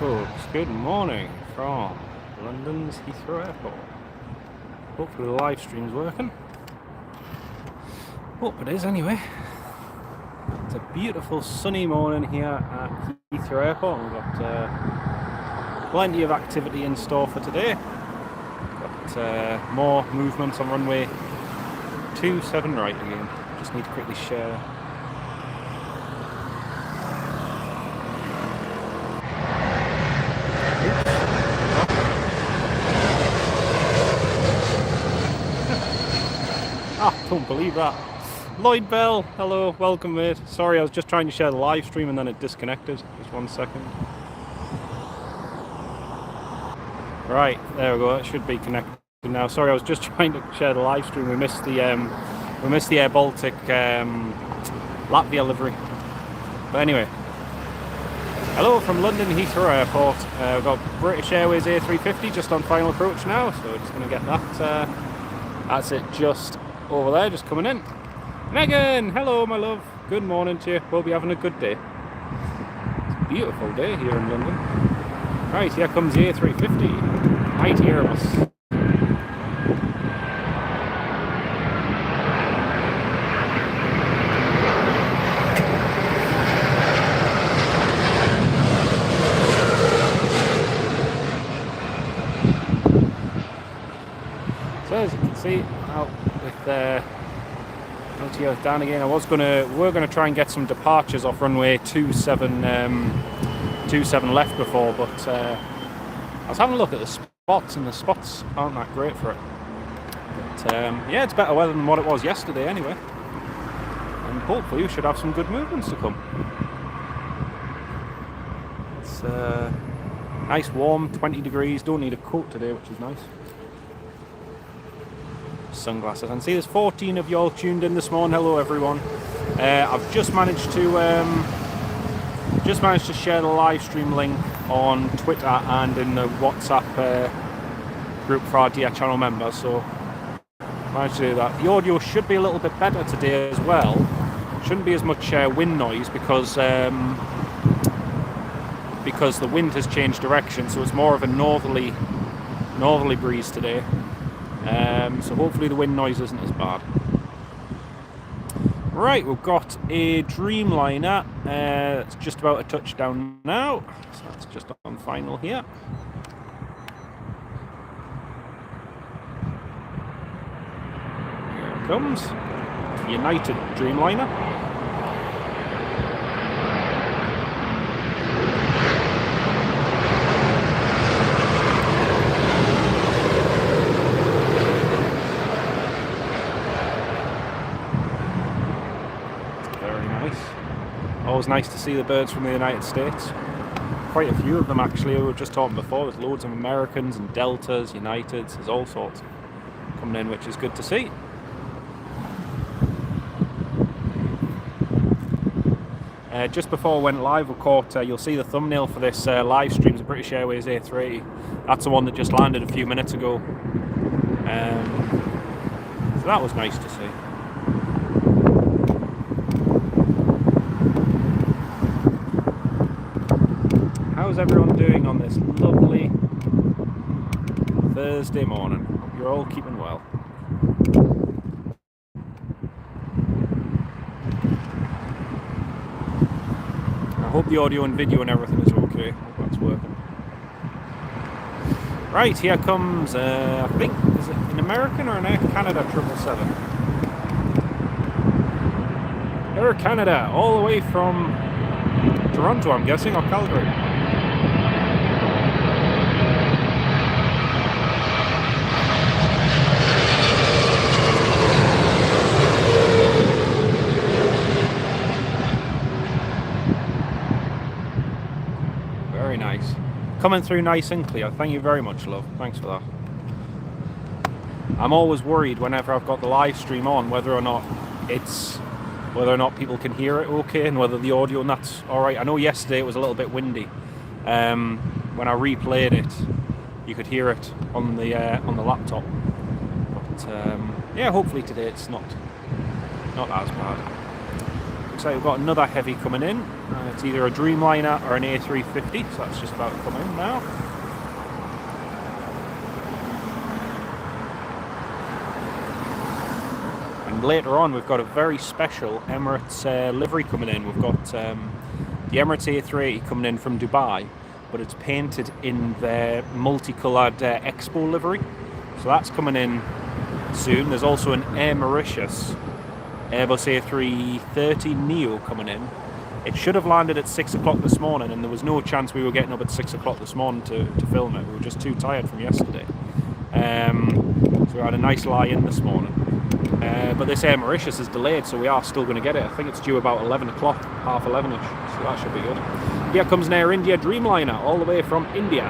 folks, good morning from London's Heathrow Airport. Hopefully the live stream's working. Hope it is anyway. It's a beautiful sunny morning here at Heathrow Airport. We've got plenty of activity in store for today. Got more movements on runway 27 right again. Just need to quickly share. Don't believe that. Lloyd Bell, hello, welcome mate. Sorry, I was just trying to share the live stream and then it disconnected. Just 1 second. Right, there we go. It should be connected now. Sorry, I was just trying to share the live stream. We missed the Air Baltic Latvia livery. But anyway, hello from London Heathrow Airport. We've got British Airways A380 just on final approach now, so we're just going to get that. That's it, just over there, just coming in. Megan, hello my love, good morning to you. Hope you're having a good day. It's a beautiful day here in London. Right, here comes the A350 ITA Airways. So as you can see, out with LTO down again. We're gonna try and get some departures off runway 27 left before, but I was having a look at the spots, and the spots aren't that great for it. But yeah, it's better weather than what it was yesterday anyway, and hopefully we should have some good movements to come. It's nice warm, 20 degrees. Don't need a coat today, which is nice. Sunglasses, and see there's 14 of you all tuned in this morning. Hello everyone. I've just managed to share the live stream link on Twitter and in the WhatsApp group for our dear channel members, so managed to do that. The audio should be a little bit better today as well. Shouldn't be as much wind noise because the wind has changed direction, so it's more of a northerly breeze today. So hopefully the wind noise isn't as bad. Right, we've got a Dreamliner. It's just about a touchdown now. So that's just on final here. Here it comes. United Dreamliner. Always nice to see the birds from the United States. Quite a few of them actually. We were just talking before, there's loads of Americans and Deltas, Uniteds, there's all sorts coming in, which is good to see. Just before I went live, we caught, you'll see the thumbnail for this live stream, the British Airways A380. That's the one that just landed a few minutes ago. So that was nice to see. How's everyone doing on this lovely Thursday morning? Hope you're all keeping well. I hope the audio and video and everything is okay. Hope that's working. Right, here comes, I think, is it an American or an Air Canada 777? Air Canada, all the way from Toronto, I'm guessing, or Calgary. Very nice. Coming through nice and clear. Thank you very much, love. Thanks for that. I'm always worried whenever I've got the live stream on whether or not people can hear it okay, and whether the audio and that's alright. I know yesterday it was a little bit windy. When I replayed it, you could hear it on the laptop. But yeah, hopefully today it's not as bad. looks like we've got another heavy coming in. It's either a Dreamliner or an A350, so that's just about to come in now. And later on we've got a very special Emirates livery coming in. We've got the Emirates A380 coming in from Dubai, but it's painted in their multicoloured Expo livery. So that's coming in soon. There's also an Air Mauritius Airbus A380 Neo coming in. It should have landed at 6 o'clock this morning, and there was no chance we were getting up at 6 o'clock this morning to film it. We were just too tired from yesterday. So we had a nice lie-in this morning. But this Air Mauritius is delayed, so we are still going to get it. I think it's due about 11 o'clock, half 11ish, so that should be good. Here comes an Air India Dreamliner, all the way from India.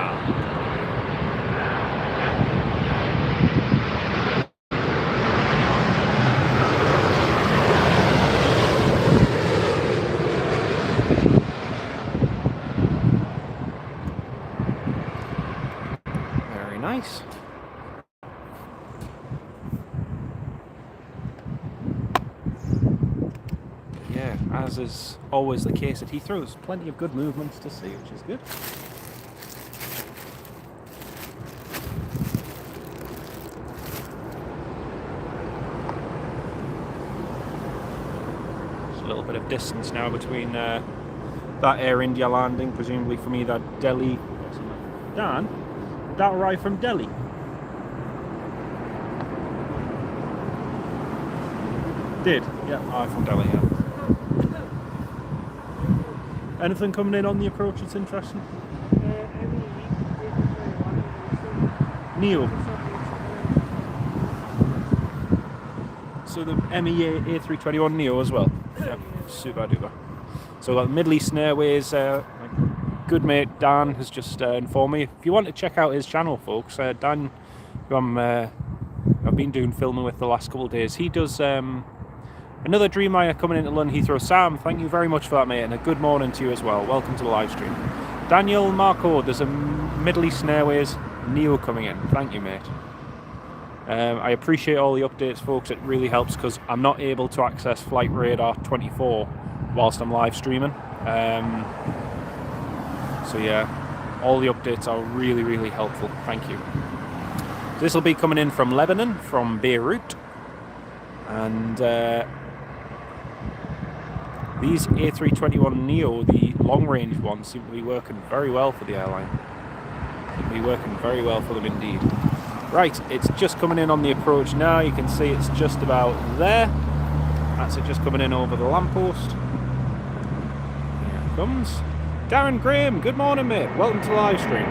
Very nice. Yeah, as is always the case at Heathrow, there's plenty of good movements to see, which is good. There's a little bit of distance now between that Air India landing, presumably from either Delhi. Dan, that arrived from Delhi. Did? Yeah, from Delhi, yeah. Anything coming in on the approach that's interesting? Neo. So the MEA A321 Neo as well. Yeah, super duper. So we've got Middle Eastern Airways. My good mate Dan has just informed me. If you want to check out his channel, folks, Dan, who I've been doing filming with the last couple of days, he does another Dreamliner coming into London Heathrow. Sam, thank you very much for that, mate, and a good morning to you as well. Welcome to the live stream. Daniel Marco, there's a Middle Eastern Airways Neo coming in. Thank you, mate. I appreciate all the updates, folks. It really helps because I'm not able to access Flight Radar 24 whilst I'm live streaming. So yeah, all the updates are really, really helpful. Thank you. This will be coming in from Lebanon, from Beirut, and these A321 Neo, the long-range ones, seem to be working very well for the airline. Seem to be working very well for them indeed. Right, it's just coming in on the approach now. You can see it's just about there. That's it, just coming in over the lamppost. Here it comes. Darren Graham, good morning, mate. Welcome to the live stream.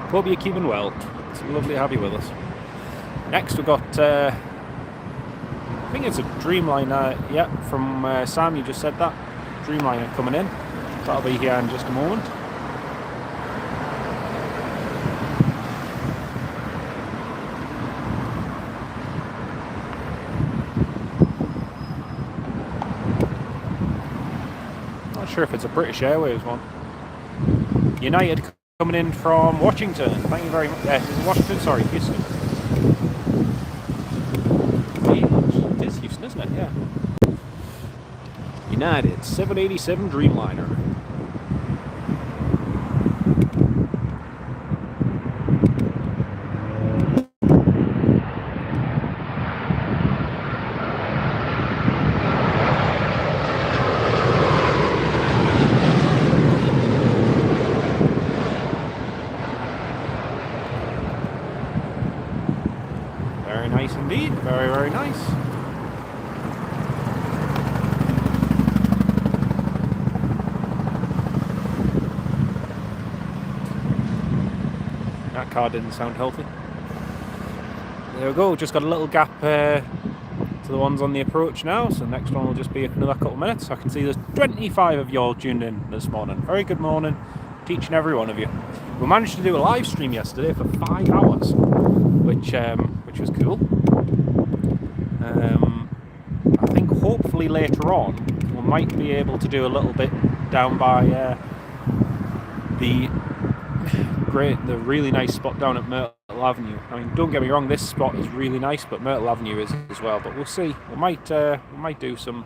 Hope you're keeping well. It's lovely to have you with us. Next we've got, I think it's a Dreamliner, yeah, from Sam, you just said that. Dreamliner coming in. That'll be here in just a moment. Not sure if it's a British Airways one. United coming in from Washington. Thank you very much. Washington, sorry, Houston. It is Houston, isn't it? Yeah. United 787 Dreamliner. Very nice indeed. Very, very nice. That car didn't sound healthy. There we go, just got a little gap to the ones on the approach now, so the next one will just be another couple of minutes. I can see there's 25 of you all tuned in this morning. Very good morning to each and every one of you. We managed to do a live stream yesterday for 5 hours, which was cool. I think hopefully hopefully later on we might be able to do a little bit down by the really nice spot down at Myrtle Avenue. I mean, don't get me wrong, this spot is really nice, but Myrtle Avenue is as well. But we'll see. We might do some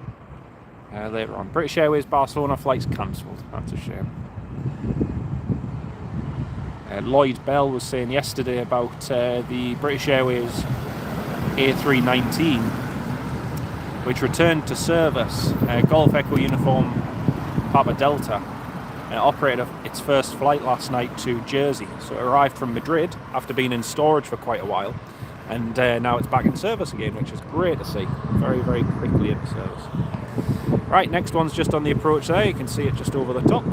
later on. British Airways Barcelona flights cancelled. That's a shame. Lloyd Bell was saying yesterday about the British Airways A380, which returned to service. Golf Echo Uniform Papa Delta operated its first flight last night to Jersey. So it arrived from Madrid after being in storage for quite a while, and now it's back in service again, which is great to see. Very, very quickly in service. Right, next one's just on the approach there. You can see it just over the top.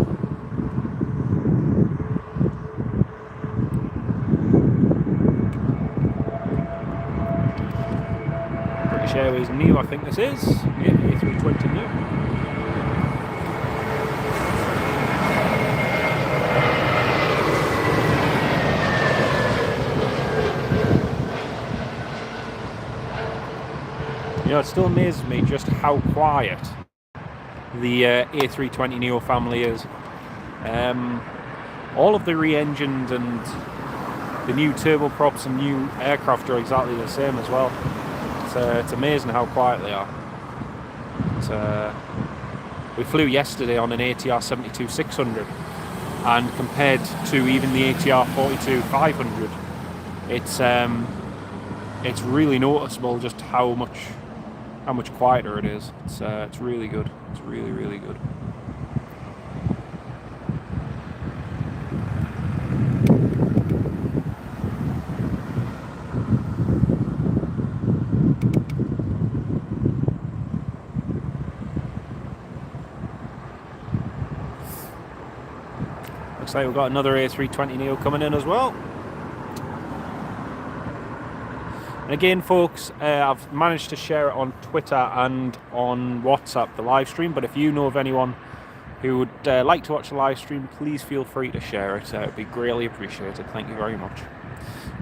British Airways Neo, I think this is. Yeah, A320 Neo. You know, it still amazes me just how quiet the A320 Neo family is. All of the re-engined and the new turboprops and new aircraft are exactly the same as well. It's amazing how quiet they are. We flew yesterday on an ATR 72-600, and compared to even the ATR 42-500, it's really noticeable just how much quieter it is. It's really good. It's really, really good. Looks like we've got another A320 Neo coming in as well. And again, folks, I've managed to share it on Twitter and on WhatsApp, the live stream. But if you know of anyone who would like to watch the live stream, please feel free to share it. It would be greatly appreciated. Thank you very much.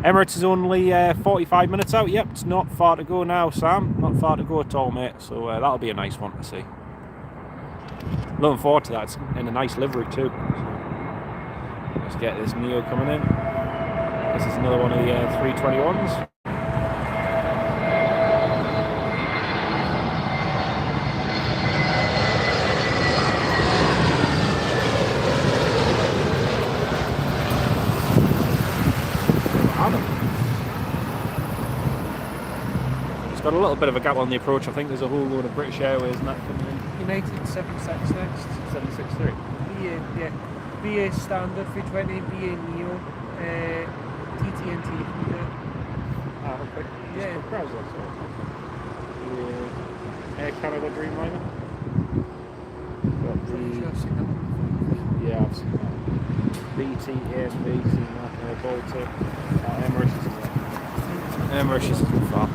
Emirates is only 45 minutes out. Yep, it's not far to go now, Sam. Not far to go at all, mate. So that'll be a nice one to see. Looking forward to that. It's in a nice livery too. So let's get this Neo coming in. This is another one of the 321s. Got a little bit of a gap on the approach. I think there's a whole load of British Airways and that coming in. United 76 next. 763. BA standard 320, BA Neo, TTNT. Okay. Yeah. Browse that. Air Canada Dreamliner. Yeah, I've seen that. BT, AMB, seen that. Baltic. Emirates isn't far.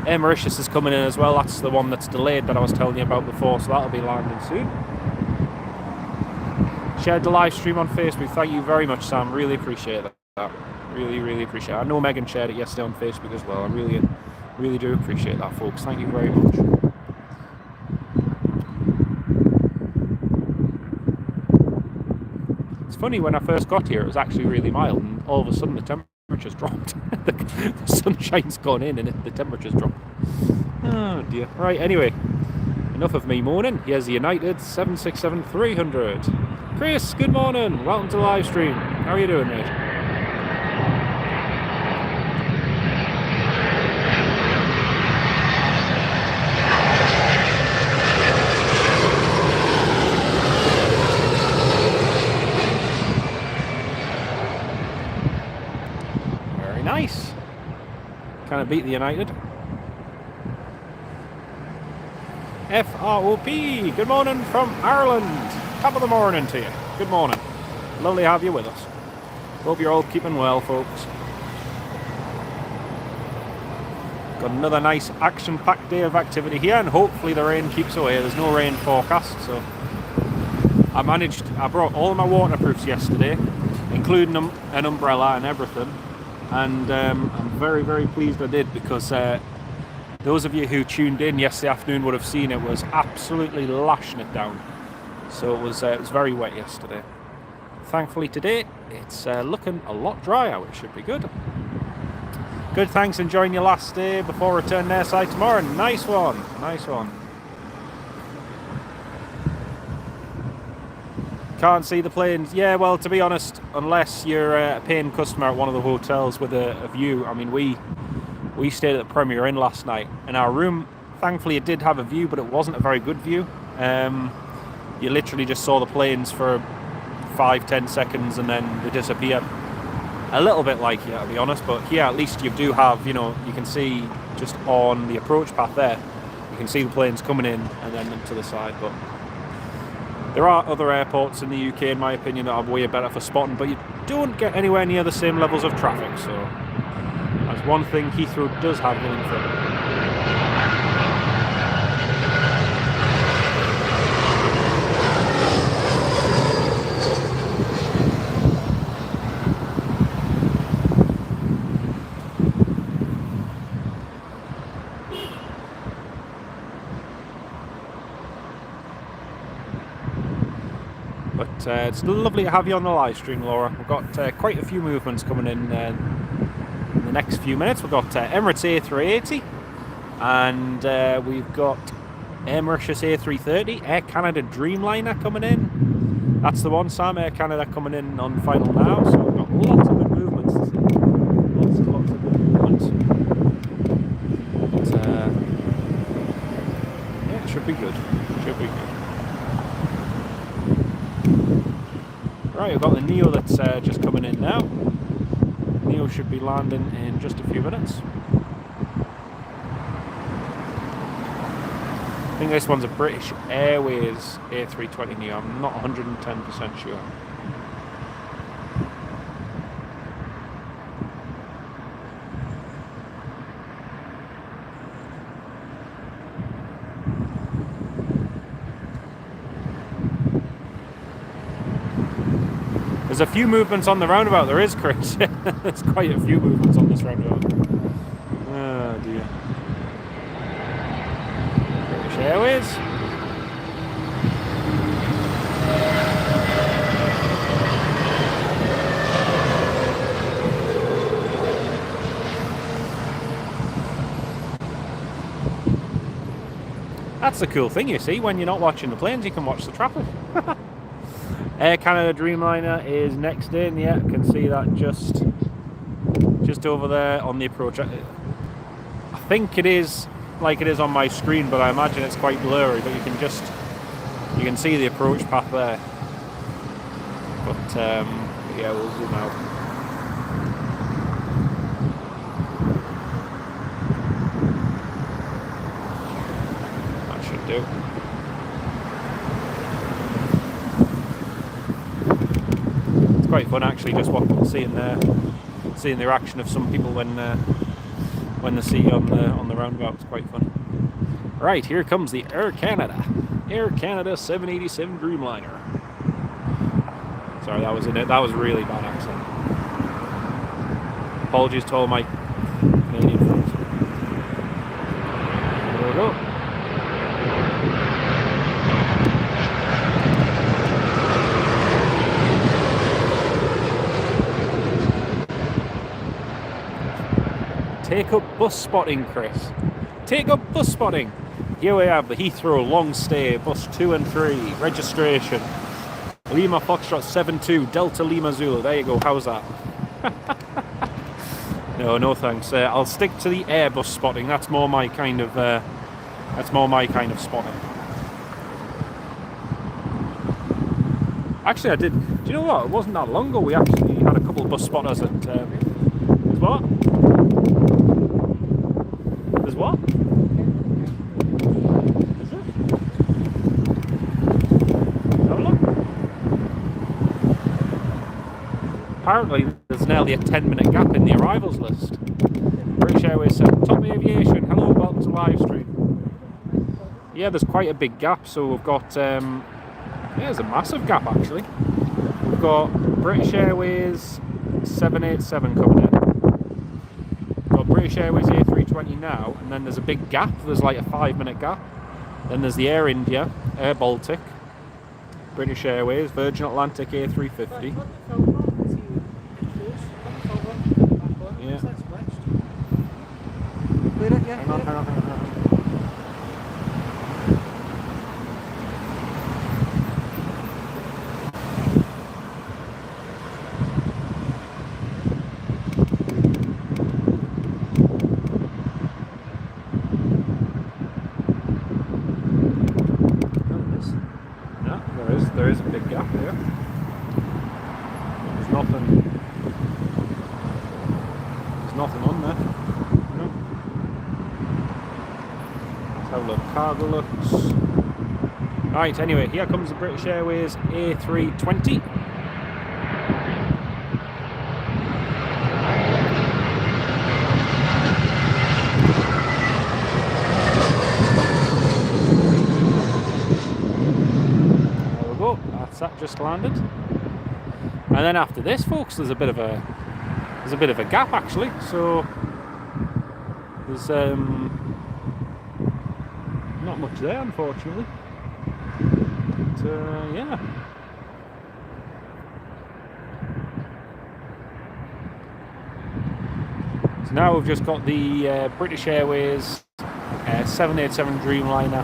Emirates is coming in as well. That's the one that's delayed that I was telling you about before, so that'll be landing soon. Shared the live stream on Facebook. Thank you very much, Sam. Really appreciate that. Really, really appreciate it. I know Megan shared it yesterday on Facebook as well. I really, really do appreciate that, folks. Thank you very much. It's funny, when I first got here, it was actually really mild, and all of a sudden the temperature's dropped. the sunshine's gone in and the temperature's dropped. Oh dear. Right, anyway, enough of me moaning. Here's the United 767-300. Chris, good morning. Welcome to the live stream. How are you doing, mate? Nice. Kind of beat the United. FROP, good morning from Ireland. Top of the morning to you. Good morning. Lovely to have you with us. Hope you're all keeping well, folks. Got another nice action-packed day of activity here, and hopefully the rain keeps away. There's no rain forecast, so I brought all my waterproofs yesterday, including an umbrella and everything. And I'm very, very pleased I did, because those of you who tuned in yesterday afternoon would have seen it was absolutely lashing it down. So it was very wet yesterday. Thankfully today it's looking a lot dry out. It should be good. Good, thanks. Enjoying your last day before returning airside tomorrow. Nice one, nice one. Can't see the planes. Yeah, well, to be honest, unless you're a paying customer at one of the hotels with a view. I mean, we stayed at the Premier Inn last night, and our room, thankfully, it did have a view, but it wasn't a very good view. You literally just saw the planes for 5-10 seconds, and then they disappeared. A little bit like here, to be honest, but here at least you do have, you know, you can see just on the approach path there, you can see the planes coming in and then to the side. But there are other airports in the UK, in my opinion, that are way better for spotting, but you don't get anywhere near the same levels of traffic. So that's one thing Heathrow does have going for it. It's lovely to have you on the live stream, Laura. We've got quite a few movements coming in the next few minutes. We've got Emirates A380, and we've got Emirates A330, Air Canada Dreamliner coming in. That's the one, Sam. Air Canada coming in on final now. So we've got lots of good movements. Lots of good movements. But, yeah, it should be good. Should be good. Right, we've got the Neo that's just coming in now. Neo should be landing in just a few minutes. I think this one's a British Airways A320 Neo. I'm not 110% sure. There's a few movements on the roundabout. There is, Chris. There's quite a few movements on this roundabout. Oh dear. British Airways. That's the cool thing, you see. When you're not watching the planes, you can watch the traffic. Air Canada Dreamliner is next in. Yeah, I can see that just over there on the approach. I think it is like it is on my screen, but I imagine it's quite blurry. But you can see the approach path there. But yeah, we'll zoom out. That should do. Quite fun actually, just seeing the reaction of some people when they see you on the roundabout. It's quite fun. Right, here comes the Air Canada 787 Dreamliner. Sorry, that was in it. That was really bad accent. Apologies to all my Canadian friends. There we go. Take up bus spotting, Chris. Take up bus spotting. Here we have the Heathrow long stay, bus 2 and 3, registration. Lima Foxtrot 72, Delta Lima Zulu. There you go, how's that? No thanks. I'll stick to the Airbus spotting. That's more my kind of spotting. Actually, I did. Do you know what? It wasn't that long ago. We actually had a couple of bus spotters at. What? There's what? Is it? Have a look. Apparently, there's nearly a 10-minute gap in the arrivals list. British Airways said, Top Aviation, hello, welcome to Livestream. Yeah, there's quite a big gap, so we've got, yeah, there's a massive gap actually. We've got British Airways 787 coming in. We've got British Airways A320 now, and then there's a big gap. There's like a 5-minute gap. Then there's the Air India, Air Baltic, British Airways, Virgin Atlantic A350. Yeah. Hang on. There is a big gap there. There's nothing on there. No. Let's have a look. Cargo looks. Right, anyway, here comes the British Airways A320. That just landed, and then after this, folks, there's a bit of a gap actually. So there's not much there, unfortunately. But, yeah. So now we've just got the British Airways 787 Dreamliner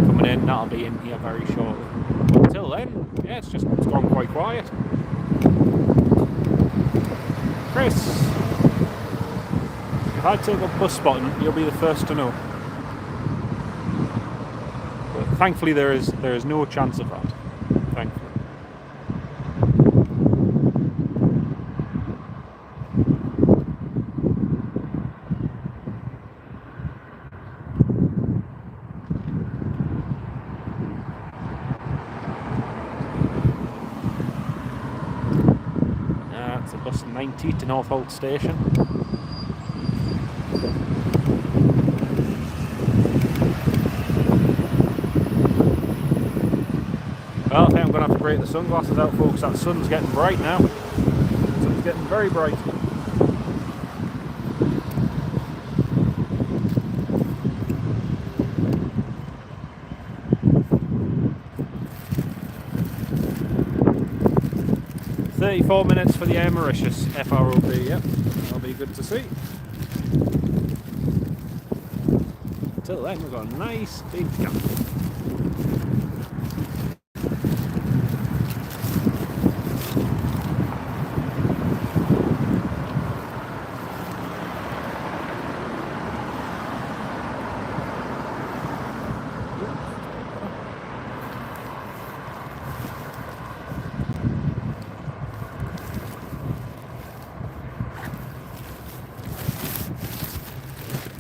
coming in. That'll be in here very shortly. Until then, yeah, it's gone quite quiet. Chris, if I take up bus spotting, you'll be the first to know. But thankfully, there is no chance of that. Thankfully. Bus 90 to Northolt Station. Well, I think I'm going to have to break the sunglasses out, folks. That sun's getting bright now. The sun's getting very bright. $34 minutes for the Emirates FROB, yep, that'll be good to see. Until then, we've got a nice big gap.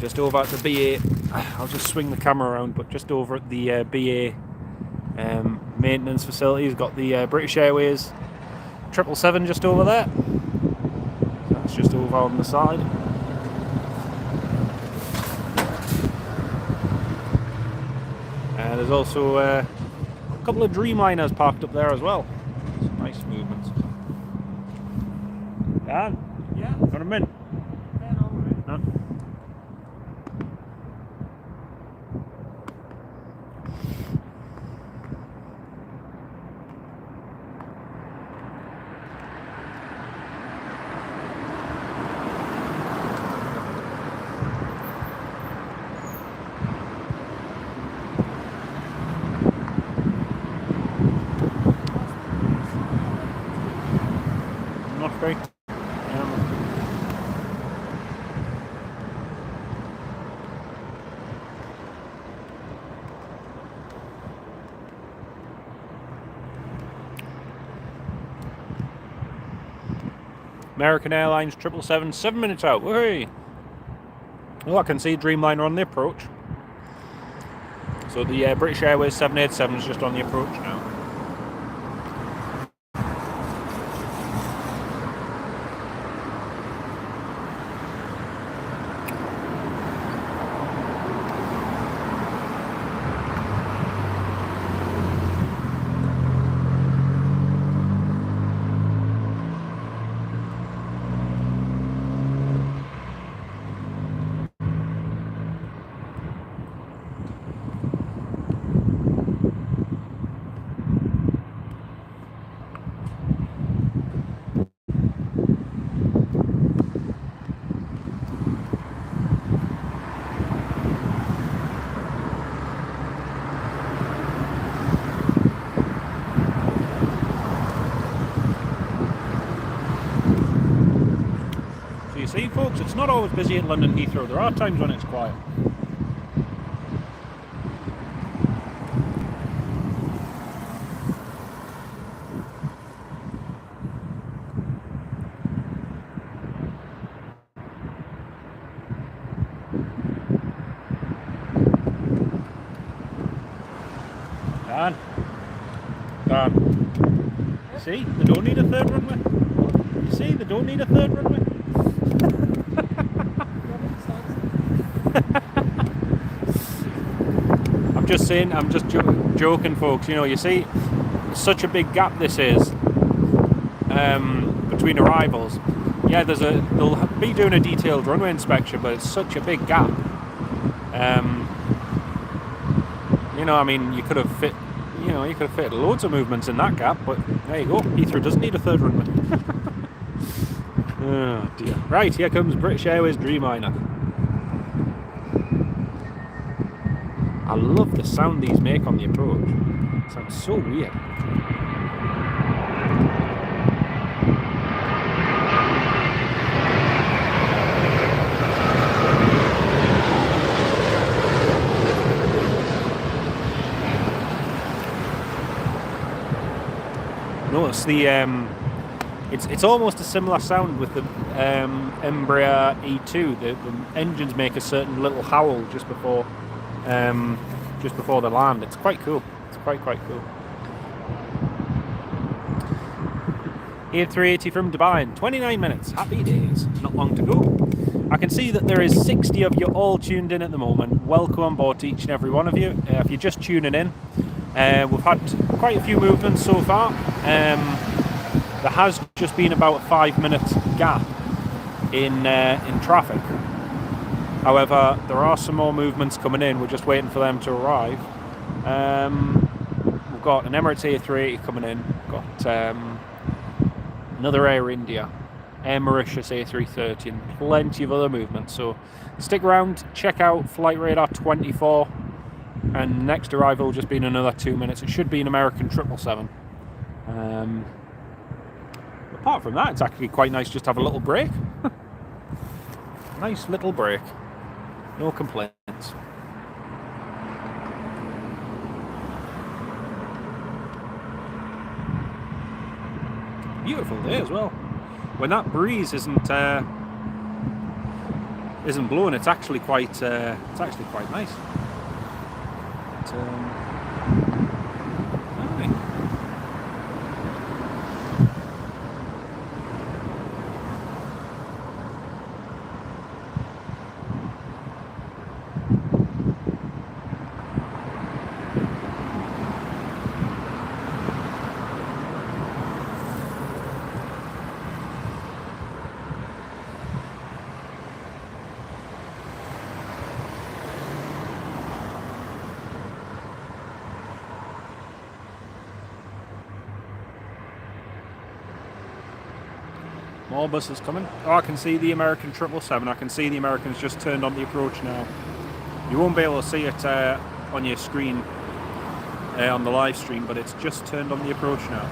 Just over at the BA, I'll just swing the camera around, but just over at the BA maintenance facility, you've got the British Airways 777 just over there. So that's just over on the side. There's also a couple of Dreamliners parked up there as well. Some nice movements. Dan? Yeah? Want them in? No? Not great. American Airlines 777, 7 minutes out. Whee! Oh, I can see Dreamliner on the approach. So the British Airways 787 is just on the approach now. See, folks, it's not always busy at London Heathrow. There are times when it's quiet. Dan. See, they don't need a third runway. You see, they don't need a third runway. I'm just saying, I'm just joking, folks. You know, you see, such a big gap this is between arrivals. Yeah, they'll be doing a detailed runway inspection, but it's such a big gap. You know, I mean, you could have fit loads of movements in that gap, but there you go. Heathrow doesn't need a third runway. Oh dear. Right, here comes British Airways Dreamliner. I love the sound these make on the approach. It sounds so weird. Notice the it's almost a similar sound with the Embraer E2. The engines make a certain little howl just before they land. It's quite cool. It's quite cool. A380 from Dubai in 29 minutes. Happy days. Not long to go. I can see that there is 60 of you all tuned in at the moment. Welcome on board to each and every one of you. If you're just tuning in, we've had quite a few movements so far. There has just been about a 5-minute gap in traffic. However, there are some more movements coming in. We're just waiting for them to arrive. We've got an Emirates A380 coming in. We've got another Air India, Emirates A330, and plenty of other movements. So stick around, check out Flight Radar 24, and next arrival will just be in another 2 minutes. It should be an American 777. Apart from that, it's actually quite nice just to have a little break. Nice little break. No complaints. Beautiful day as well. When that breeze isn't blowing, it's actually quite nice. But, more buses coming. Oh, I can see the American 777. I can see the Americans just turned on the approach now. You won't be able to see it on your screen on the live stream, but it's just turned on the approach now.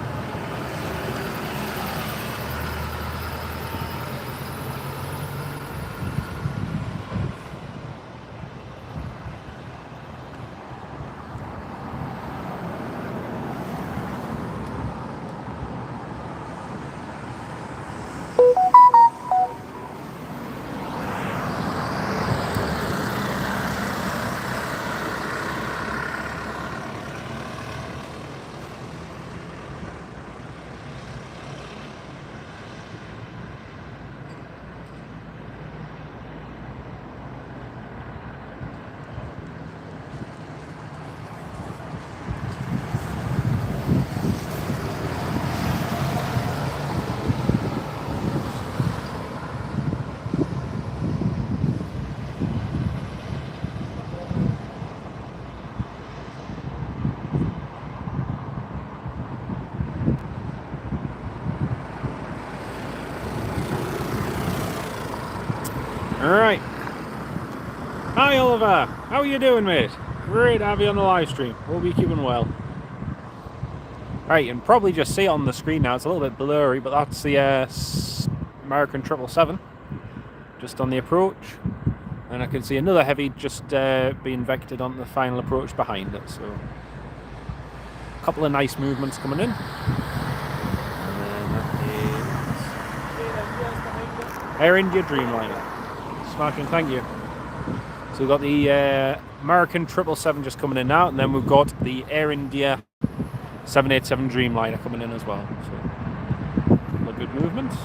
Alright. Hi Oliver, how are you doing, mate? Great to have you on the live stream. Hope you're keeping well. Right, you can probably just see it on the screen now. It's a little bit blurry, but that's the American 777. just on the approach. And I can see another heavy just being vectored on the final approach behind it. So a couple of nice movements coming in. And then that is Air India Dreamliner. Smashing, thank you. So we've got the American 777 just coming in now, and then we've got the Air India 787 Dreamliner coming in as well. So a couple of good movements.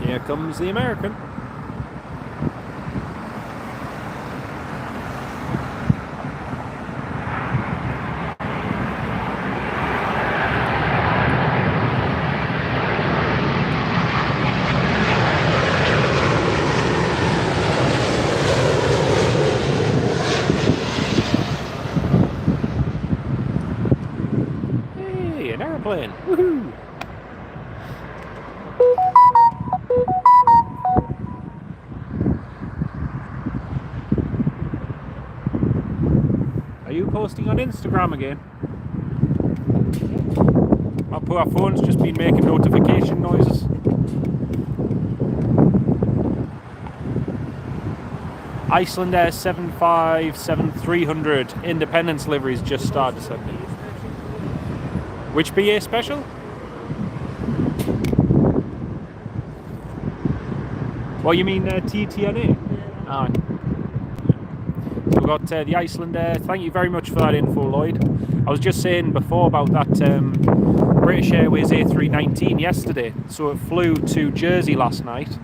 Here comes the American. Hey, an airplane. Woohoo! Posting on Instagram again. Our poor phone's just been making notification noises. Iceland Air 757-300 Independence liveries just started descending. Which BA special? What you mean TTNA? Ah. We've got the Iceland Air. Thank you very much for that info, Lloyd. I was just saying before about that British Airways A319 yesterday. So it flew to Jersey last night,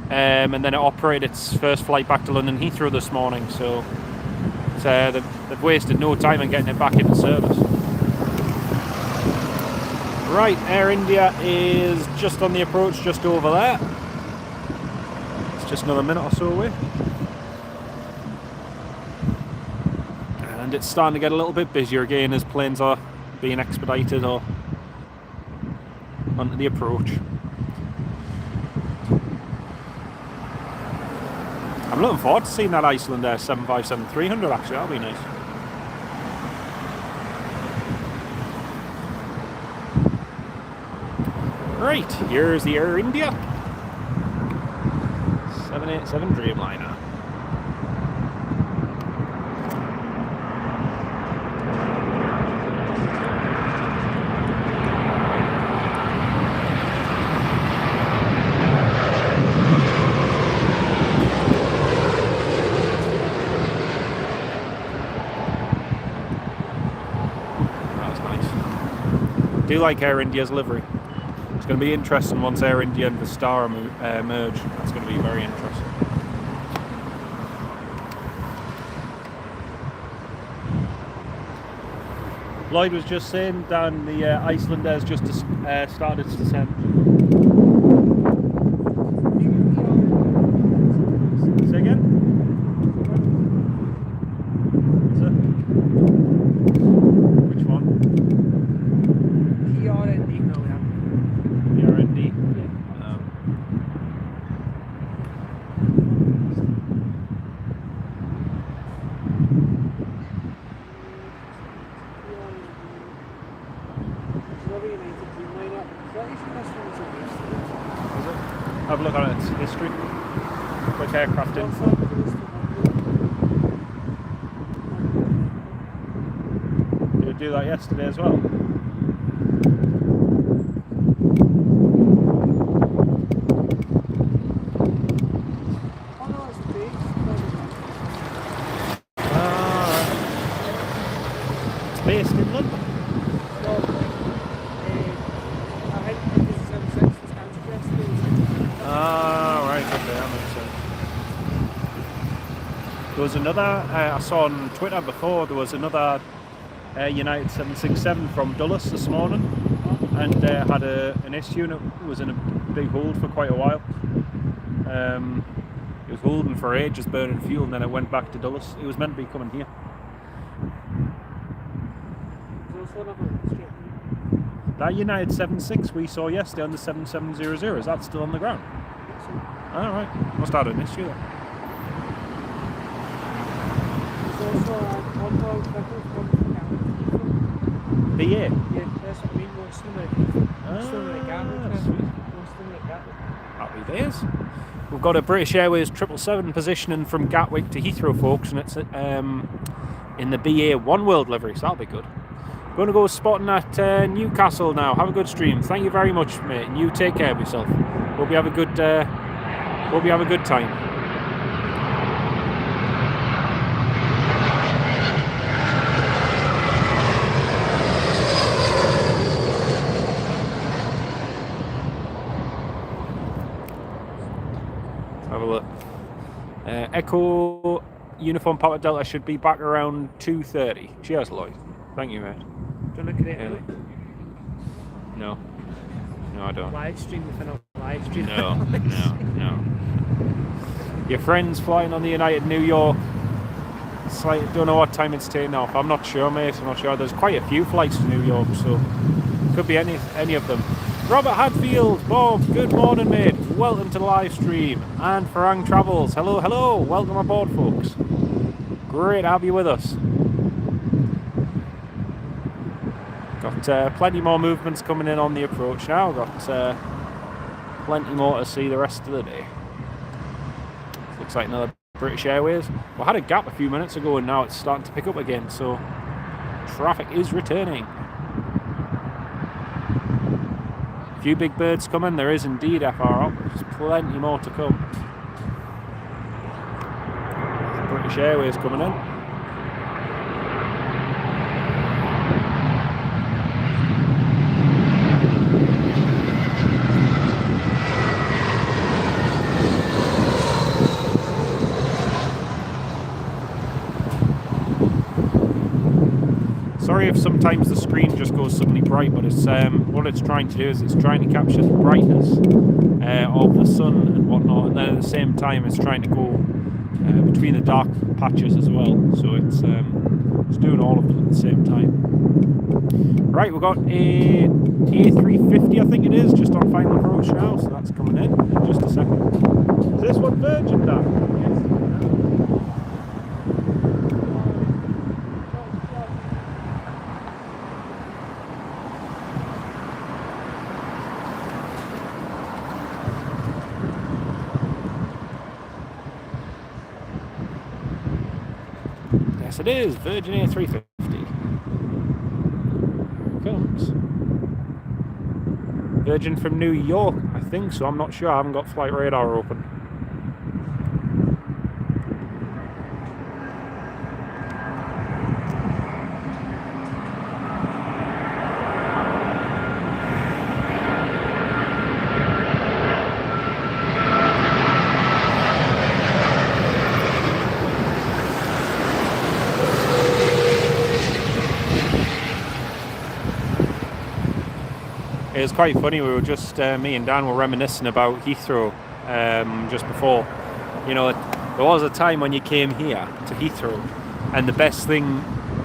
and then it operated its first flight back to London Heathrow this morning. So they've wasted no time in getting it back into service. Right, Air India is just on the approach, just over there. It's just another minute or so away. And it's starting to get a little bit busier again as planes are being expedited or onto the approach. I'm looking forward to seeing that Iceland Air 757-300 actually, that'll be nice. Right, here's the Air India 787 Dreamliner. I do like Air India's livery. It's going to be interesting once Air India and Vistara merge. That's going to be very interesting. Lloyd was just saying down the Iceland Air's just started its descent. Say again? Which one? PRND now, yeah. PRND? Yeah. Have a look at its history. Quick aircraft info. Did it do that yesterday as well? It's based in London. Right, okay, that makes sense. There was another, I saw on Twitter before, there was another United 767 from Dulles this morning, and had an issue, and it was in a big hold for quite a while. It was holding for ages, burning fuel, and then it went back to Dulles. It was meant to be coming here. That United 76 we saw yesterday on the 7700, is that still on the ground? Alright, must have had an issue then. also one world triples from Gatwick. BA. Yeah, that's what I mean. Most of them are Heathrow. Most of them are at Gatwick. Sweet. Most of them are at Gatwick. Happy days. We've got a British Airways 777 positioning from Gatwick to Heathrow, folks, and it's in the BA One World livery, so that'll be good. Going to go spotting at Newcastle now. Have a good stream. Thank you very much, mate. And you take care of yourself. Hope you have a good. Hope you have a good time. Have a look. Echo Uniform Papa Delta should be back around 2:30. Cheers, Lloyd. Thank you, mate. Do you want to create Yeah. No. No, I don't. live stream within a live stream? No, no. Your friend's flying on the United New York. It's like, don't know what time it's taking off. I'm not sure, mate. I'm not sure. There's quite a few flights to New York, so could be any of them. Robert Hadfield, Bob, good morning, mate. Welcome to the live stream. And Farang Travels, hello, hello. Welcome aboard, folks. Great to have you with us. Got plenty more movements coming in on the approach now. Got plenty more to see the rest of the day. Looks like another British Airways. We had a gap a few minutes ago and now it's starting to pick up again, so traffic is returning. A few big birds coming. There is indeed FR up. There's plenty more to come. British Airways coming in. Sorry if sometimes the screen just goes suddenly bright, but it's what it's trying to do is it's trying to capture the brightness of the sun and whatnot, and then at the same time it's trying to go between the dark patches as well. So it's doing all of them at the same time. Right, we've got a A350, I think it is, just on final approach now, so that's coming in just a second. Is this what Virgin done? Yes, it is Virgin A350. Here it comes. Virgin from New York, I think so. I'm not sure. I haven't got flight radar open. It was quite funny. We were just me and Dan were reminiscing about Heathrow just before. You know, there was a time when you came here to Heathrow, and the best thing,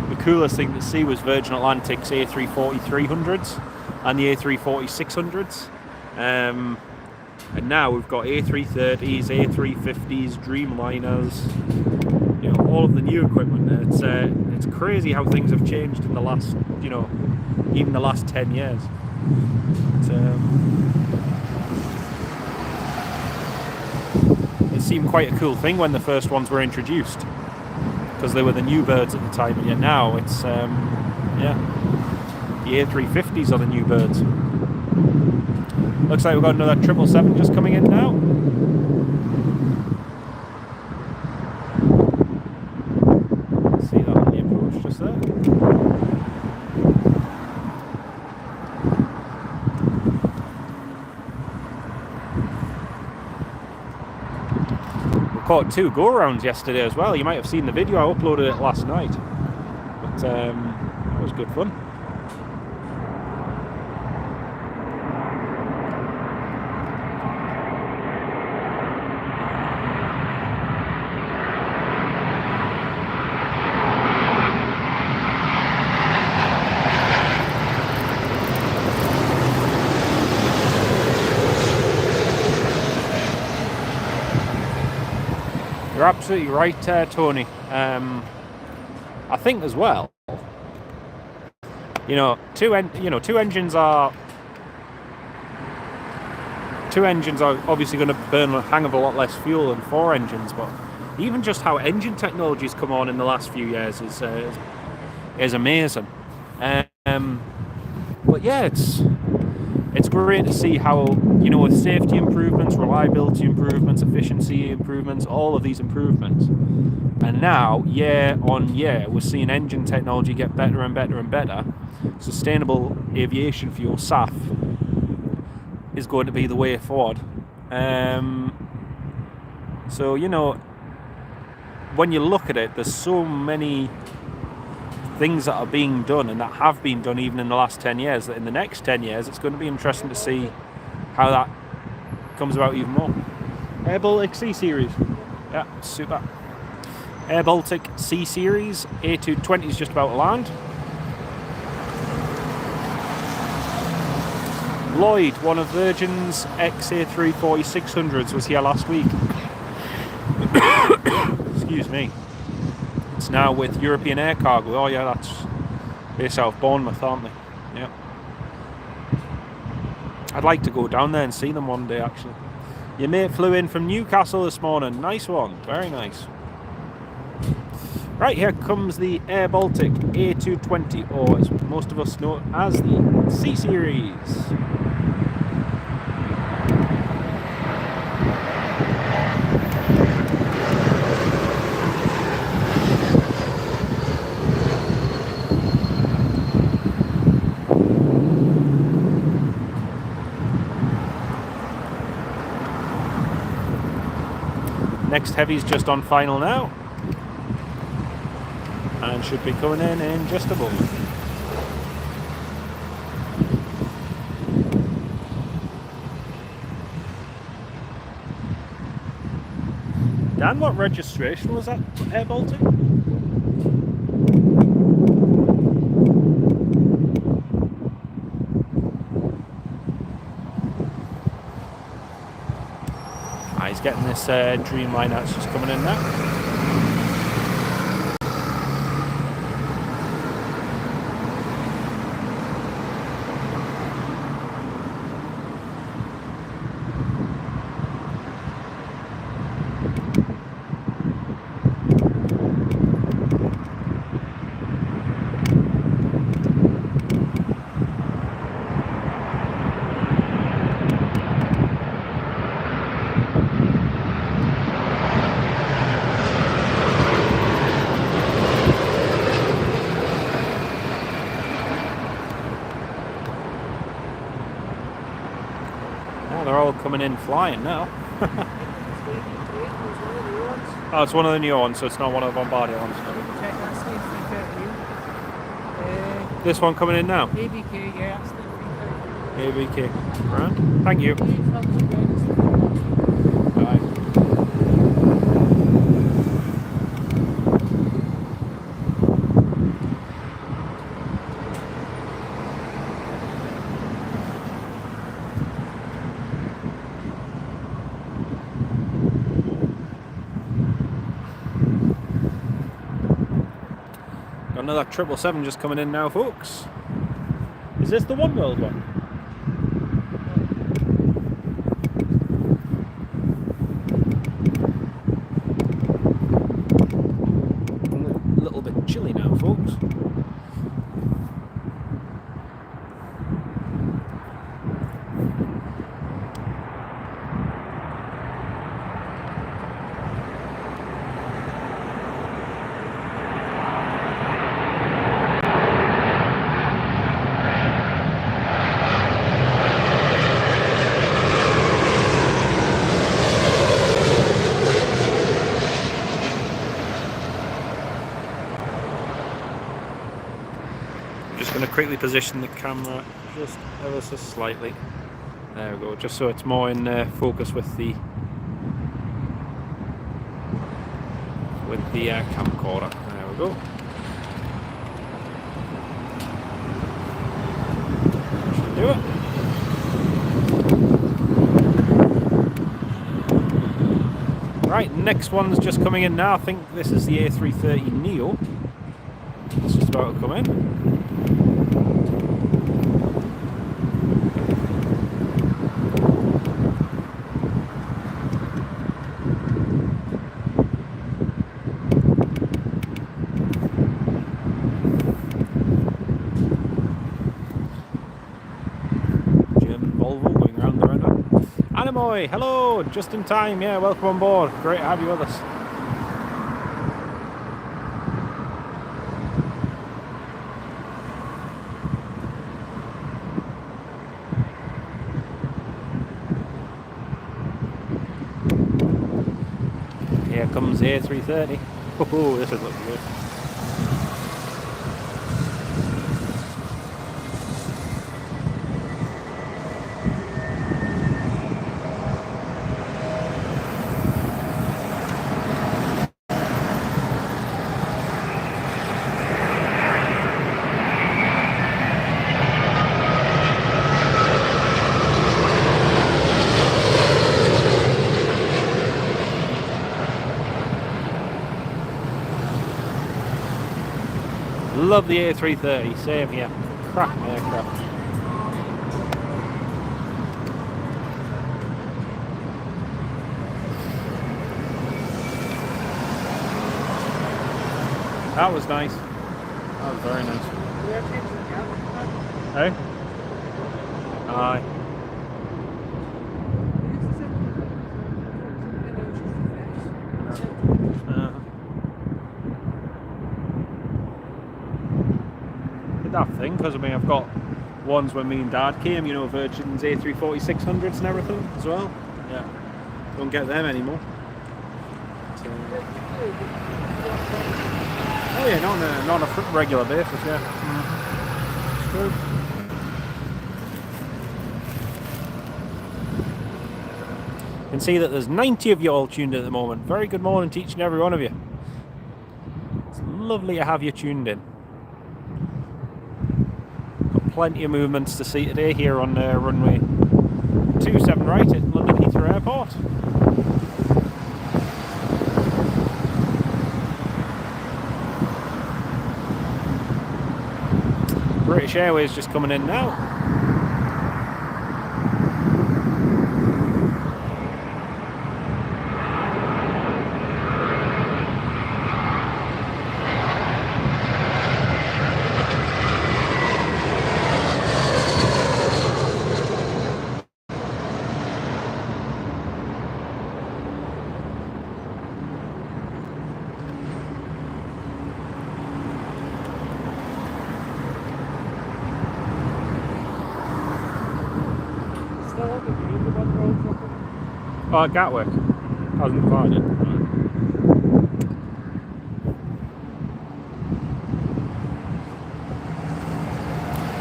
the coolest thing to see was Virgin Atlantic's A340-300s and the A340-600s. And now we've got A330s, A350s, Dreamliners. You know, all of the new equipment. It's crazy how things have changed in the last, you know, even the last 10 years. It seemed quite a cool thing when the first ones were introduced, because they were the new birds at the time, and yet now it's yeah, the A350s are the new birds. Looks like we've got another 777 just coming in now. See that on the approach just there. Caught 2 go-arounds yesterday as well. You might have seen the video. I uploaded it last night, but that was good fun. You're absolutely right, Tony. I think as well, two engines are obviously going to burn a hang of a lot less fuel than 4 engines, but even just how engine technology's come on in the last few years is amazing. But yeah, it's great to see how, with safety improvements, reliability improvements, efficiency improvements, all of these improvements, and now year on year we're seeing engine technology get better and better and better. Sustainable aviation fuel, SAF, is going to be the way forward. So when you look at it, there's so many things that are being done and that have been done even in the last 10 years, that in the next 10 years it's going to be interesting to see how that comes about even more. Air Baltic C Series. Yeah, super. Air Baltic C Series A220 is just about to land. Lloyd, one of Virgin's XA340-600s, was here last week. Excuse me. It's now with European Air Cargo. Oh yeah, that's based out of Bournemouth, aren't they? Yeah. I'd like to go down there and see them one day, actually. Your mate flew in from Newcastle this morning. Nice one. Very nice. Right, here comes the Air Baltic A220, or as most of us know as the C Series. Next heavy's just on final now, and should be coming in just a moment. Dan, what registration was that, Air Baltic? He's getting this Dreamliner that's just coming in now. Coming in flying now. Oh, it's one of the new ones, so it's not one of the Bombardier ones. This one coming in now? ABK, yeah, that's the ABK. Right. Thank you. Bye. Another 777 just coming in now, folks. Is this the One World one? A little bit chilly now, folks. Quickly position the camera just ever so slightly. There we go, just so it's more in focus with the camcorder. There we go. Should do it. Right, next one's just coming in now. I think this is the A330 Neo. It's just about to come in. German Volvo going round the runway. Animoy, hello, just in time. Yeah, welcome on board. Great to have you with us. Here comes the A330. Oh, this is looking good. Love the A330, same here. Cracking aircraft. That was nice. That was very nice. Hey? Aye. That thing, because I mean I've got ones when me and Dad came, you know, Virgin's A340-600s and everything as well. Yeah, don't get them anymore. So, oh yeah, not on a regular basis, yeah. It's true. You can see that there's 90 of you all tuned in at the moment. Very good morning to each and every one of you. It's lovely to have you tuned in. Plenty of movements to see today here on runway 27 right at London Heathrow Airport. British Airways just coming in now. Oh, Gatwick. Hasn't found it.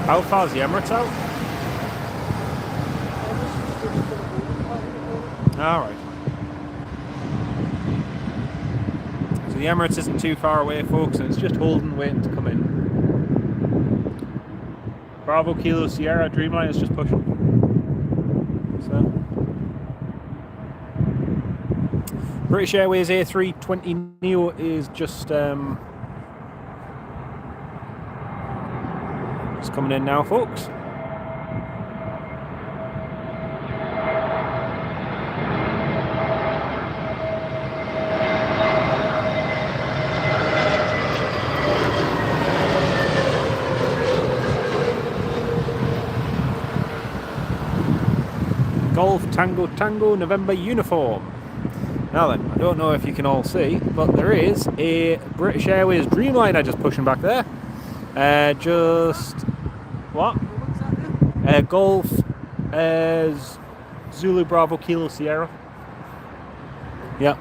How far's the Emirates out? Alright. So the Emirates isn't too far away, folks, and it's just holding, waiting to come in. Bravo Kilo Sierra Dreamliner is just pushing. So. British Airways A320 Neo is just coming in now, folks. Golf Tango Tango November uniform. Now then, I don't know if you can all see, but there is a British Airways Dreamliner just pushing back there. What? Golf Zulu Bravo Kilo Sierra. Yeah.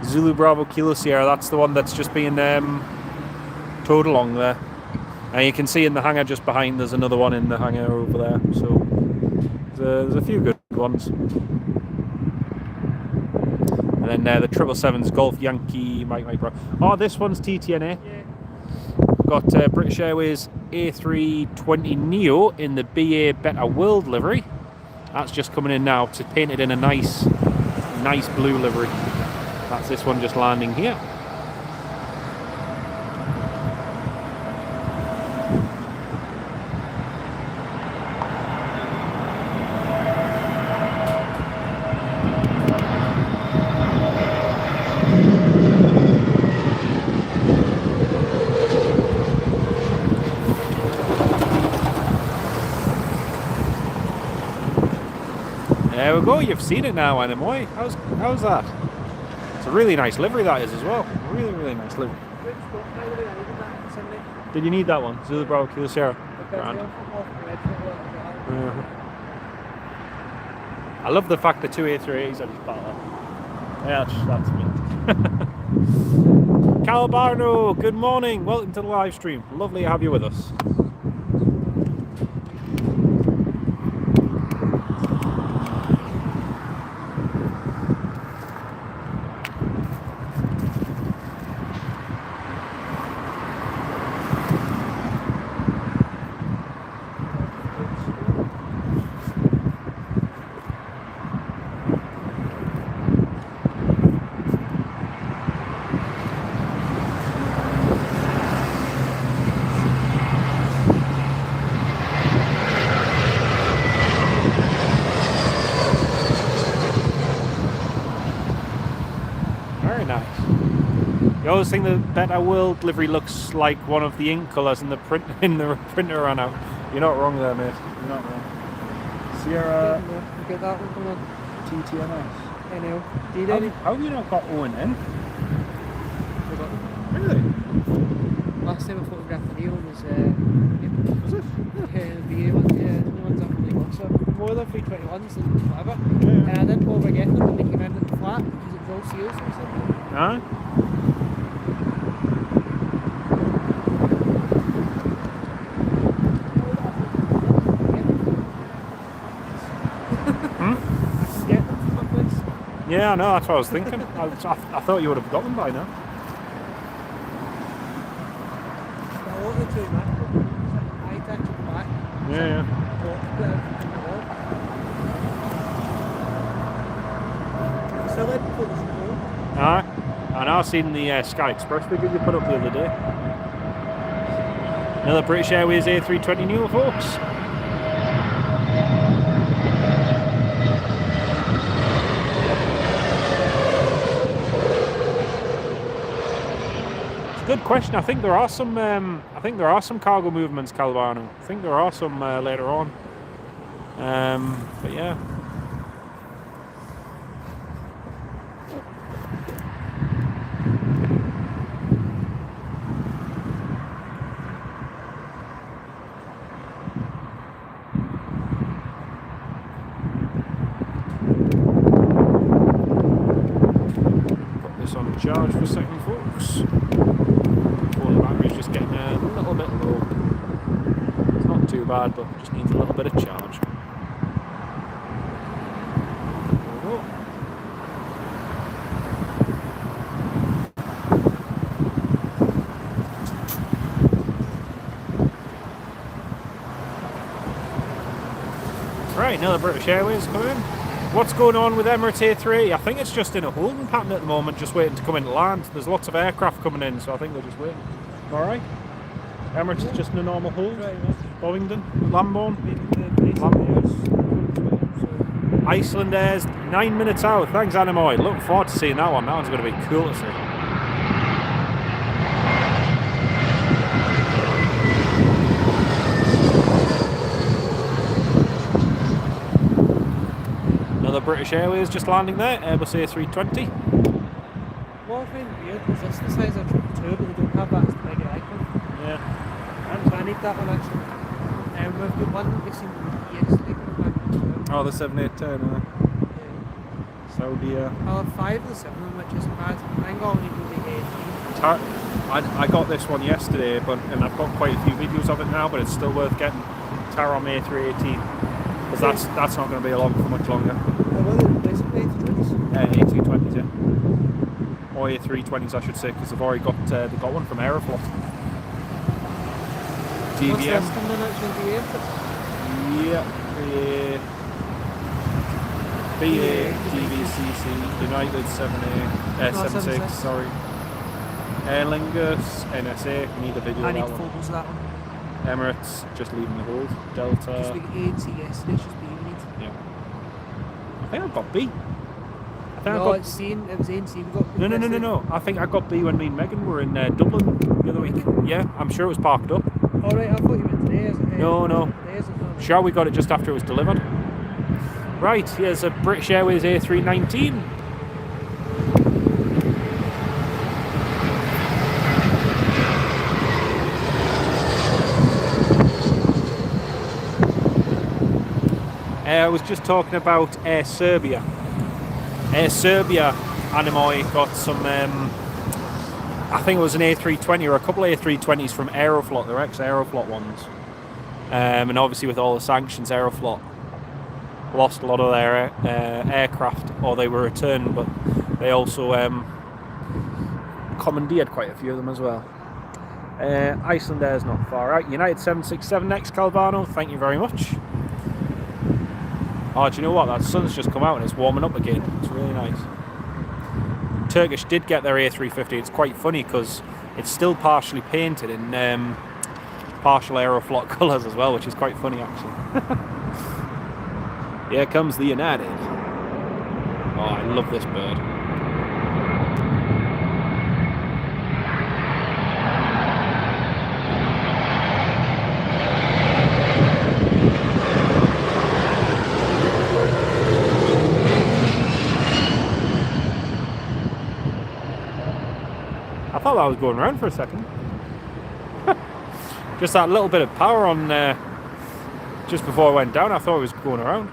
Zulu Bravo Kilo Sierra, that's the one that's just being towed along there. And you can see in the hangar just behind, there's another one in the hangar over there. So there's a few good ones. And then the 777's Golf Yankee Mike Bro. Oh, this one's TTNA. Yeah. We've got British Airways A320 Neo in the BA Better World livery. That's just coming in now. It's painted in a nice blue livery. That's this one just landing here. go. You've seen it now, anyway. How's that? It's a really nice livery that is as well. Really, really nice livery. Did you need that one? Zulu Bravo Kilo Sierra. Grand. I love the fact that two A380s are just battle. Yeah, that's me. Calbarno, good morning. Welcome to the live stream. Lovely to have you with us. I always think the Better World livery looks like one of the ink colours in the printer ran out. You're not wrong there, mate. You're not wrong. Sierra. Get that one, come on. TTMS. I know. How have you not got O and N? Forgotten. Really? Last time I photographed the Neil was Was it? the BA one, yeah, the ones I've really got. So more than 321s and whatever. Yeah. And I didn't bother getting them when they came in at the flat because it was all seals or something. Aye. Yeah, I know, that's what I was thinking. I thought you would have got them by now. Yeah. Aye. I know, I've seen the Sky Express figure you put up the other day. Another British Airways A380 new, folks. Good question. I think there are some. Cargo movements, Calvano. I think there are some later on. But yeah. Put this on charge for a second, folks. The battery's just getting a little bit low. It's not too bad, but just needs a little bit of charge. Right, another British Airways coming. What's going on with Emirates A380? I think it's just in a holding pattern at the moment, just waiting to come into land. There's lots of aircraft coming in, so I think they're just waiting. Alright. Emirates is just in a normal hold. Bovingdon, Lambourne. Iceland Air's 9 minutes out. Thanks, Animoy. Looking forward to seeing that one. That one's going to be cool to see. Another British Airways just landing there, Airbus A320. What I find weird is this the size of 2, but they don't have that as the bigger icon. Yeah. So I need that one actually. We've got one that we've seen yesterday. Oh, the 7810. Yeah. Saudi. I'll have 5 of the 7 of them, which isn't bad. I think I'll need to be 18. I got this one yesterday, and I've got quite a few videos of it now, but it's still worth getting. Tarom A380, because that's not going to be along for much longer. A220s, yeah. Or A320s, I should say, because they've already got one from Aeroflot. GVM. What's this coming in actually, Yeah, BA, GVCC, United 76, sorry. Aer Lingus, NSA, need a video I of need that one. photos of that one. Emirates, just leaving the hold. Delta. Just like A and C yesterday, it's just B we need. Yeah. I think I've got B. It's C, it was A and C we got. No. I think I got B when me and Megan were in Dublin the other week. Yeah, I'm sure it was parked up. Alright, I thought you meant today, is it? No. Today, is it? Sure, we got it just after it was delivered. Right, here's a British Airways A319. I was just talking about Air Serbia. Air Serbia, Animoy got some, I think it was an A320 or a couple of A320s from Aeroflot, they're ex-Aeroflot ones. And obviously with all the sanctions, Aeroflot lost a lot of their aircraft, or they were returned, but they also commandeered quite a few of them as well. Iceland Air's not far out. United 767 next, Calvano, thank you very much. Oh, do you know what? That sun's just come out and it's warming up again. It's really nice. Turkish did get their A350. It's quite funny because it's still partially painted in partial Aeroflot colours as well, which is quite funny actually. Here comes the United. Oh, I love this bird. I thought that was going around for a second. Just that little bit of power on just before I went down, I thought it was going around.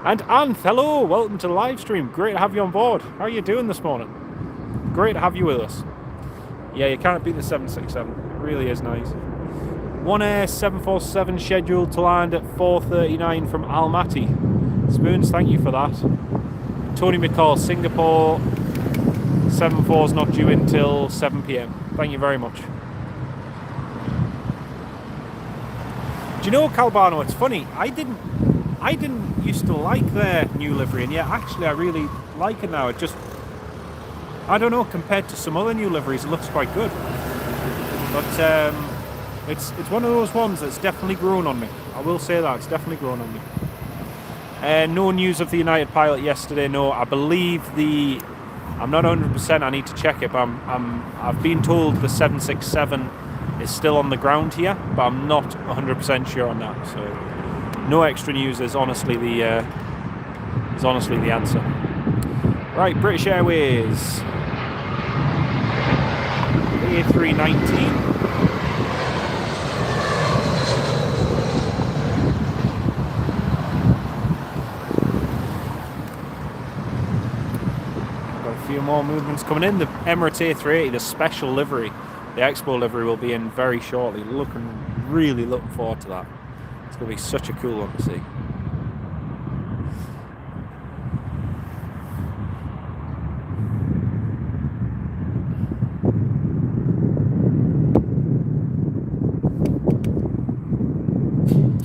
And Anth, hello, welcome to the live stream. Great to have you on board. How are you doing this morning? Great to have you with us. Yeah, you can't beat the 767. It really is nice. One Air 747 scheduled to land at 4:39 from Almaty. Spoons, thank you for that. Tony McCall, Singapore 74's not due until 7 PM. Thank you very much. Do you know, Calvano, it's funny, I didn't used to like their new livery, and yet actually I really like it now. It just, I don't know, compared to some other new liveries, it looks quite good. But it's one of those ones that's definitely grown on me. I will say that, it's definitely grown on me. No news of the United pilot yesterday, no. I believe I'm not 100%, I need to check it, but I've been told the 767 is still on the ground here, but I'm not 100% sure on that. So no extra news is honestly the answer. Right, British Airways A319. Got a few more movements coming in. The Emirates A380, the special livery, the Expo livery, will be in very shortly. Really looking forward to that. It's going to be such a cool one to see.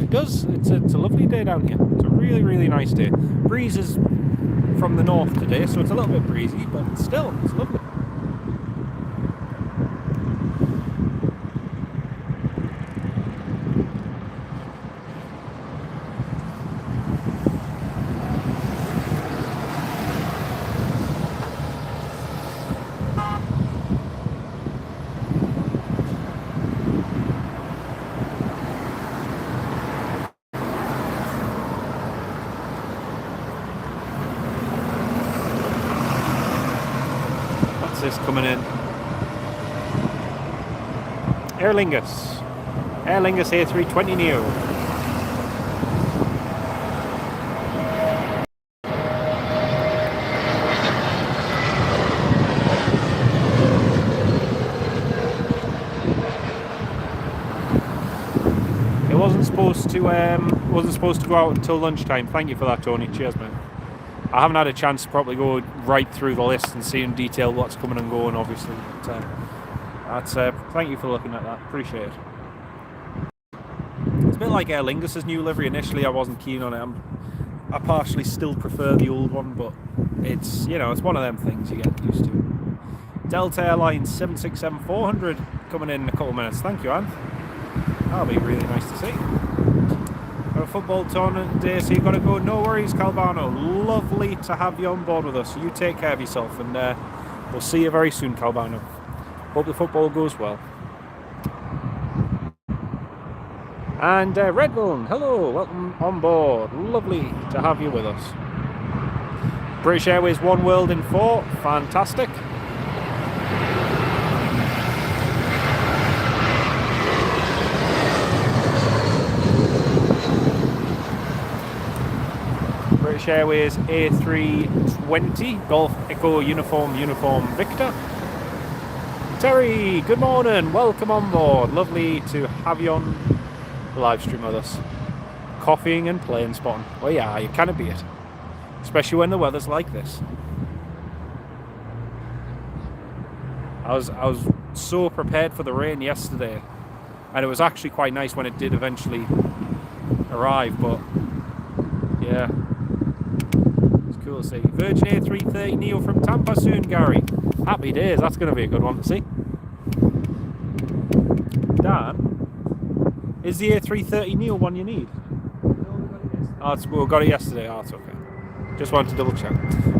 It does. It's a lovely day down here. It's a really nice day. Breeze is from the north today, so it's a little bit breezy, but still, it's lovely. Coming in. Aer Lingus A320 Neo. It wasn't supposed to go out until lunchtime. Thank you for that, Tony. Cheers, man. I haven't had a chance to probably go right through the list and see in detail what's coming and going, obviously. But, thank you for looking at that. Appreciate it. It's a bit like Aer Lingus's new livery. Initially, I wasn't keen on it. I partially still prefer the old one, but it's, you know, it's one of them things you get used to. Delta Airlines 767-400 coming in a couple of minutes. Thank you, Anne. That'll be really nice to see. A football tournament day, so you've got to go. No worries, Calvano. Lovely to have you on board with us. You take care of yourself, and we'll see you very soon, Calvano. Hope the football goes well. And Redbone, hello, welcome on board. Lovely to have you with us. British Airways One World in 4, fantastic. British Airways A380, Golf Echo Uniform Victor. Terry, good morning, welcome on board. Lovely to have you on the live stream with us. Coffeeing and plane spotting. Well, yeah, you can't beat it. Especially when the weather's like this. I was so prepared for the rain yesterday. And it was actually quite nice when it did eventually arrive, but yeah. Cool to see. Virgin A330 Neo from Tampa soon, Gary. Happy days, that's going to be a good one to see. Dan, is the A330 Neo one you need? Oh, we got it yesterday. Oh, it's okay. Just wanted to double check.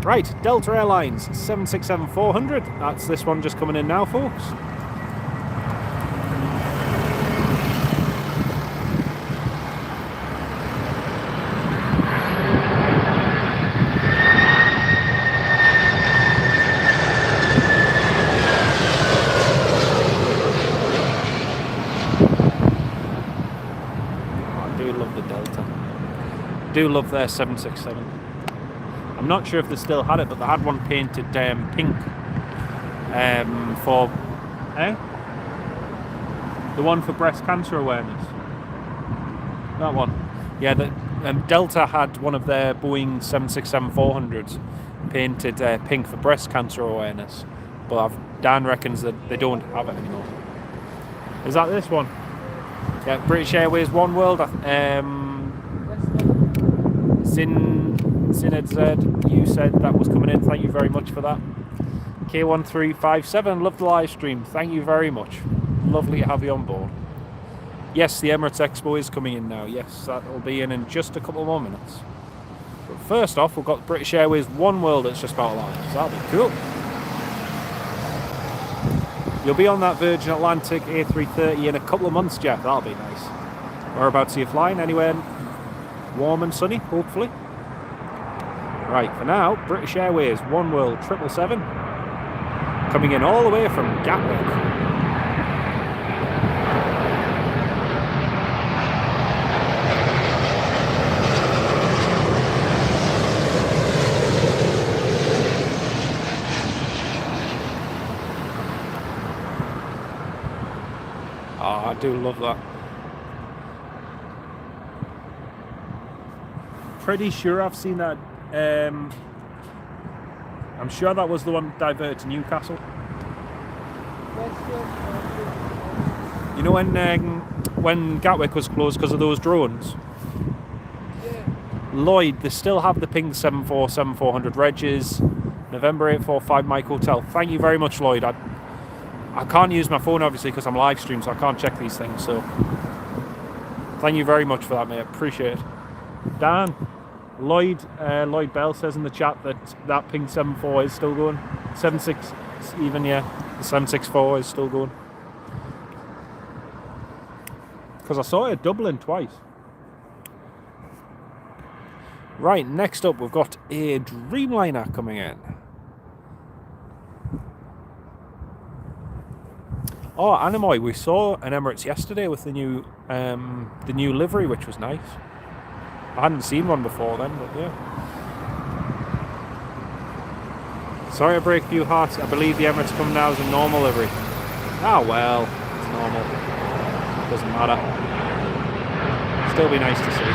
Right, Delta Airlines 767-400. That's this one just coming in now, folks. Do love their 767. I'm not sure if they still had it, but they had one painted pink for the one for breast cancer awareness. That one, yeah. Delta had one of their Boeing 767-400s painted pink for breast cancer awareness, but Dan reckons that they don't have it anymore. Is that this one? Yeah, British Airways One World. Sined Z, you said that was coming in. Thank you very much for that. K1357, love the live stream. Thank you very much. Lovely to have you on board. Yes, the Emirates Expo is coming in now. Yes, that will be in just a couple more minutes. But first off, we've got British Airways One World that's just about live. So that'll be cool. You'll be on that Virgin Atlantic A330 in a couple of months, Jeff. That'll be nice. Whereabouts are you flying? Anywhere warm and sunny, hopefully. Right, for now, British Airways One World 777 coming in all the way from Gatwick. Oh, I do love that. Pretty sure I've seen that. I'm sure that was the one diverted to Newcastle. You know when Gatwick was closed because of those drones? Yeah. Lloyd, they still have the pink 747-400 regs. November 845 Mike Hotel. Thank you very much, Lloyd. I can't use my phone obviously because I'm live stream, so I can't check these things. So thank you very much for that, mate. Appreciate it. Dan, Lloyd Bell says in the chat that pink 74 is still going. 76 even, yeah. The 764 is still going. Because I saw it doubling twice. Right, next up we've got a Dreamliner coming in. Oh, Animoy, we saw an Emirates yesterday with the new livery, which was nice. I hadn't seen one before then, but yeah. Sorry to break a few hearts. I believe the Emirates come now as a normal livery. Ah, well, it's normal. Doesn't matter. Still be nice to see.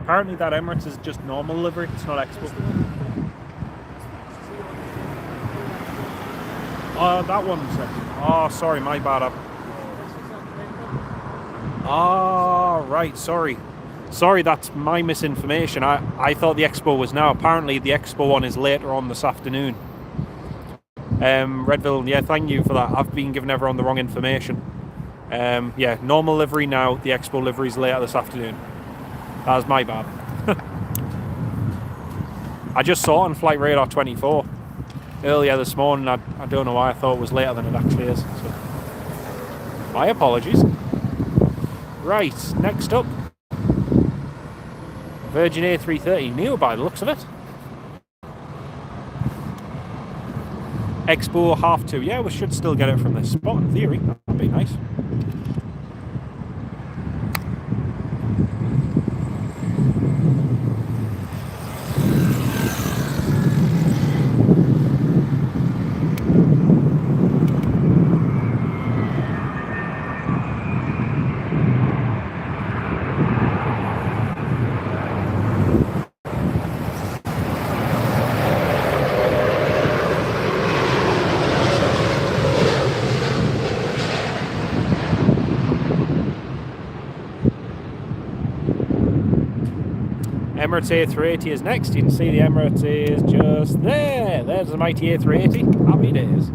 Apparently that Emirates is just normal livery, it's not Expo. Oh, that one. Oh, sorry, my bad. Oh, right, sorry. Sorry, that's my misinformation. I thought the Expo was now. Apparently the Expo one is later on this afternoon. Redville, yeah, thank you for that. I've been giving everyone the wrong information. Yeah, normal livery now, the Expo livery is later this afternoon. That was my bad. I just saw it on Flight Radar 24 earlier this morning. I don't know why I thought it was later than it actually is. So. My apologies. Right, next up. Virgin A330 Neo by the looks of it. Expo half 2. Yeah, we should still get it from this spot in theory. That'd be nice. Emirates A380 is next. You can see the Emirates is just there. There's the mighty A380. Happy days.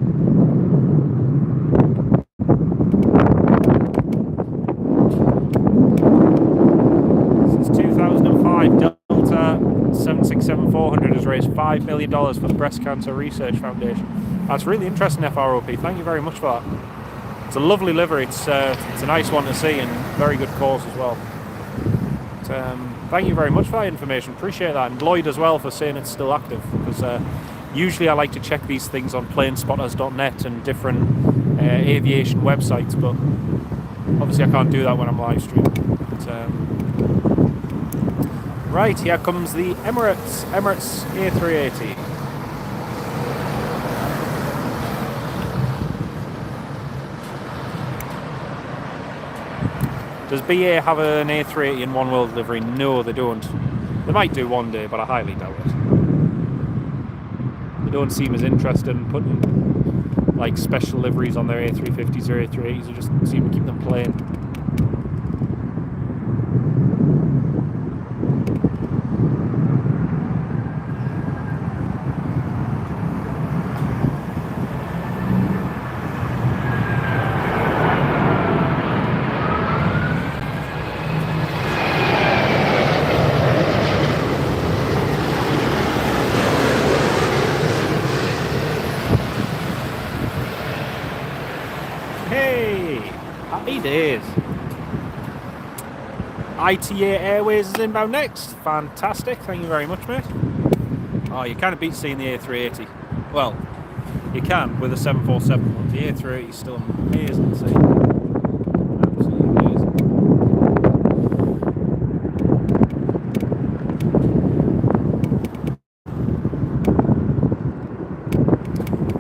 Since 2005, Delta 767-400 has raised $5 million for the Breast Cancer Research Foundation. That's really interesting, FROP. Thank you very much for that. It's a lovely livery. It's a nice one to see and very good cause as well. Thank you very much for that information. Appreciate that. And Lloyd as well for saying it's still active, because usually I like to check these things on planespotters.net and different aviation websites, but obviously I can't do that when I'm live streaming. Right, here comes the Emirates A380. Does BA have an A380 in One World livery? No, they don't. They might do one day, but I highly doubt it. They don't seem as interested in putting like special liveries on their A350s or A380s. They just seem to keep them plain. Days. ITA Airways is inbound next. Fantastic. Thank you very much, mate. Oh, you kind of beat seeing the A380. Well, you can with a 747, but the A380 is still amazing to see. Absolutely amazing.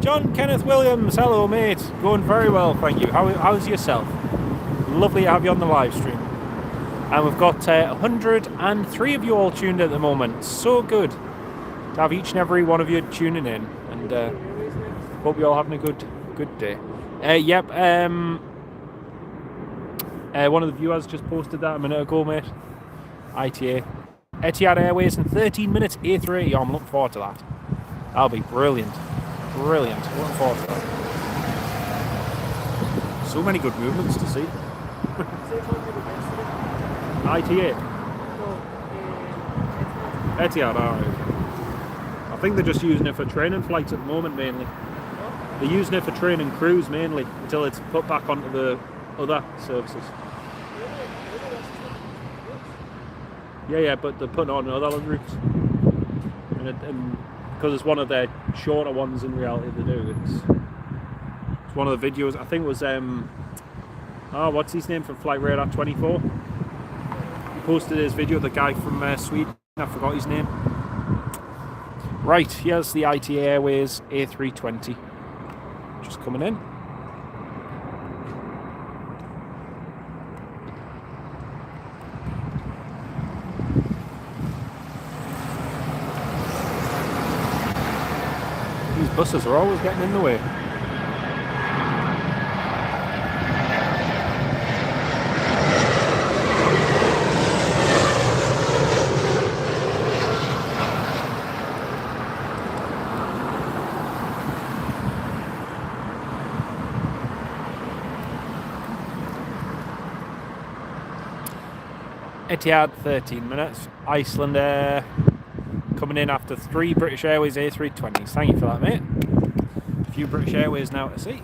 John Kenneth Williams, hello, mate. Going very well, thank you. How's yourself? Lovely to have you on the live stream. And we've got 103 of you all tuned at the moment. So good to have each and every one of you tuning in. And hope you're all having a good day. Yep. One of the viewers just posted that a minute ago, mate. ITA. Etihad Airways in 13 minutes, A380. I'm looking forward to that. That'll be brilliant. Brilliant. Looking forward to that. So many good movements to see. ITA. Etihad, alright. I think they're just using it for training flights at the moment mainly. They're using it for training crews mainly until it's put back onto the other services. Yeah, but they're putting on other routes. And because it's one of their shorter ones in reality they do. It's one of the videos, I think it was what's his name from Flight Radar 24? He posted his video, the guy from Sweden, I forgot his name. Right, here's the ITA Airways A320. Just coming in. These buses are always getting in the way. Etihad 13 minutes. Iceland Air coming in after 3 British Airways A320s. Thank you for that, mate. A few British Airways now to see.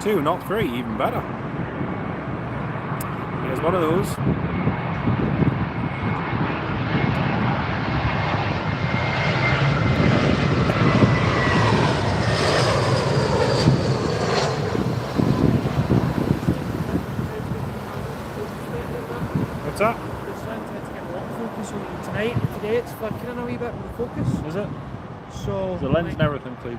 Two, not 3, even better. Here's one of those. What's that? Just trying to get a lot of focus on it tonight. Today it's flickering a wee bit with the focus. Is it? So The lens and everything, clean.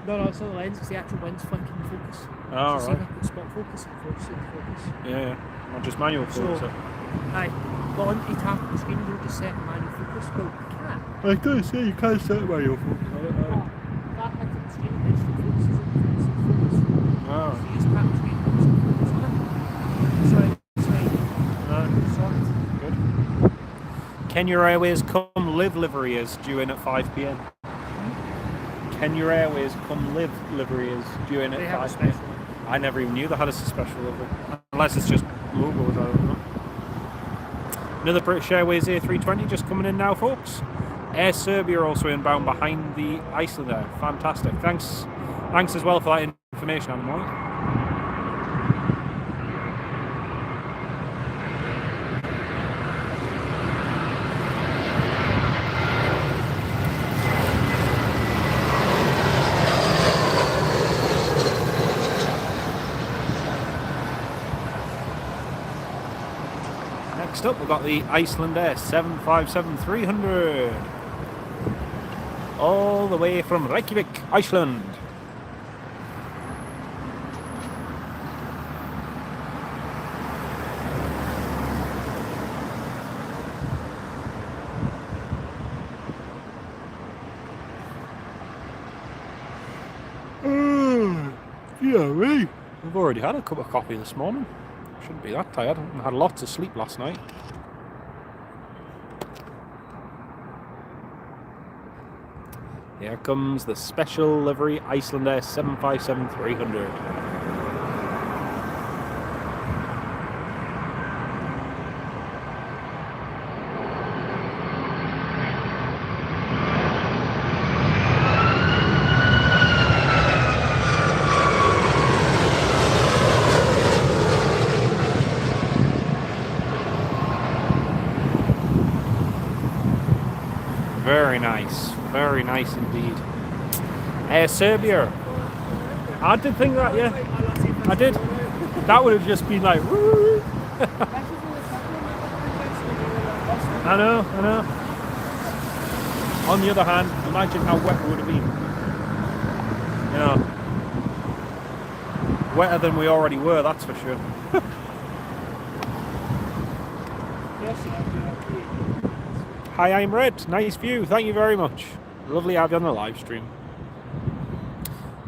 No, it's not the lens, it's the actual wind's flicking the focus. Oh, so right. see if I can spot focus and focus it and focus. Yeah. Not just manual focus. So, aye, but on you tap the screen, don't just set manual focus. Well, you can. I was going to say you can't set manual focus. That hit the screen, instant focuses it, instant focus. Oh. So you just tap the screen, instant focus on it. It's like, sorted. Good. Kenya Airways come live livery is due in at 5 p.m. Kenya Airways come live livery is due in They at have a 5 p.m. special one. I never even knew they had a special livery. Unless it's just logos, I don't know. Another British Airways A320 just coming in now, folks. Air Serbia also inbound behind the Iceland Air. Fantastic. Thanks as well for that information, Anna. Next up, we've got the Iceland Air 757-300. All the way from Reykjavik, Iceland. Yeah, me. I've already had a cup of coffee this morning. Shouldn't be that tired. I had lots of sleep last night. Here comes the special livery Iceland Air 757-300. Very nice indeed. Air Serbia. I did think that, yeah. I did. That would have just been like, woo. I know. On the other hand, imagine how wet it would have been. You know, wetter than we already were, that's for sure. Hi, I'm Red. Nice view. Thank you very much. Lovely to have you on the live stream.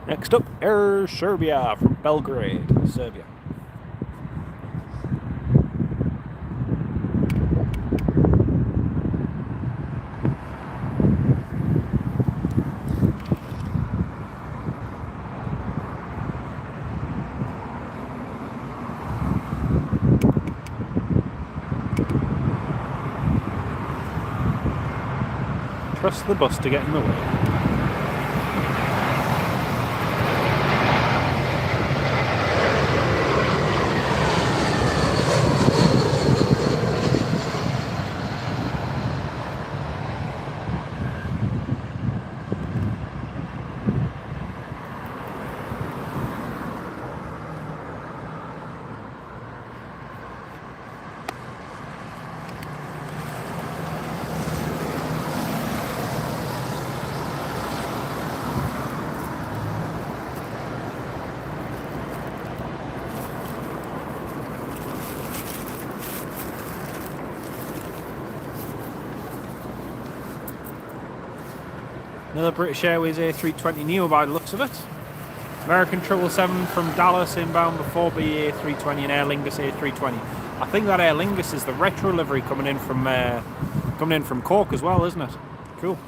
Next up, Air Serbia from Belgrade, Serbia. Trust the bus to get in the way. Another British Airways A320 Neo by the looks of it. American 777 from Dallas inbound before BA 320 and Aer Lingus A320. I think that Aer Lingus is the retro livery coming in from Cork as well, isn't it? Cool.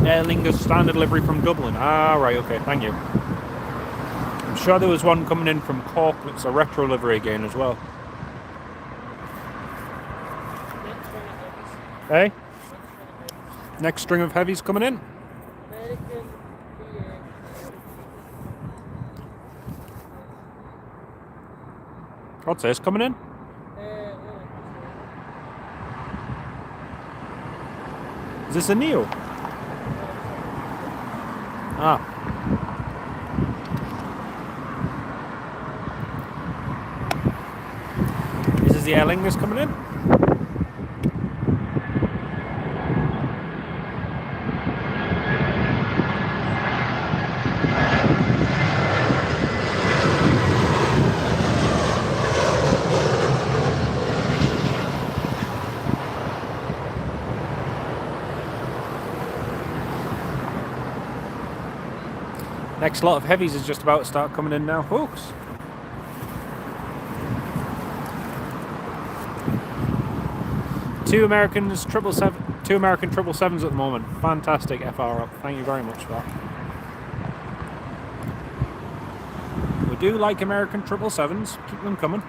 Aer Lingus standard livery from Dublin. Ah, right, okay, thank you. I'm sure there was one coming in from Cork that's a retro livery again as well. Hey? Next string of heavies coming in. What's this coming in? Is this a Neo? Ah. This is the Aer Lingus coming in. Next lot of heavies is just about to start coming in now, folks. Two American 777s at the moment. Fantastic FR up. Thank you very much for that. We do like American 777s. Keep them coming.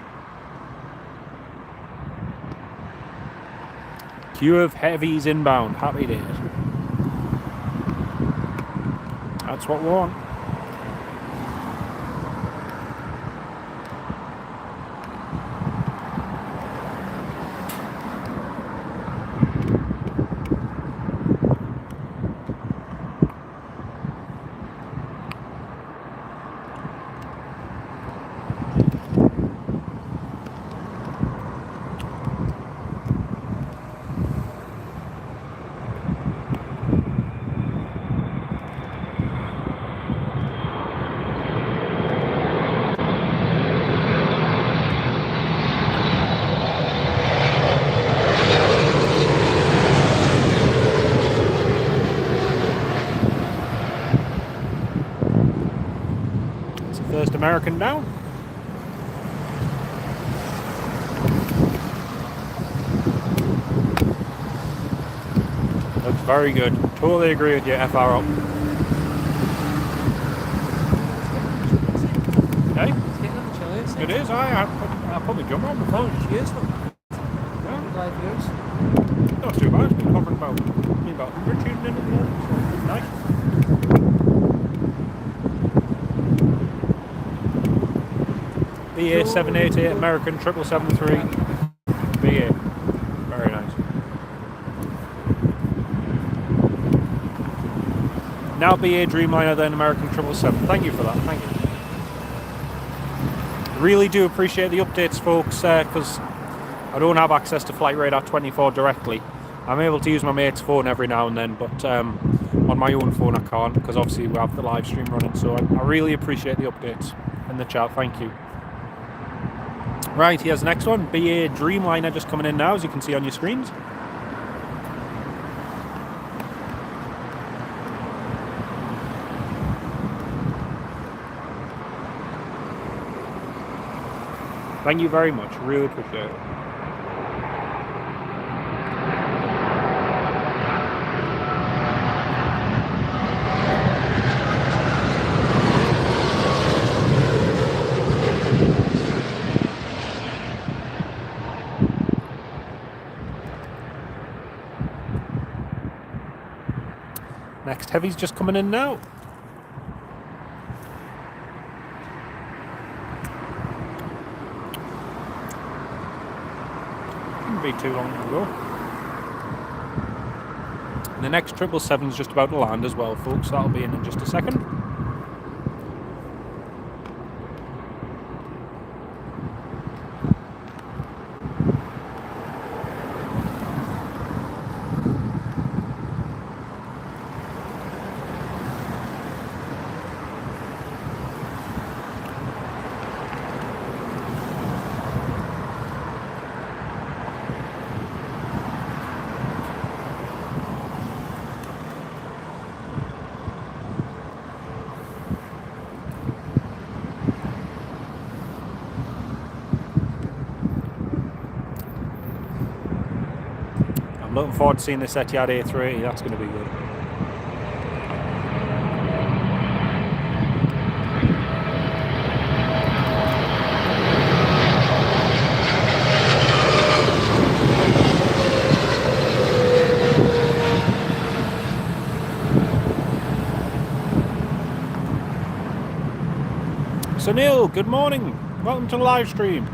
Queue of heavies inbound. Happy days. That's what we want. First American down. Looks very good. Totally agree with you, FR up. Hey? It is. I'll probably jump on the phone. Cheers. Yeah. Live views. Not too bad. It's been hovering about 100 tuning in at the moment. So nice. BA 788 American 773 BA. Very nice. Now BA Dreamliner, then American 777. Thank you for that. Thank you. Really do appreciate the updates, folks, because I don't have access to Flight Radar 24 directly. I'm able to use my mate's phone every now and then, but on my own phone I can't, because obviously we have the live stream running. So I really appreciate the updates in the chat. Thank you. Right, here's the next one. BA Dreamliner just coming in now, as you can see on your screens. Thank you very much. Really appreciate it. Next heavy's just coming in now. Shouldn't be too long to go. And the next 777 is just about to land as well, folks. That'll be in just a second. I'm looking forward to seeing this Etihad A380. That's going to be good. So Neil, good morning. Welcome to the live stream.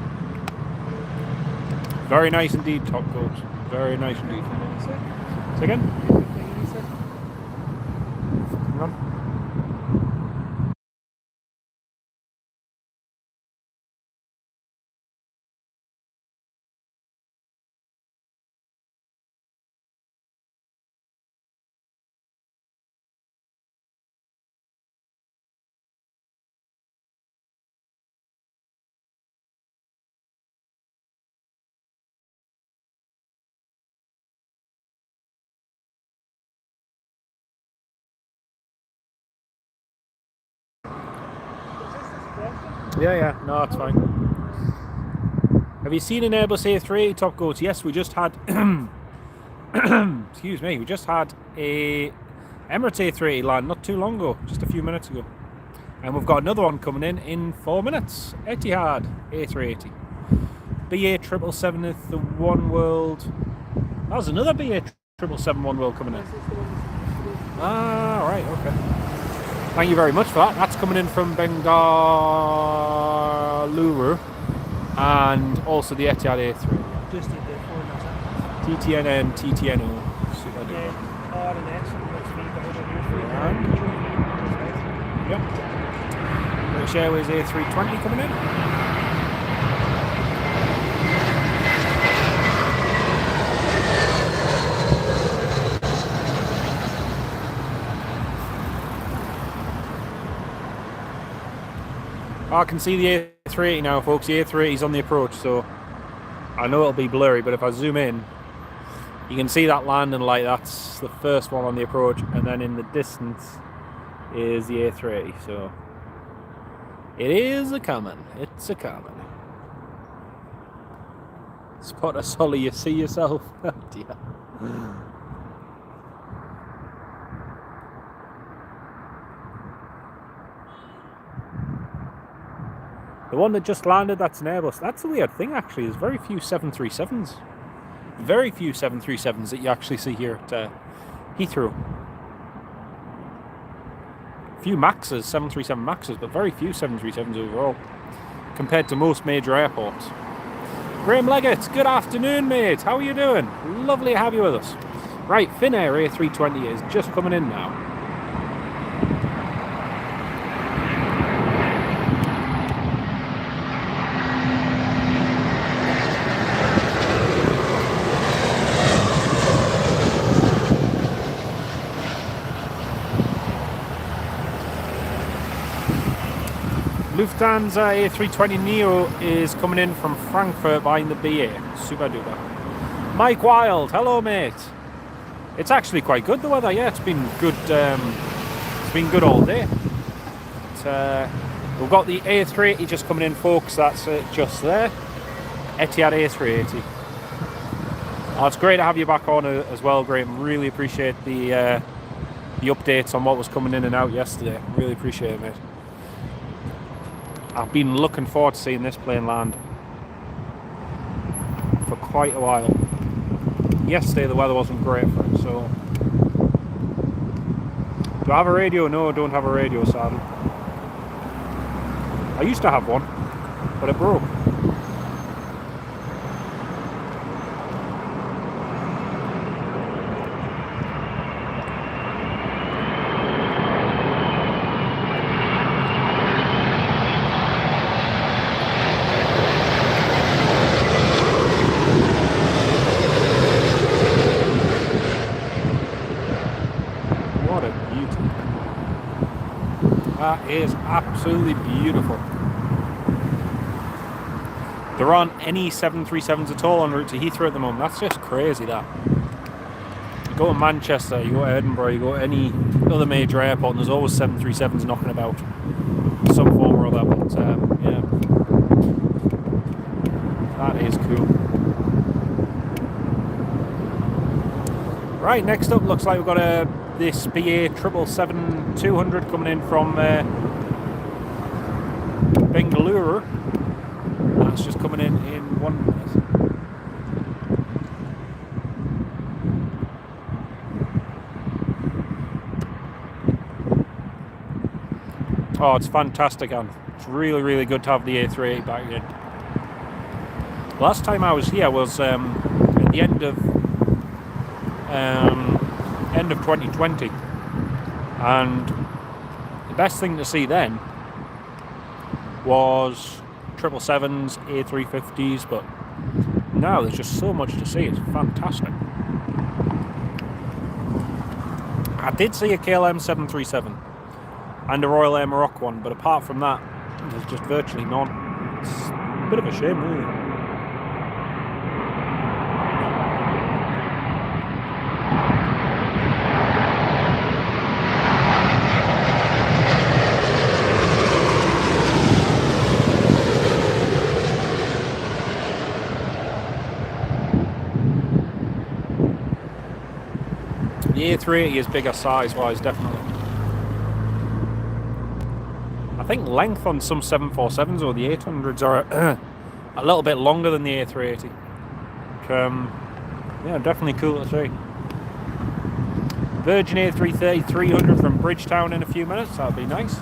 Very nice indeed, top coach. Very nice indeed. Say again? Hang on. Yeah, no, it's fine. Have you seen an Airbus A380 top coach? Yes, we just had excuse me, we just had a Emirates A380 land not too long ago, just a few minutes ago. And we've got another one coming in 4 minutes. Etihad A380. BA 777 is the One World. That was another BA 777 One World coming in. Ah, right, okay. Thank you very much for that. That's coming in from Bengaluru, and also the Etihad A3. Just did the phone, that's it. TTN and TTNO. Super duper. R and S, Yep. British Airways A320 coming in. I can see the A380 now, folks. The A380 is on the approach, so I know it'll be blurry, but if I zoom in, you can see that landing light. That's the first one on the approach, and then in the distance is the A380. So it is a coming. It's a coming. Spot a solly, you see yourself. Oh dear. The one that just landed, that's an Airbus. That's a weird thing, actually. There's very few 737s. Very few 737s that you actually see here at Heathrow. Few Maxes, 737 Maxes, but very few 737s overall, compared to most major airports. Graham Leggett, good afternoon, mate. How are you doing? Lovely to have you with us. Right, Finnair A320 is just coming in now. Lufthansa A320 Neo is coming in from Frankfurt behind the BA. Super duper. Mike Wild, hello mate. It's actually quite good, the weather. Yeah, it's been good. It's been good all day. We've got the A380 just coming in, folks. That's just there. Etihad A380. Oh, it's great to have you back on as well, Graham. Really appreciate the updates on what was coming in and out yesterday. Really appreciate it, mate. I've been looking forward to seeing this plane land for quite a while. Yesterday the weather wasn't great for it, so... Do I have a radio? No, I don't have a radio, sadly. I used to have one, but it broke. is absolutely beautiful. There aren't any 737s at all en route to Heathrow at the moment. That's just crazy, that. You go to Manchester, you go to Edinburgh, you go to any other major airport, and there's always 737s knocking about in some form or other. But yeah, that is cool. Right, next up, looks like we've got this BA 777-200 coming in from Bengaluru. That's just coming in 1 minute. Oh, it's fantastic, and it's really, really good to have the A380 back in. Last time I was here was at the end of 2020, and the best thing to see then was 777s, A350s, but now there's just so much to see. It's fantastic. I did see a KLM 737 and a Royal Air Morocco one, but apart from that, there's just virtually none. It's a bit of a shame, really. The A380 is bigger size-wise, definitely. I think length on some 747s or the 800s are a little bit longer than the A380. Yeah, definitely cool to see. Virgin A330-300 from Bridgetown in a few minutes. That'll be nice.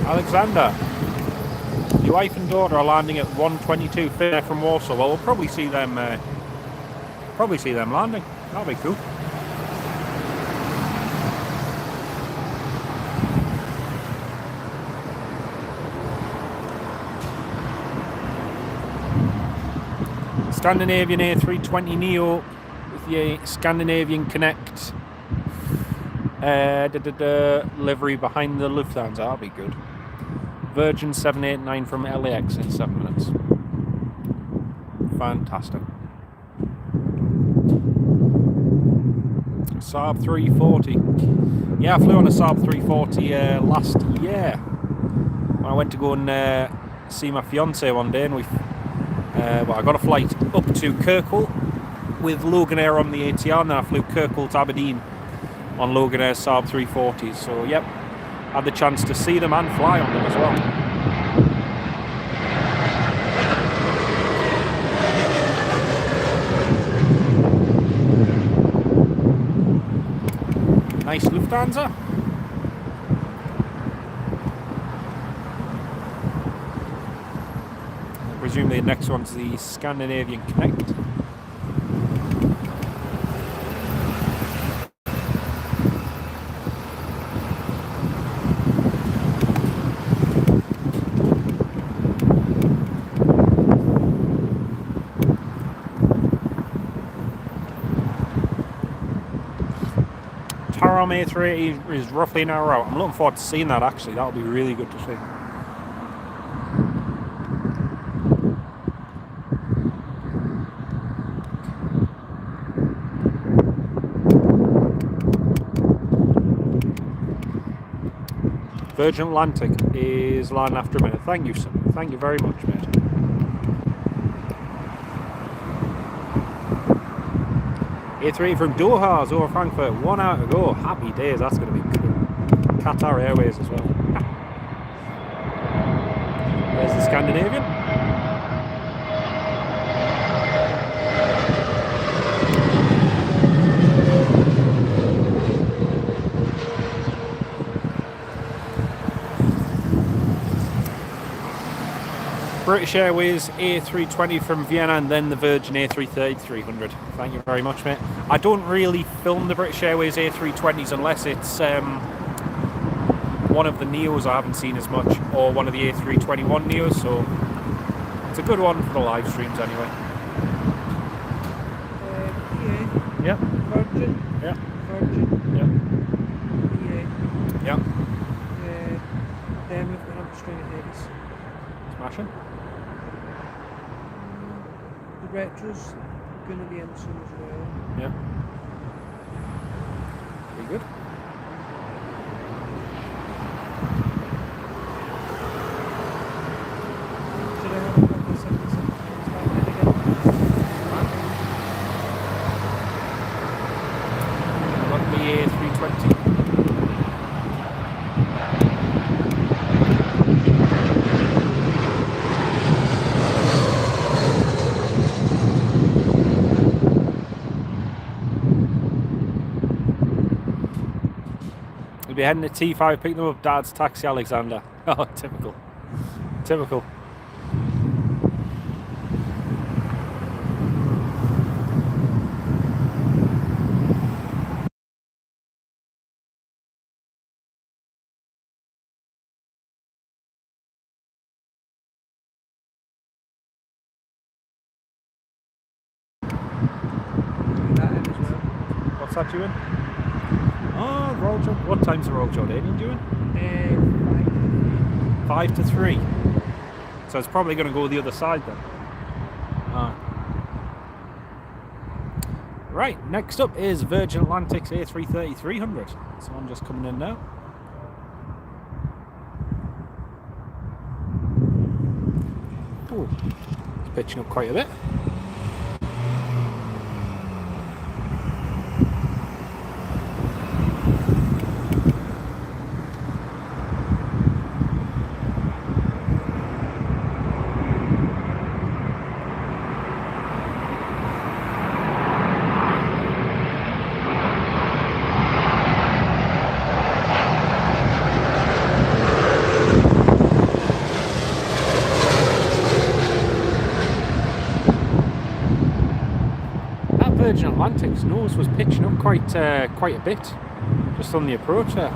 Alexander, your wife and daughter are landing at 1:22 fair from Warsaw. Well, we'll probably see them landing. That'll be cool. Scandinavian A320 Neo with the Scandinavian Connect livery behind the Lufthansa. That'll be good. Virgin 789 from LAX in 7 minutes. Fantastic. Saab 340. Yeah, I flew on a Saab 340 last year. When I went to go and see my fiance one day, and well, I got a flight up to Kirkwall with Logan Air on the ATR, and then I flew Kirkwall to Aberdeen on Logan Air Saab 340s. So, yep. Had the chance to see them and fly on them as well. Nice Lufthansa. Presumably the next one's the Scandinavian Connect. A380 is roughly an hour out. I'm looking forward to seeing that, actually. That'll be really good to see. Virgin Atlantic is landing after a minute. Thank you, sir. Thank you very much, mate. A380 from Doha over Frankfurt, 1 hour to go. Happy days, that's going to be cool. Qatar Airways as well. There's the Scandinavian. British Airways A320 from Vienna, and then the Virgin A330-300. Thank you very much, mate. I don't really film the British Airways A320s unless it's one of the Neos I haven't seen as much, or one of the A321 Neos, so it's a good one for the live streams anyway. EA. Yep. Virgin. Yep. Virgin. Yep. EA. Yep. Them with the number string of heavies. Smashing. The retros going to be in soon as well. Yep. Very good. Should I have a couple of 76 again? Runway A320. We'll be heading to T5, picking them up, Dad's taxi, Alexander. Oh, typical. Typical. That in as well. What's that doing? Oh, Royal Jordanian. What time's the Royal Jordanian doing? 5 to 3. So it's probably going to go the other side then. Right, next up is Virgin Atlantic's A330-300. So I'm just coming in now. Oh, it's pitching up quite a bit. Virgin Atlantic's nose was pitching up quite a bit, just on the approach there.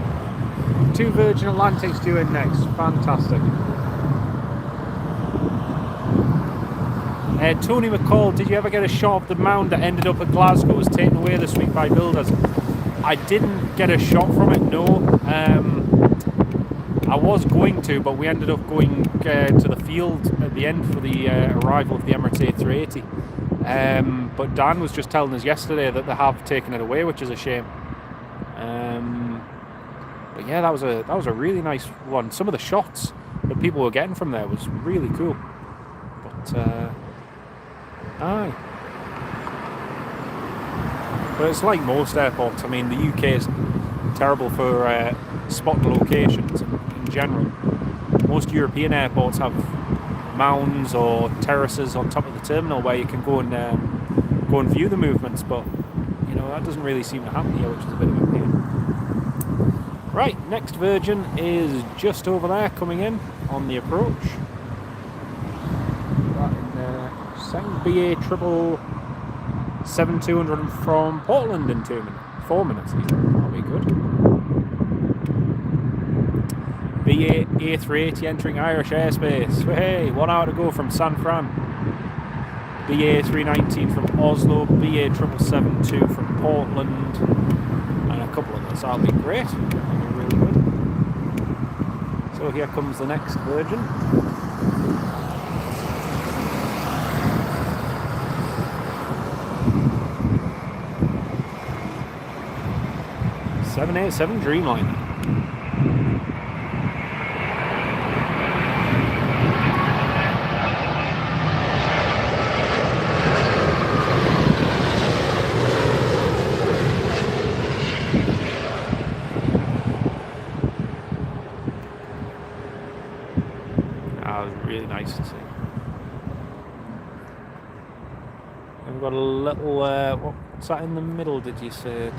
2 Virgin Atlantics due in next, fantastic. Tony McCall, did you ever get a shot of the mound that ended up at Glasgow? Was taken away this week by builders. I didn't get a shot from it, no. I was going to, but we ended up going to the field at the end for the arrival of the Emirates A380. But Dan was just telling us yesterday that they have taken it away, which is a shame. But yeah, that was a really nice one. Some of the shots that people were getting from there was really cool. But aye. But it's like most airports. I mean, the UK is terrible for spot locations in general. Most European airports have mounds or terraces on top of the terminal where you can go and view the movements, but you know that doesn't really seem to happen here, which is a bit of a pain. Right, next Virgin is just over there coming in on the approach. That in second BA 777-200 from Portland in 4 minutes. That'll be good. BA A380 entering Irish airspace. Hey, 1 hour to go from San Fran. BA 319 from Oslo. BA 777-2 from Portland. And a couple of those. That'll be great. That'll be really good. So here comes the next Virgin. (787) Dreamliner. Nice to see. And we've got a little, what's that in the middle, did you say?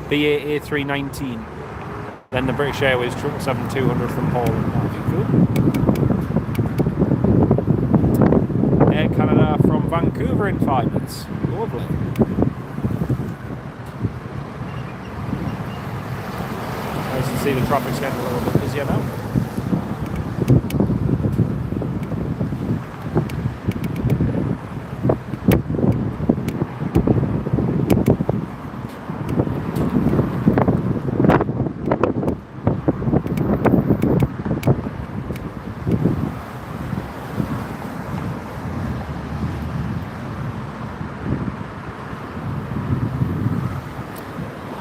BA A319. Then the British Airways 777-200 from Poland. That'd be cool. Air Canada from Vancouver in 5 minutes. Lovely. Nice to see the traffic's getting a little bit busier now.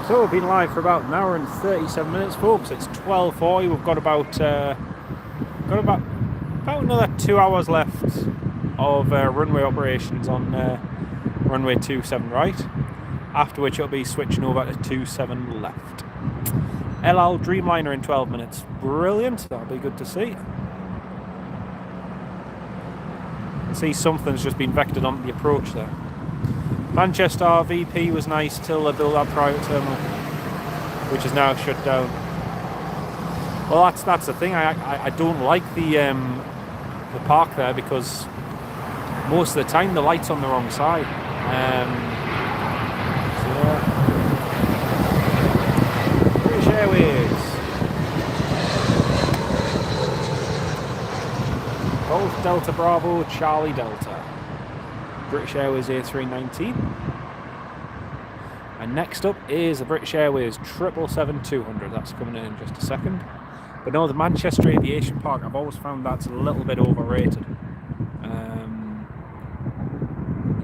So we've been live for about an hour and 37 minutes, folks. It's 12:40. We've got about another 2 hours left of runway operations on runway 27 right. After which it'll be switching over to 27 left. LL Dreamliner in 12 minutes. Brilliant. That'll be good to see. See, something's just been vectored onto the approach there. Manchester VP was nice till they built that private terminal, which is now shut down. Well, that's the thing. I don't like the park there because most of the time the light's on the wrong side. So yeah. British Airways. Golf Delta Bravo Charlie Delta. British Airways A380. And next up is the British Airways 777-200. That's coming in just a second. But no, the Manchester Aviation Park, I've always found that's a little bit overrated. You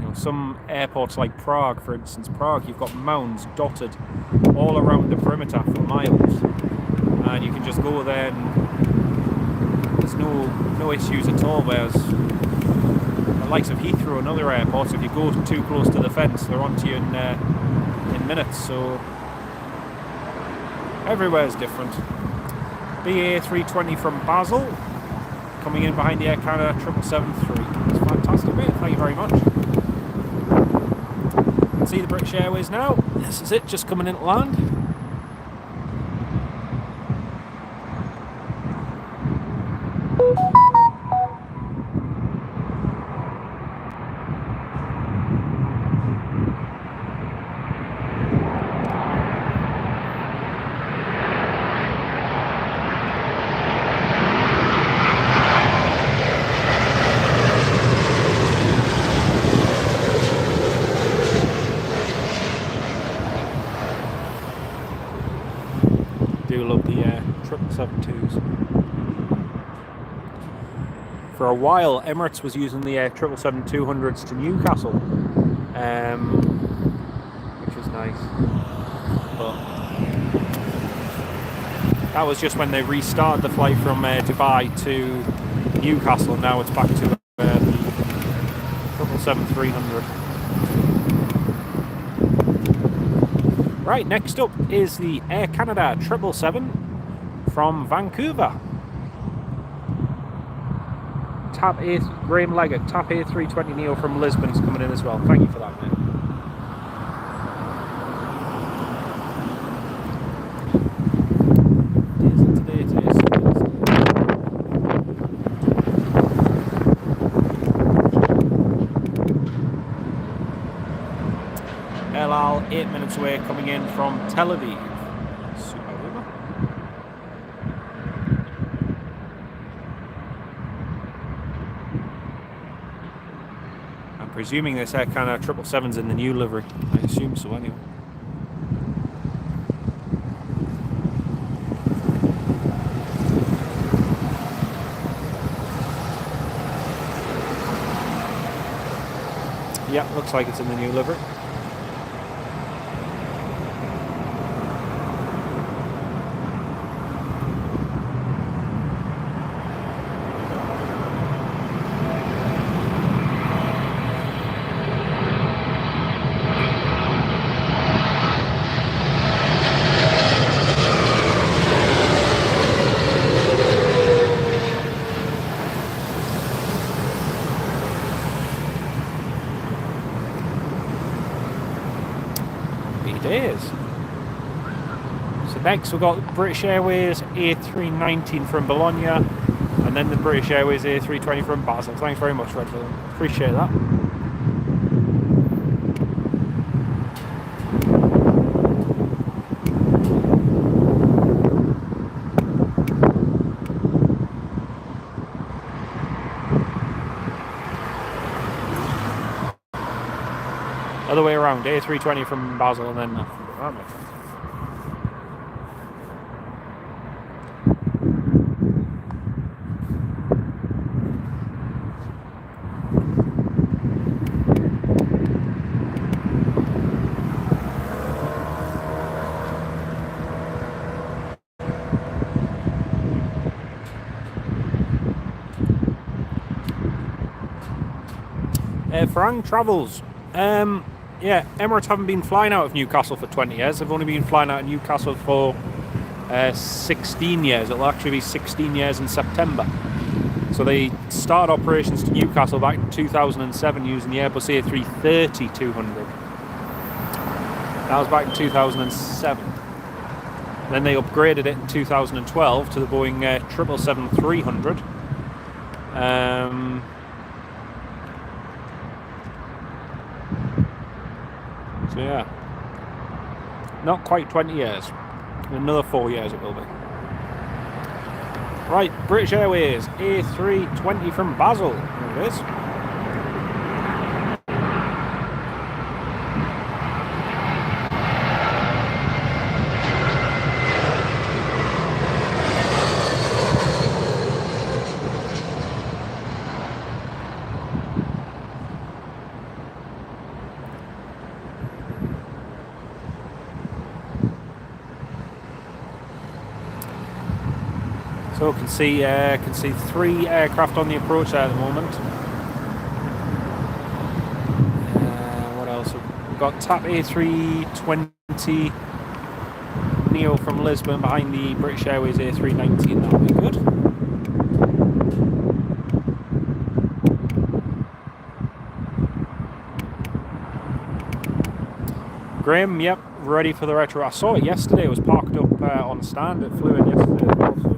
know, some airports like Prague, for instance, you've got mounds dotted all around the perimeter for miles. And you can just go there and there's no issues at all, whereas the likes of Heathrow and other airports, if you go too close to the fence, they're onto you in minutes. So everywhere's different. BA 320 from Basel, coming in behind the Air Canada 777-3. It's fantastic, mate. Thank you very much. You can see the British Airways now. This is it, just coming into land. Love the 777-2s. For a while, Emirates was using the 777-200s to Newcastle, which was nice. But that was just when they restarted the flight from Dubai to Newcastle. Now it's back to the 777-300. Right, next up is the Air Canada 777 from Vancouver. Graham Leggett, TAP A320neo from Lisbon is coming in as well. Thank you for that, mate. El Al, 8 minutes away, coming in from Tel Aviv. Super Uber. I'm presuming this Air Canada 777's in the new livery. I assume so anyway. Yeah, looks like it's in the new livery. Next we've got British Airways A319 from Bologna, and then the British Airways A320 from Basel. Thanks very much, Redfield. Appreciate that. Other way around, A320 from Basel and then that makes sense. Farang Travels. Yeah, Emirates haven't been flying out of Newcastle for 20 years. They've only been flying out of Newcastle for 16 years. It'll actually be 16 years in September. So they started operations to Newcastle back in 2007 using the Airbus A330-200. That was back in 2007. Then they upgraded it in 2012 to the Boeing 777-300. So yeah, not quite 20 years. Another 4 years it will be. Right, British Airways A320 from Basel. There it is. So can see 3 aircraft on the approach there at the moment. What else? We've got TAP A320 Neo from Lisbon behind the British Airways A319. That'll be good. Graham, yep, ready for the retro. I saw it yesterday. It was parked up on stand. It flew in yesterday as well. So.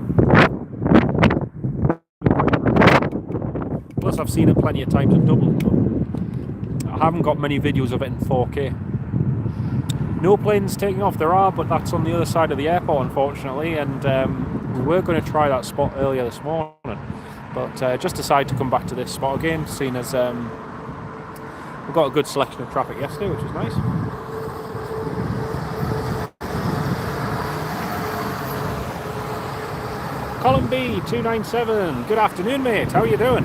Plus, I've seen it plenty of times at double, but I haven't got many videos of it in 4K. No planes taking off. There are, but that's on the other side of the airport, unfortunately. And we were going to try that spot earlier this morning, but just decided to come back to this spot again, seeing as we got a good selection of traffic yesterday, which was nice. Colin B 297. Good afternoon, mate. How are you doing?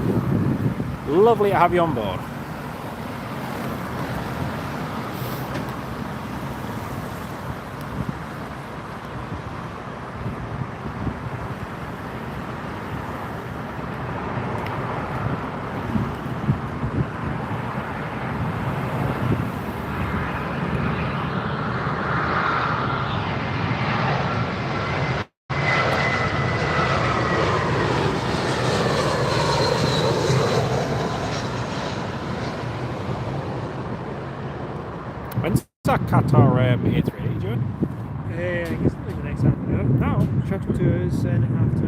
Lovely to have you on board. When's that Qatar A380 doing? I think it's the next half an hour. No, check it. 2 hours and a half to.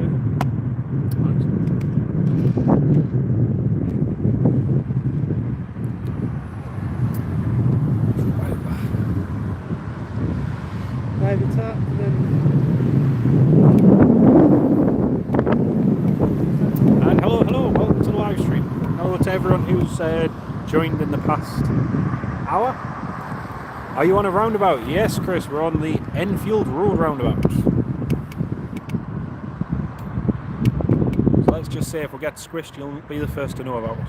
Live it up, And hello, welcome to the live stream. Hello to everyone who's joined in the past hour. Are you on a roundabout? Yes, Chris, we're on the Enfield Road roundabout. So let's just say if we get squished, you'll be the first to know about it.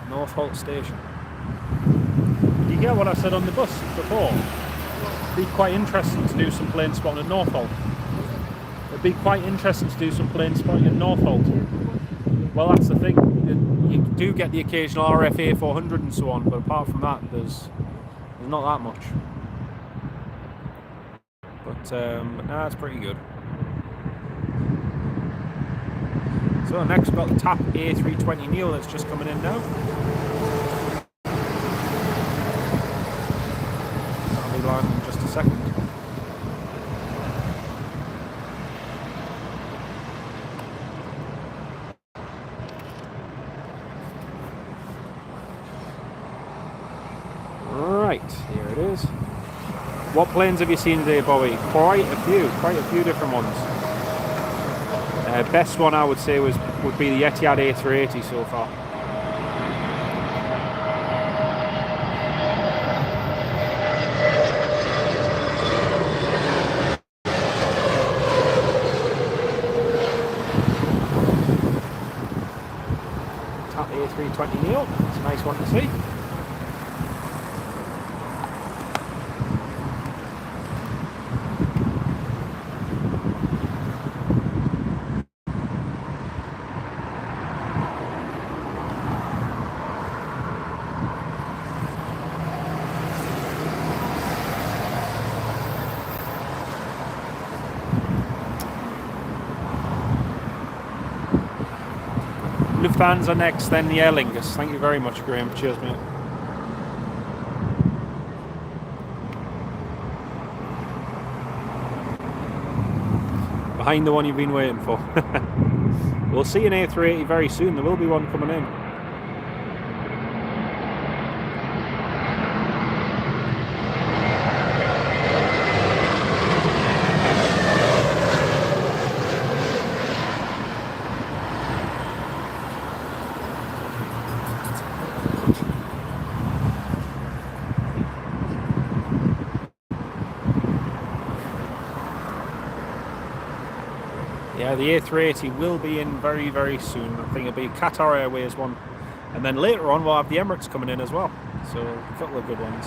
Northolt Station. Did you hear what I said on the bus before? It'd be quite interesting to do some plane spotting at Northolt. It'd be quite interesting to do some plane spotting at Northolt. Well, that's the thing. You do get the occasional RFA 400 and so on, but apart from that, there's not that much. But no, it's pretty good. So next we've got the TAP A320 Neo that's just coming in now. That'll be landing in just a second. Right, here it is. What planes have you seen today, Bobby? Quite a few different ones. Best one I would say would be the Etihad A380 so far. at the A320neo. It's a nice one to see. Lufthansa next, then the Aer Lingus. Thank you very much, Graham. Cheers, mate. Behind the one you've been waiting for. We'll see an A380 very soon. There will be one coming in. Yeah, the A380 will be in very, very soon. I think it'll be Qatar Airways one. And then later on, we'll have the Emirates coming in as well. So, a couple of good ones.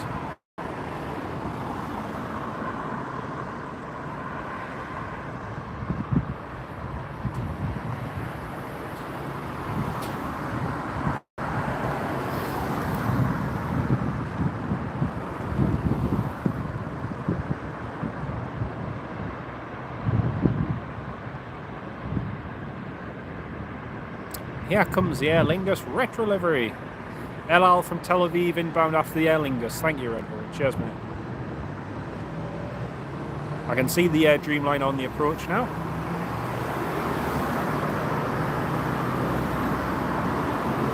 Here comes the Aer Lingus retro livery. El Al from Tel Aviv inbound after the Aer Lingus. Thank you, Redbull. Cheers, mate. I can see the Dreamliner on the approach now.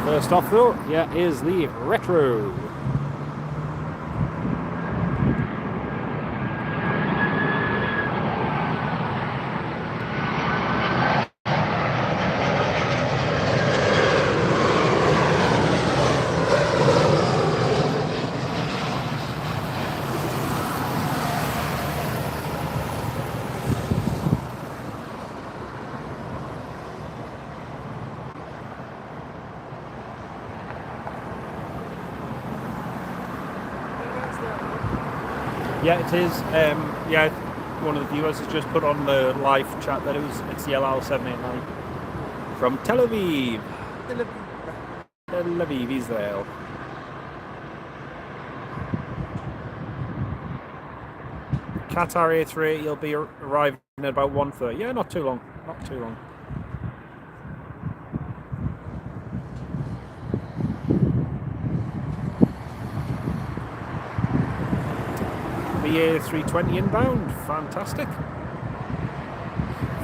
First off, though, here is the retro. Yeah, it is. Yeah, one of the viewers has just put on the live chat that it's the LL789 from Tel Aviv. Tel Aviv, Israel. Qatar A380 will be arriving at about 1:30. Yeah, not too long. Not too long. The A320 inbound, fantastic.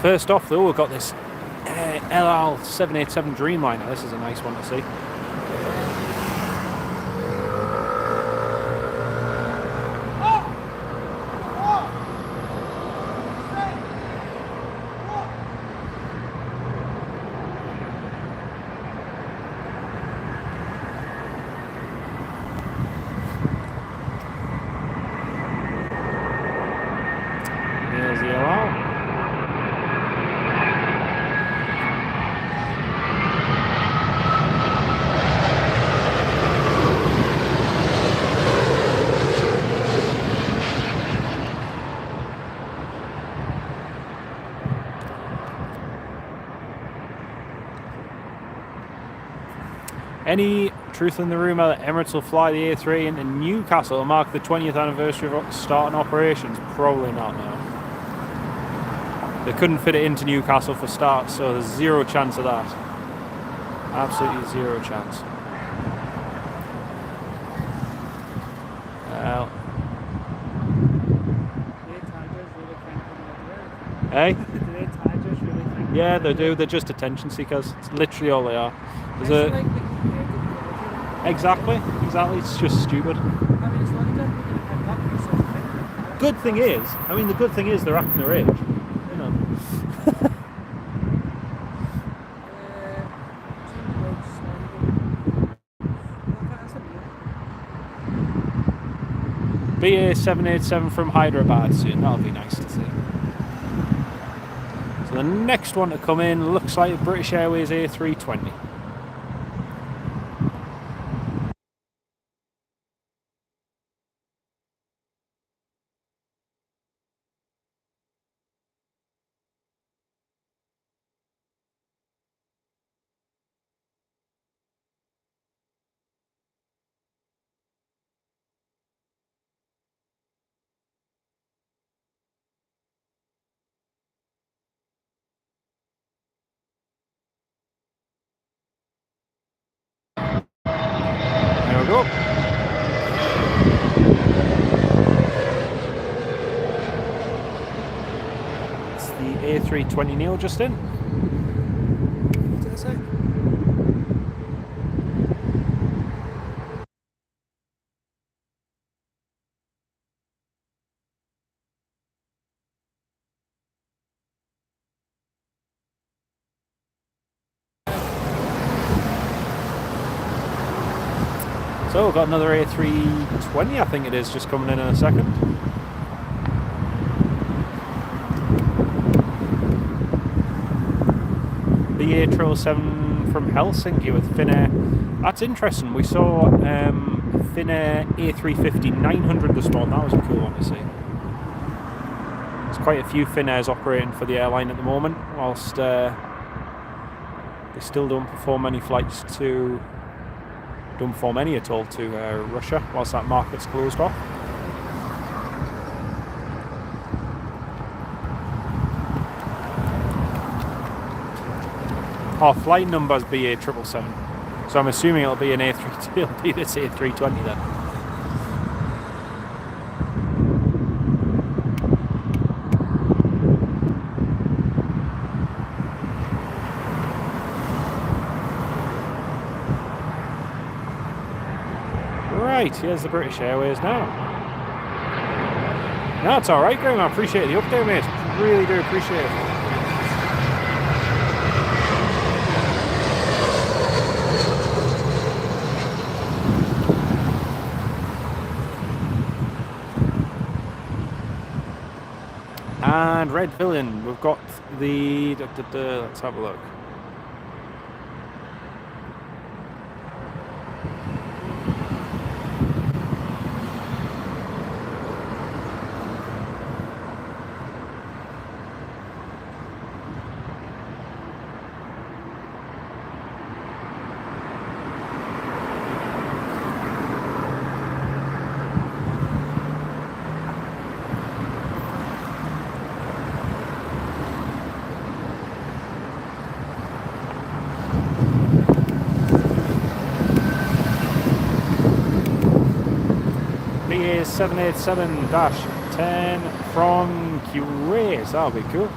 First off, though, we've got this LL787 Dreamliner. This is a nice one to see. Any truth in the rumour that Emirates will fly the A3 into Newcastle to mark the 20th anniversary of starting operations? Probably not, no. They couldn't fit it into Newcastle for start, so there's zero chance of that. Absolutely zero chance. Well. Hey? Yeah, they do. They're just attention seekers. It's literally all they are. There's a... Exactly. It's just stupid. Good thing is, the good thing is they're acting their age. You know. BA787 from Hyderabad soon. That'll be nice to see. So the next one to come in looks like British Airways A320. we go. It's the A320 Neo just in. What did I say? So we've got another A320, I think it is, just coming in a second. The A307 from Helsinki with Finnair. That's interesting. We saw Finnair A350-900 this morning. That was a cool one to see. There's quite a few Finnairs operating for the airline at the moment, whilst they still don't perform any flights to... don't perform any at all to Russia, whilst that market's closed off. Our flight number's BA777, so I'm assuming it'll be an A320. It'll be this A320 then. Right, here's the British Airways now. No, it's alright, Graham. I appreciate the update, mate. Really do appreciate it. And Red Villain, we've got the... let's have a look. BA787-10 from Kuwait. That'll be cool.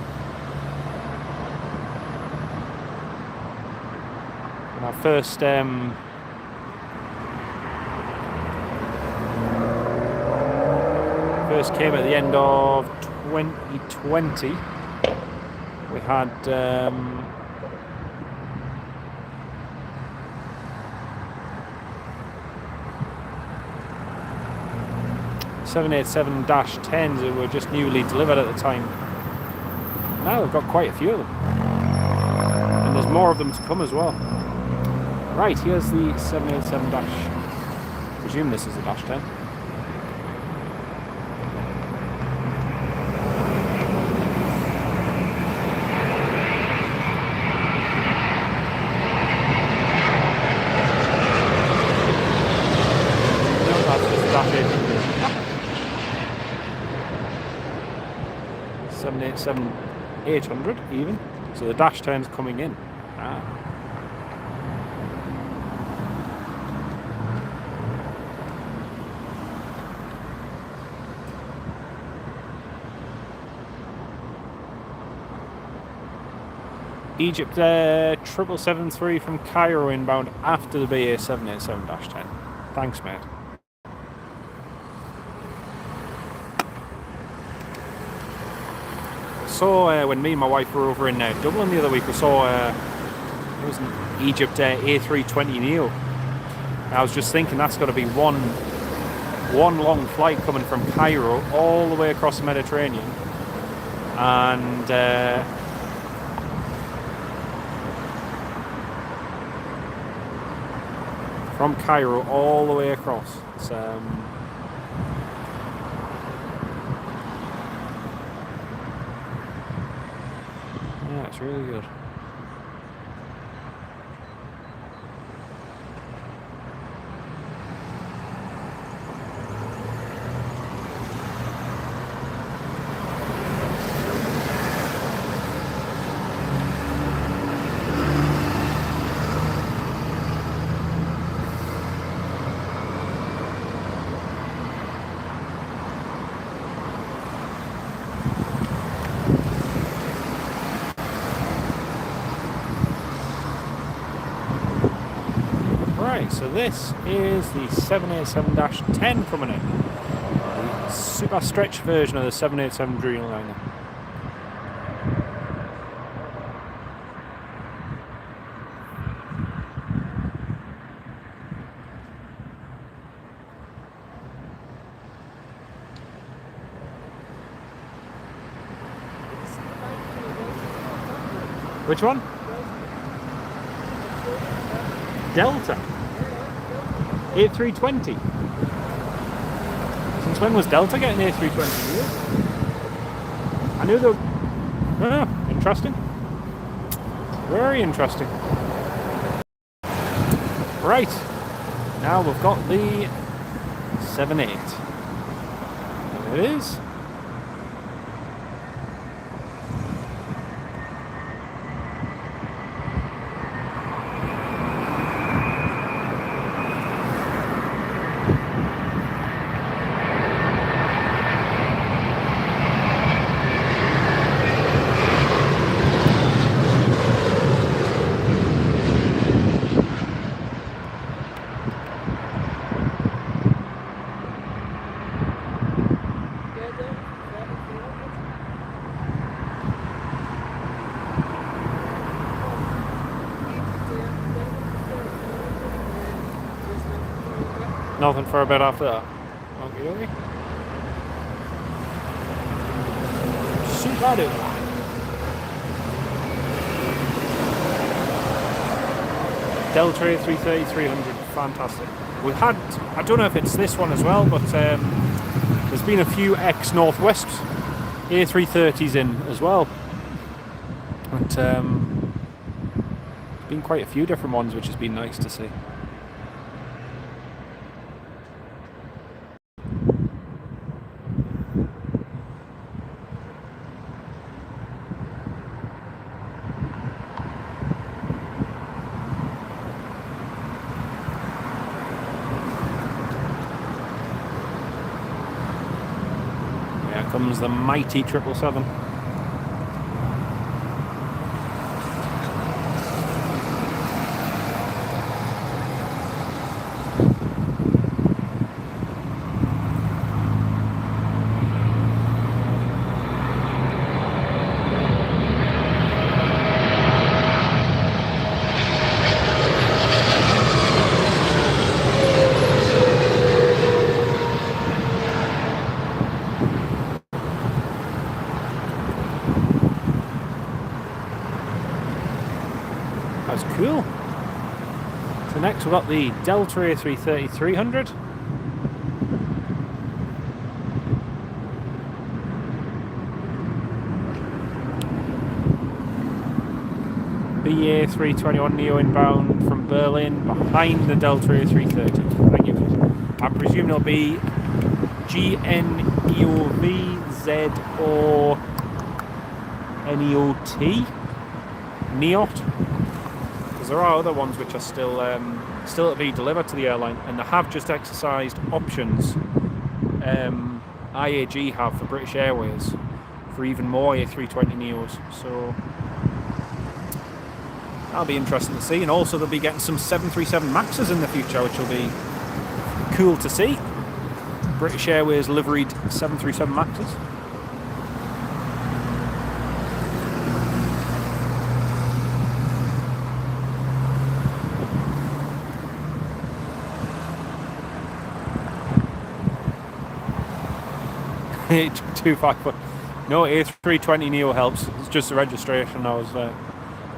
And our first came at the end of 2020. We had 787-10s that were just newly delivered at the time. Now we've got quite a few of them. And there's more of them to come as well. Right, here's the 787-. I presume this is the -10. No, that's just the -800. 787-800 even, so the -10's coming in. Egypt 773 from Cairo inbound after the BA 787-10. Thanks, mate. So when me and my wife were over in Dublin the other week, we saw it was an Egypt A320 Neo. I was just thinking that's got to be one long flight coming from Cairo all the way across the Mediterranean, and from Cairo all the way across. It's, yeah, it's really good. Right, so this is the 787-10 coming in. The super stretch version of the 787 Dreamliner. Which one? Delta. A320. Since when was Delta getting A320? I knew they were... Ah, interesting. Very interesting. Right. Now we've got the 78. There it is. Nothing for a bit after that. Okay, okay. Super duper. Delta A330-300, fantastic. We've had, I don't know if it's this one as well, but there's been a few ex-Northwest A330s in as well. But there's been quite a few different ones, which has been nice to see. Comes the mighty 777. Cool. So next we've got the Delta A330-300. BA321neo inbound from Berlin behind the Delta A330. Thank you. I presume it'll be GNEOVZONEOT? NEOT? There are other ones which are still to be delivered to the airline, and they have just exercised options IAG have for British Airways for even more A320neos, so that'll be interesting to see. And also they'll be getting some 737 Maxes in the future, which will be cool to see. British Airways liveried 737 Maxes. No, A320neo helps. It's just the registration I was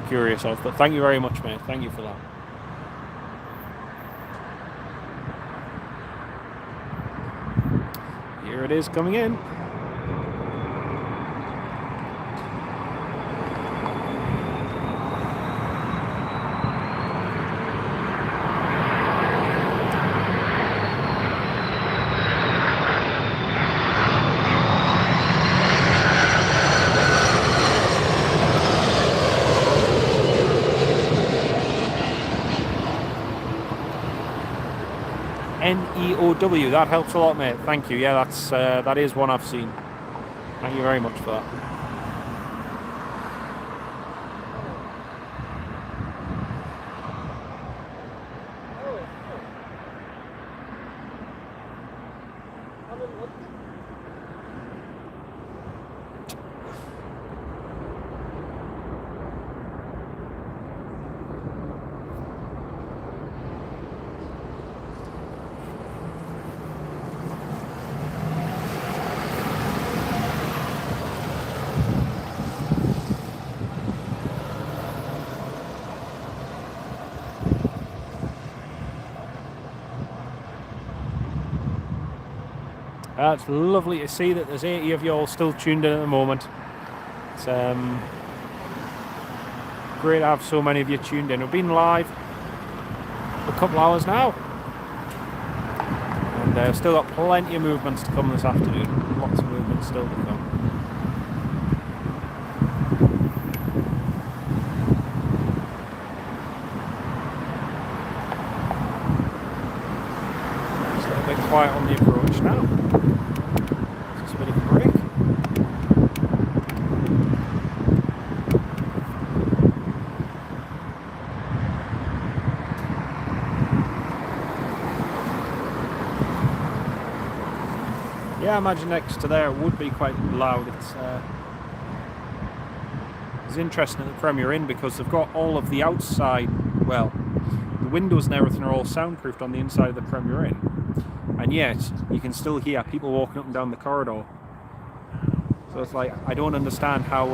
curious of. But thank you very much, mate. Thank you for that. Here it is coming in. NEOW, that helps a lot, mate. Thank you. Yeah, that is one I've seen. Thank you very much for that. It's lovely to see that there's 80 of you all still tuned in at the moment. It's great to have so many of you tuned in. We've been live for a couple hours now. And still got plenty of movements to come this afternoon. Lots of movements still to come. It's a little bit quiet on the approach now. Just a bit of a break. Yeah, I imagine next to there would be quite loud. It's interesting at the Premier Inn because they've got all of the outside, well, the windows and everything are all soundproofed on the inside of the Premier Inn, and yet you can still hear people walking up and down the corridor. So it's like I don't understand how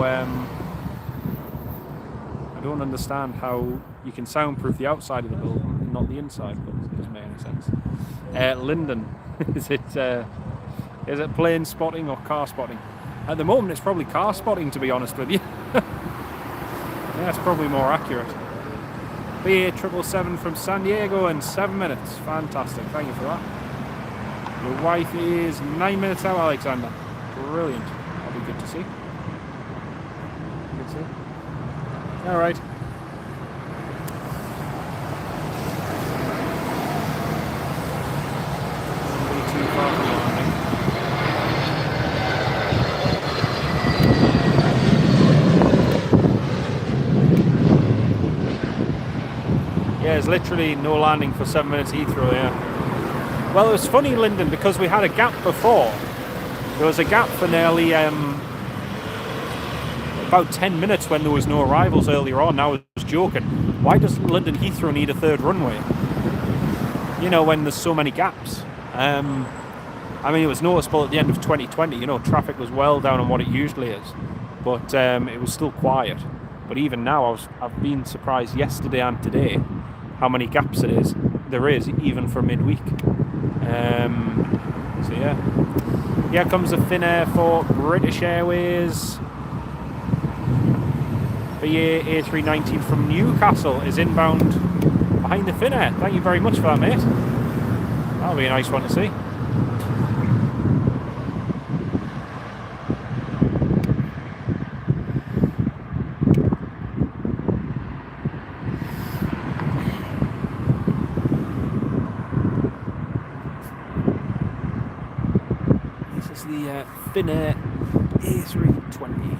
you can soundproof the outside of the building and not the inside, but it doesn't make any sense. Linden, is it plane spotting or car spotting? At the moment, it's probably car spotting, to be honest with you. Yeah, it's probably more accurate. BA 777 from San Diego in 7 minutes. Fantastic. Thank you for that. Your wife is 9 minutes out, Alexander. Brilliant. That'll be good to see. Good to see. All right. Shouldn't be too far from landing. Yeah, there's literally no landing for 7 minutes Heathrow, yeah. Well, it was funny, Lyndon, because we had a gap before. There was a gap for nearly about 10 minutes when there was no arrivals earlier on. Now I was joking. Why does London Heathrow need a third runway? You know, when there's so many gaps. I mean, it was noticeable at the end of 2020. You know, traffic was well down on what it usually is. But it was still quiet. But even now, I've been surprised yesterday and today how many gaps there is even for midweek. So yeah, here comes the Finnair for British Airways. BA A380 from Newcastle is inbound behind the Finnair. Thank you very much for that, mate. That'll be a nice one to see. The Finnair A320.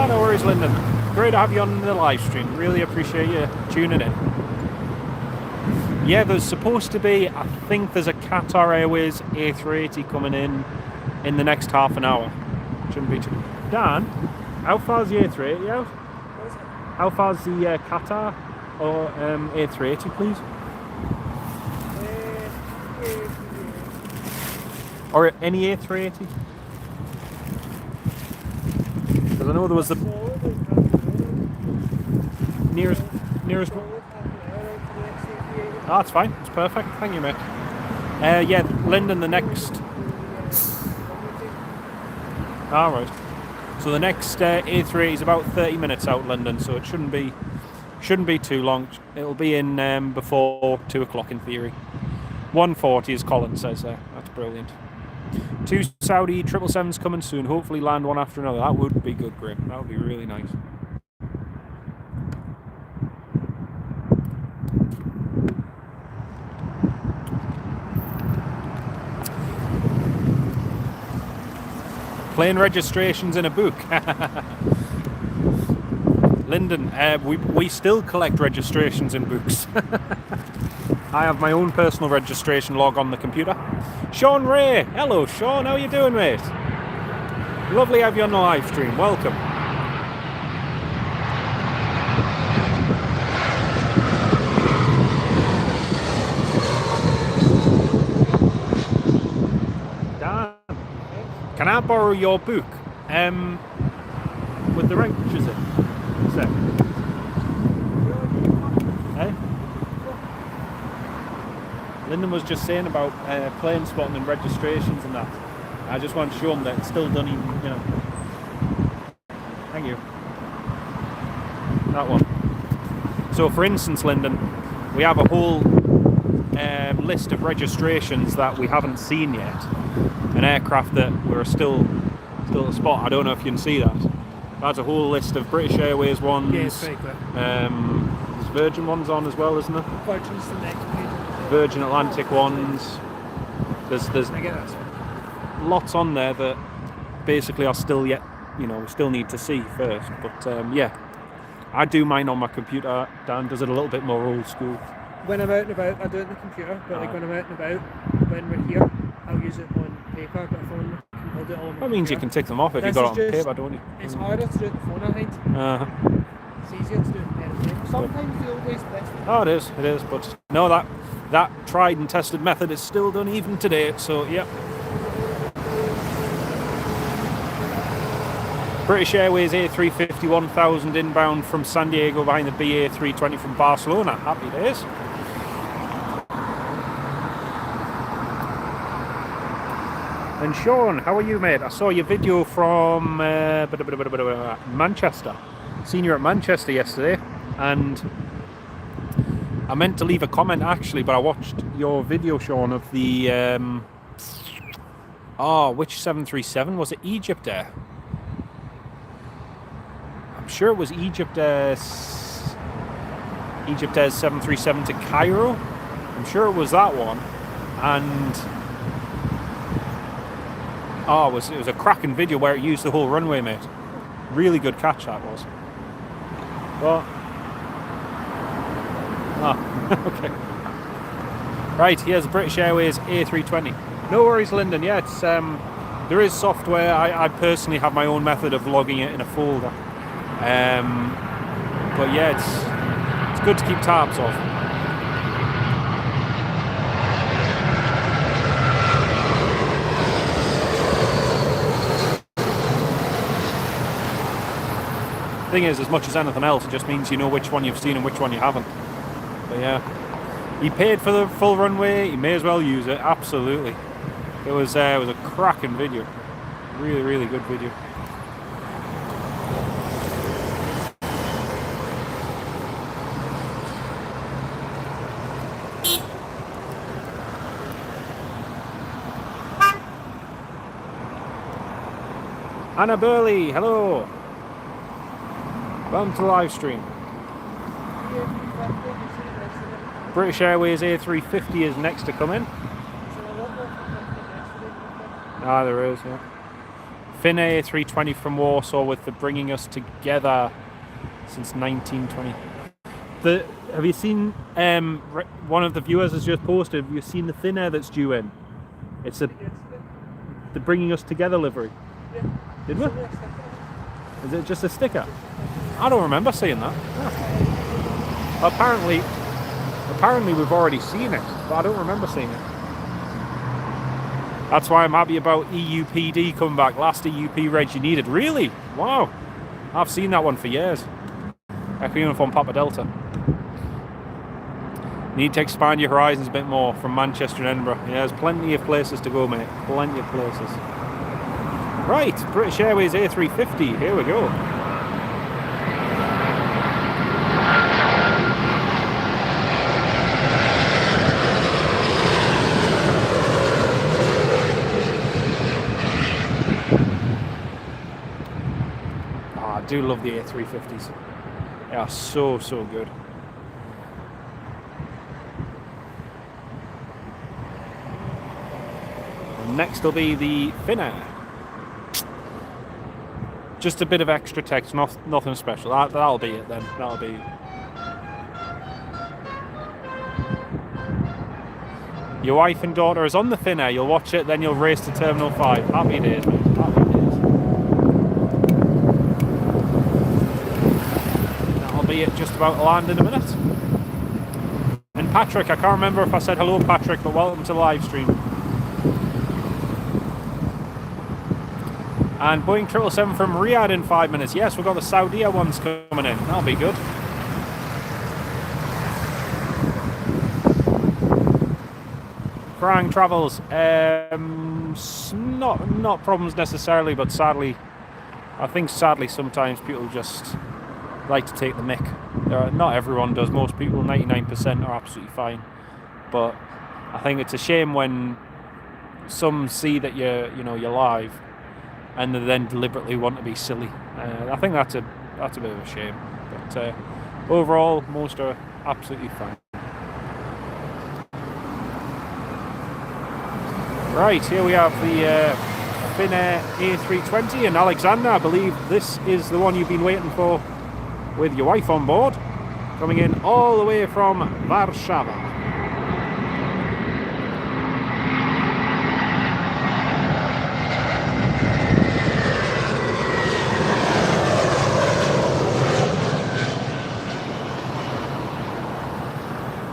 No worries, Lyndon. Great to have you on the live stream. Really appreciate you tuning in. Yeah, there's supposed to be, I think there's a Qatar Airways A380 coming in the next half an hour. Shouldn't be too... Dan, how far's the A380 out? How far's the Qatar or A380, please? Or any A380? Because I know there was the nearest... Oh, that's fine. It's perfect. Thank you, mate. Yeah, Lyndon, the next... Alright. So the next A3 is about 30 minutes out, London, so it shouldn't be too long. It'll be in before 2 o'clock in theory. 1:40, as Colin says there. That's brilliant. 2 Saudi 777s coming soon. Hopefully land one after another. That would be good, Grim. That would be really nice. Plane registrations in a book. Lyndon, we still collect registrations in books. I have my own personal registration log on the computer. Sean Ray, hello Sean, how you doing, mate? Lovely to have you on the live stream, welcome. I borrow your book? With the ranges in? So. Eh? Lyndon was just saying about plane spotting and registrations and that. I just want to show them that it's still done, even, you know. Thank you. That one. So, for instance, Lyndon, we have a whole list of registrations that we haven't seen yet. An aircraft that we're still to spot. I don't know if you can see that. That's a whole list of British Airways ones. Yeah, it's very clear. There's Virgin ones on as well, isn't there? Virgin's the next page. Virgin Atlantic ones. There's I get that. lots on there that basically are still yet, you know, we still need to see first. But yeah, I do mine on my computer. Dan does it a little bit more old school. When I'm out and about, I do it on the computer, but like when I'm out and about, when we're here, I'll use it on paper, but if I'm I'll do it all on my That means you can tick them off if you've This got it is on just- paper, don't you? It's harder to do it on the phone, I think. It's easier to do it in pen and paper. Sometimes the old way's the best. Oh, it is, but no, that tried and tested method is still done even today, so yeah. British Airways A350 1000 inbound from San Diego behind the BA 320 from Barcelona. Happy days. And Sean, how are you, mate? I saw your video from Manchester. Seen you at Manchester yesterday, and I meant to leave a comment actually, but I watched your video, Sean, of the which 737 was it? Egypt Air. I'm sure it was Egypt Air's 737 to Cairo. I'm sure it was that one, and it was a cracking video where it used the whole runway, mate. Really good catch that was. But okay. Right, here's the British Airways A320. No worries, Lyndon. Yeah, it's there is software. I personally have my own method of logging it in a folder. But yeah, it's good to keep tabs of. Thing is, as much as anything else, it just means you know which one you've seen and which one you haven't. But yeah, he paid for the full runway. He may as well use it. Absolutely, it was a cracking video. Really, really good video. Anna Burley, hello. Welcome to the live stream. British Airways A350 is next to come in. There is, yeah. Finnair A320 from Warsaw with the bringing us together since 1920. Have you seen, one of the viewers has just posted, have you seen the Finnair that's due in? It's the bringing us together livery. Did we? Is it just a sticker? I don't remember seeing that. Oh. Apparently we've already seen it, but I don't remember seeing it. That's why I'm happy about EUPD coming back. Last EUP reg you needed. Really? Wow. I've seen that one for years. Echo Uniform Papa Delta. Need to expand your horizons a bit more from Manchester and Edinburgh. Yeah, there's plenty of places to go, mate. Plenty of places. Right, British Airways A350. Here we go. I do love the A350s. They are so good. And next will be the Finnair. Just a bit of extra text, nothing special. That'll be it then. That'll be. Your wife and daughter is on the Finnair. You'll watch it, then you'll race to Terminal 5. Happy days, mate. Happy days. That'll be it. Just about to land in a minute. And Patrick, I can't remember if I said hello, Patrick, but welcome to the live stream. And Boeing 777 from Riyadh in 5 minutes. Yes, we've got the Saudi ones coming in. That'll be good. Krang Travels. Not problems necessarily, but sadly, I think sadly sometimes people just like to take the mick. Not everyone does. Most people, 99%, are absolutely fine. But I think it's a shame when some see that you're live, and they then deliberately want to be silly. I think that's a bit of a shame. But overall, most are absolutely fine. Right, here we have the Finnair A320 and Alexander. I believe this is the one you've been waiting for with your wife on board, coming in all the way from Warsaw.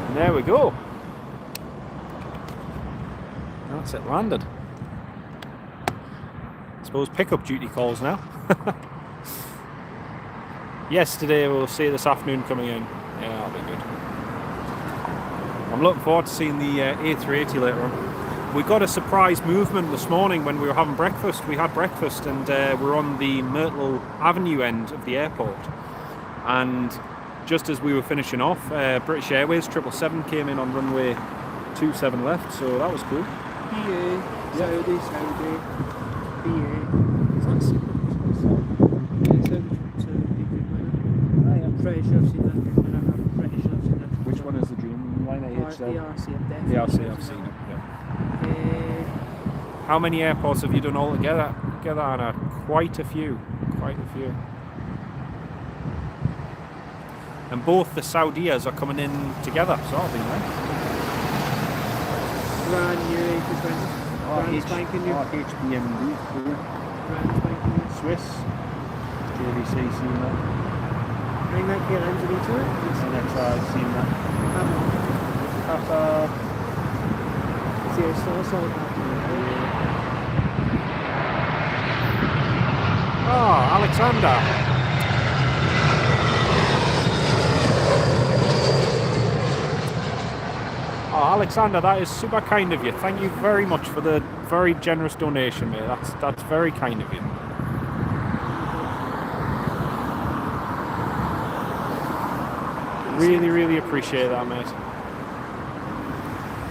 And there we go. That's it, landed. I suppose pickup duty calls now. Yesterday, we'll see this afternoon coming in. Yeah, that'll be good. I'm looking forward to seeing the A380 later on. We got a surprise movement this morning when we were having breakfast. We had breakfast and we're on the Myrtle Avenue end of the airport. And just as we were finishing off, British Airways 777 came in on runway 27 left, so that was cool. BA, Saudi, BA. Pretty sure I've seen that Dreamliner. I'm pretty sure I've seen that. Which one is the Dreamliner? The RC, The RC, I've seen it. Yeah. How many airports have you done all together, Anna? Quite a few. And both the Saudias are coming in together, so that'll be nice. Brand new A320. Brand spanking new. HBMD. Brand spanking new. Swiss. JVC, seen that. I think that KLM's into it. NXI, seen that. Qatar. See, it's also Oh, Alexander. Oh, Alexander, that is super kind of you. Thank you very much for the very generous donation, mate. That's very kind of you. Really appreciate that, mate.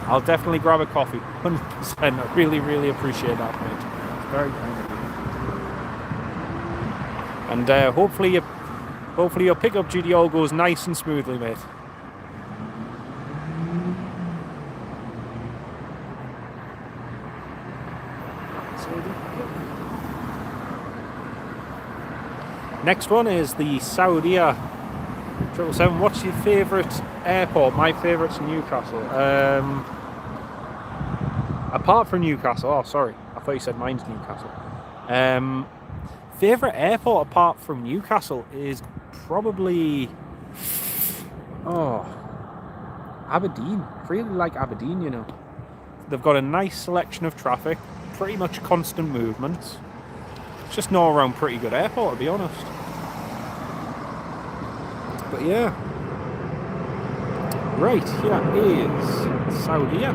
I'll definitely grab a coffee, 100%. I really appreciate that, mate. It's very kind of you. And hopefully your pickup duty all goes nice and smoothly, mate. Next one is the Saudi 777. What's your favourite airport? My favourite's Newcastle. Apart from Newcastle, oh sorry, I thought you said mine's Newcastle. Favourite airport apart from Newcastle is probably Aberdeen. Really like Aberdeen, you know. They've got a nice selection of traffic, pretty much constant movements. It's just an all-round pretty good airport, to be honest. But yeah. Right, here is Saudi.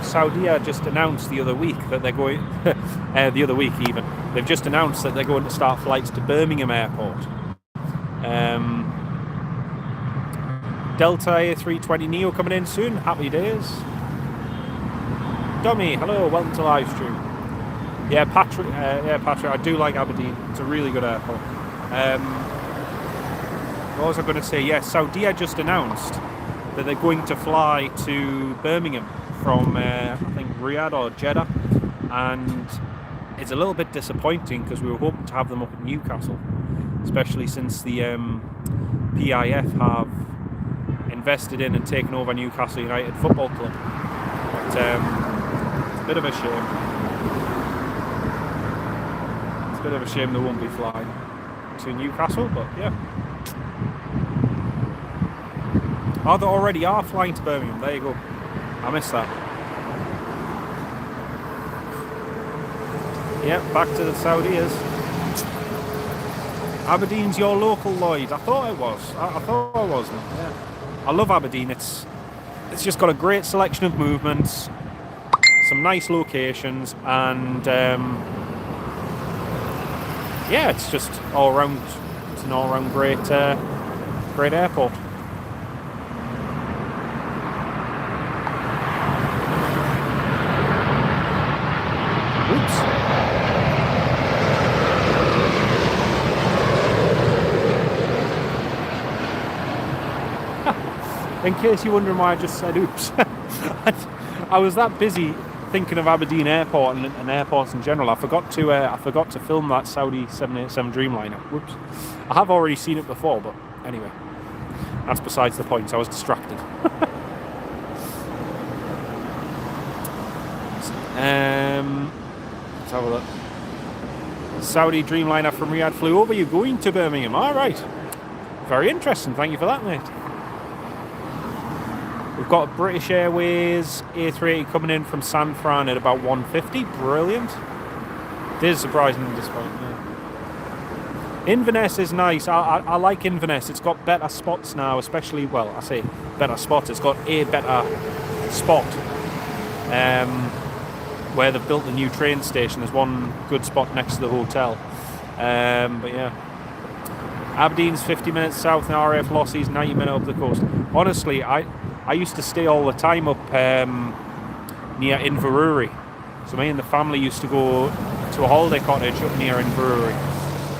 Saudi just announced the other week that they're going they've just announced that they're going to start flights to Birmingham Airport. Delta A320 Neo coming in soon. Happy days. Dummy, hello, welcome to Livestream. Yeah, Patrick, I do like Aberdeen. It's a really good airport. What was I going to say? Yeah, Saudi just announced that they're going to fly to Birmingham from I think Riyadh or Jeddah, and it's a little bit disappointing because we were hoping to have them up at Newcastle, especially since the PIF have invested in and taken over Newcastle United Football Club. But it's a bit of a shame. Bit of a shame they won't be flying to Newcastle, but yeah. Oh, they already are flying to Birmingham. There you go. I missed that. Yep, back to the Saudis. Aberdeen's your local, Lloyd. I thought it was. I thought I wasn't. Yeah. I love Aberdeen. It's just got a great selection of movements, some nice locations, and yeah, it's just all round. It's an all-round great airport. In case you're wondering why I just said oops, I was that busy thinking of Aberdeen Airport and airports in general. I forgot to film that Saudi 787 Dreamliner. Whoops! I have already seen it before, but anyway, that's besides the point. I was distracted. Let's have a look. Saudi Dreamliner from Riyadh flew over. You're going to Birmingham. All right. Very interesting. Thank you for that, mate. We've got British Airways A380 coming in from San Fran at about 150. Brilliant. It is surprisingly disappointing. Yeah. Inverness is nice. I like Inverness. It's got better spots now, especially, well, I say better spots. It's got a better spot where they've built the new train station. There's one good spot next to the hotel. But yeah. Aberdeen's 50 minutes south and RAF Lossie's 90 minutes up the coast. Honestly, I used to stay all the time up near Inverurie. So me and the family used to go to a holiday cottage up near Inverurie.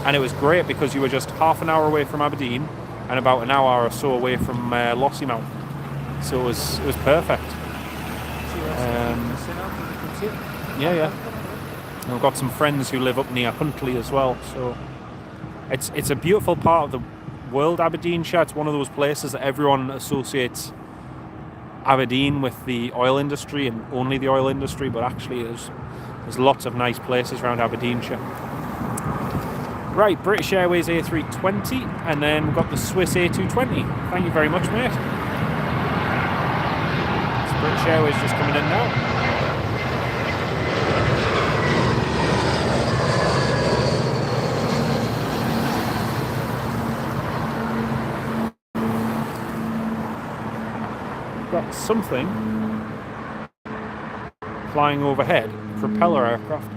And it was great because you were just half an hour away from Aberdeen and about an hour or so away from Lossiemouth. So it was perfect. Yeah. And I've got some friends who live up near Huntly as well. So it's a beautiful part of the world, Aberdeenshire. It's one of those places that everyone associates Aberdeen with the oil industry and only the oil industry, but actually there's lots of nice places around Aberdeenshire. Right, British Airways A320, and then we've got the Swiss A220. Thank you very much, mate. It's British Airways just coming in now. Got something flying overhead. Propeller aircraft.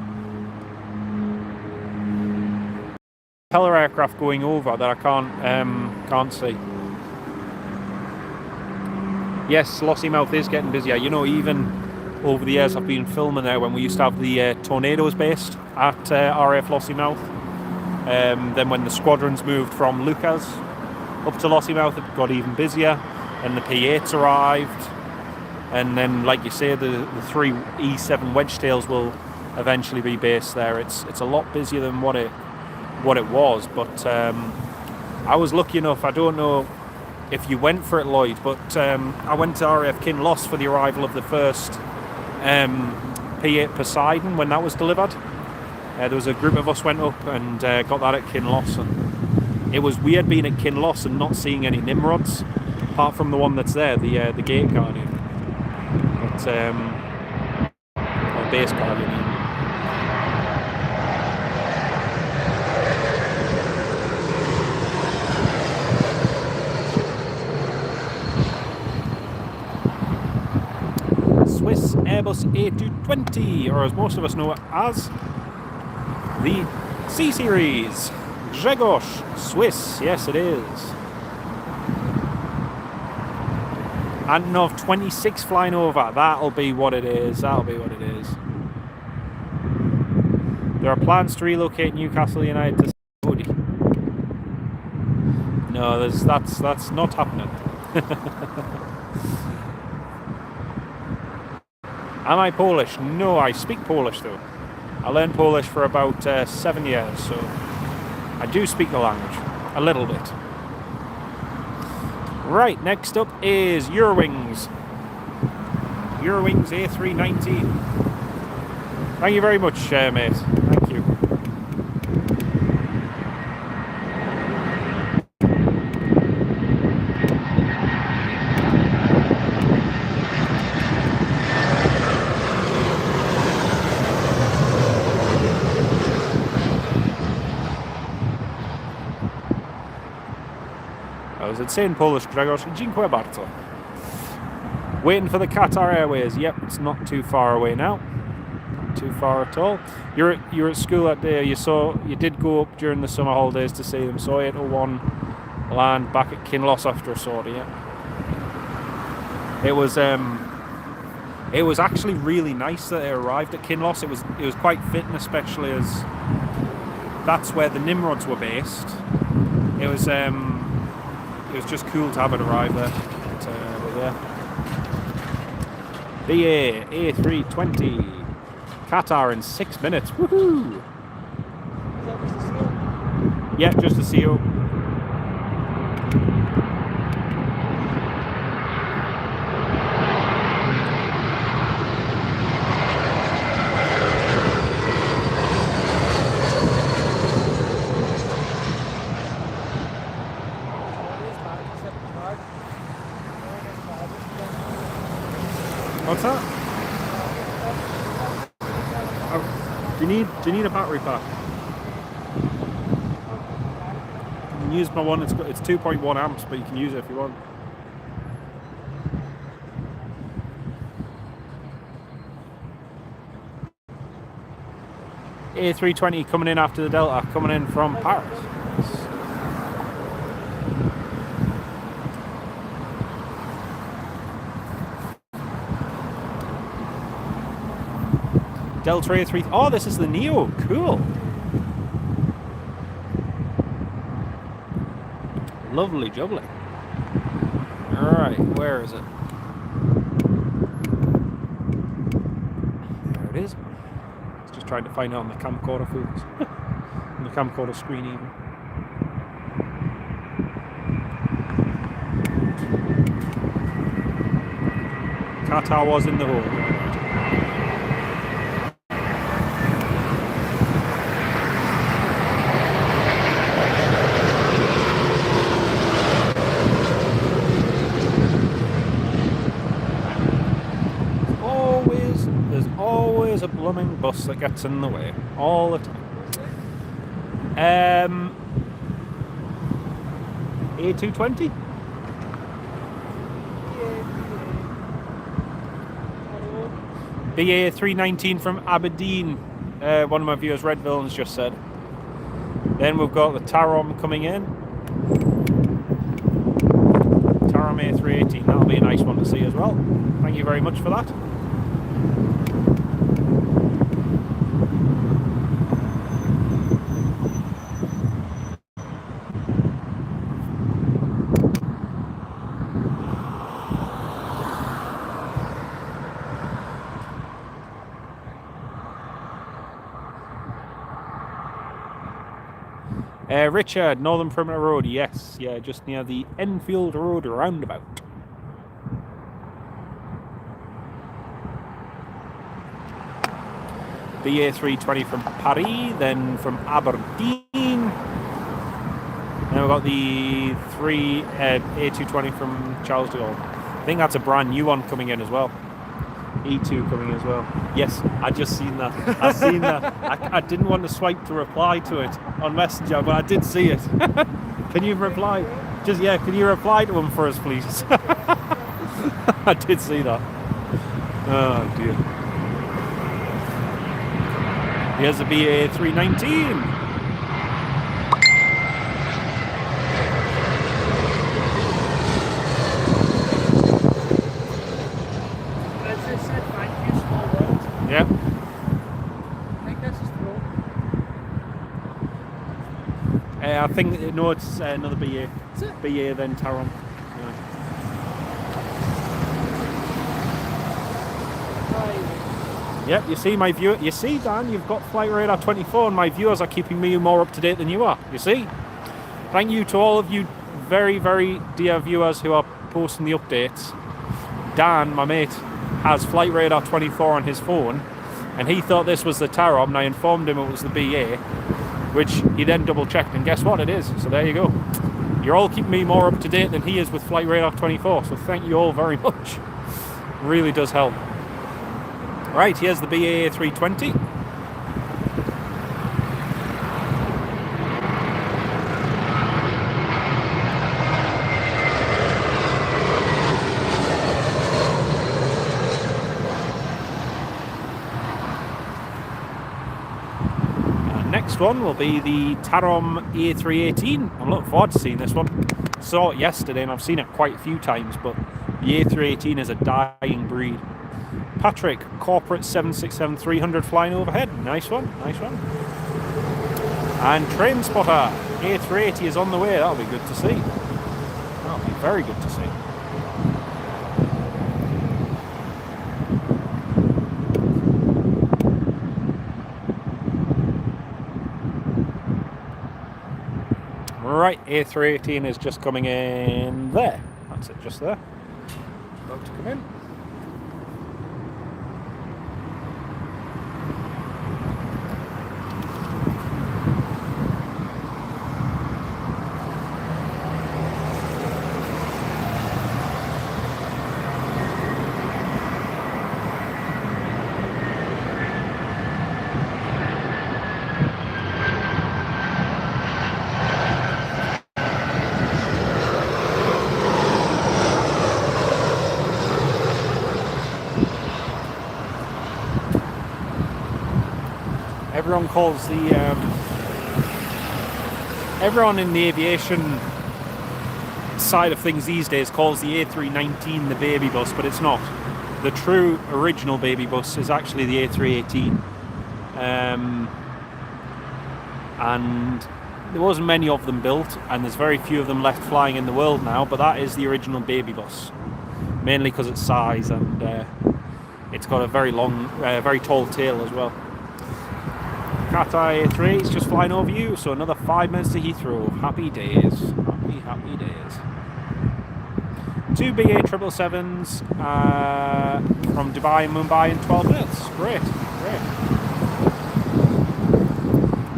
Propeller aircraft going over that I can't see. Yes, Lossiemouth is getting busier. You know, even over the years I've been filming there when we used to have the Tornadoes based at RAF Lossiemouth. Then when the squadrons moved from Lucas up to Lossiemouth, it got even busier. And the P8s arrived, and then, like you say, the three E7 Wedgetails will eventually be based there. It's a lot busier than what it was, but I was lucky enough. I don't know if you went for it, Lloyd, but I went to RAF Kinloss for the arrival of the first P8 Poseidon when that was delivered. There was a group of us went up and got that at Kinloss, and it was weird being at Kinloss and not seeing any Nimrods. Apart from the one that's there, the Gate Guardian, but or Base Guardian. Swiss Airbus A220, or as most of us know it as, the C Series. Grzegorz, Swiss. Yes, it is. Antonov 26 flying over. That'll be what it is. There are plans to relocate Newcastle United to Saudi. No, that's not happening. Am I Polish? No, I speak Polish though. I learned Polish for about 7 years, so I do speak the language a little bit. Right, next up is Eurowings. Eurowings A319. Thank you very much, mate. Thank you. Is it saying Polish, Grzegorz? Dziękuję bardzo. Waiting for the Qatar Airways. Yep, it's not too far away now. Not too far at all. You're at school that day. You did go up during the summer holidays to see them. So 8:01 land back at Kinloss after a sortie. Yeah. It was actually really nice that it arrived at Kinloss. It was quite fitting, especially as that's where the Nimrods were based. It was just cool to have it arrive there. But yeah. BA A320 Qatar in 6 minutes. Woohoo! Is that just the seal? Yeah, just the seal. What's that? Do you need a battery pack? You can use my one. It's 2.1 amps, but you can use it if you want. A320 coming in after the Delta, coming in from Paris. Delta A3. Oh, this is the Neo. Cool. Lovely jubbly. Alright, where is it? There it is. It's just trying to find out on the camcorder fools. On the camcorder screen even. Qatar was in the hole. A blooming bus that gets in the way all the time. A220? BA 319 from Aberdeen. One of my viewers, Red Villains, just said. Then we've got the Tarom coming in. Tarom A380. That'll be a nice one to see as well. Thank you very much for that. Richard, Northern Perimeter Road, yes, yeah, just near the Enfield Road roundabout. BA 320 from Paris, then from Aberdeen. Then we've got the A220 from Charles de Gaulle. I think that's a brand new one coming in as well. E2 coming as well. Yes, I just seen that. I seen that. I didn't want to swipe to reply to it on Messenger, but I did see it. Can you reply? Can you reply to him for us, please? I did see that. Oh dear. Here's the BA 319. Yep. I think this is through. I think no, it's another BA. Is it? BA then Taron. Yep. You see my view. You see, Dan, you've got Flight Radar 24, and my viewers are keeping me more up to date than you are. You see. Thank you to all of you, very, very dear viewers who are posting the updates. Dan, my mate, has Flight Radar 24 on his phone, and he thought this was the Tarom, and I informed him it was the BA, which he then double checked, and guess what, it is. So there you go. You're all keeping me more up to date than he is with Flight Radar 24, so thank you all very much. Really does help. Right, here's the BA 320. next one will be the Tarom A380. I'm looking forward to seeing this one. Saw it yesterday and I've seen it quite a few times, but the A380 is a dying breed. Patrick, corporate 767-300 flying overhead. Nice one, nice one. And Train-Spotter, A380 is on the way. That'll be good to see. That'll be very good to see. Right, A318 is just coming in there. That's it, just there. About to come in. Everyone calls the everyone in the aviation side of things these days calls the A319 the baby bus, but it's not. The true original baby bus is actually the A318, and there wasn't many of them built, and there's very few of them left flying in the world now. But that is the original baby bus, mainly because its size and it's got a very long, very tall tail as well. ITA A3 is just flying over you, so another 5 minutes to Heathrow. Happy days. Happy days. 2 BA 777s from Dubai and Mumbai in 12 minutes. Great, great.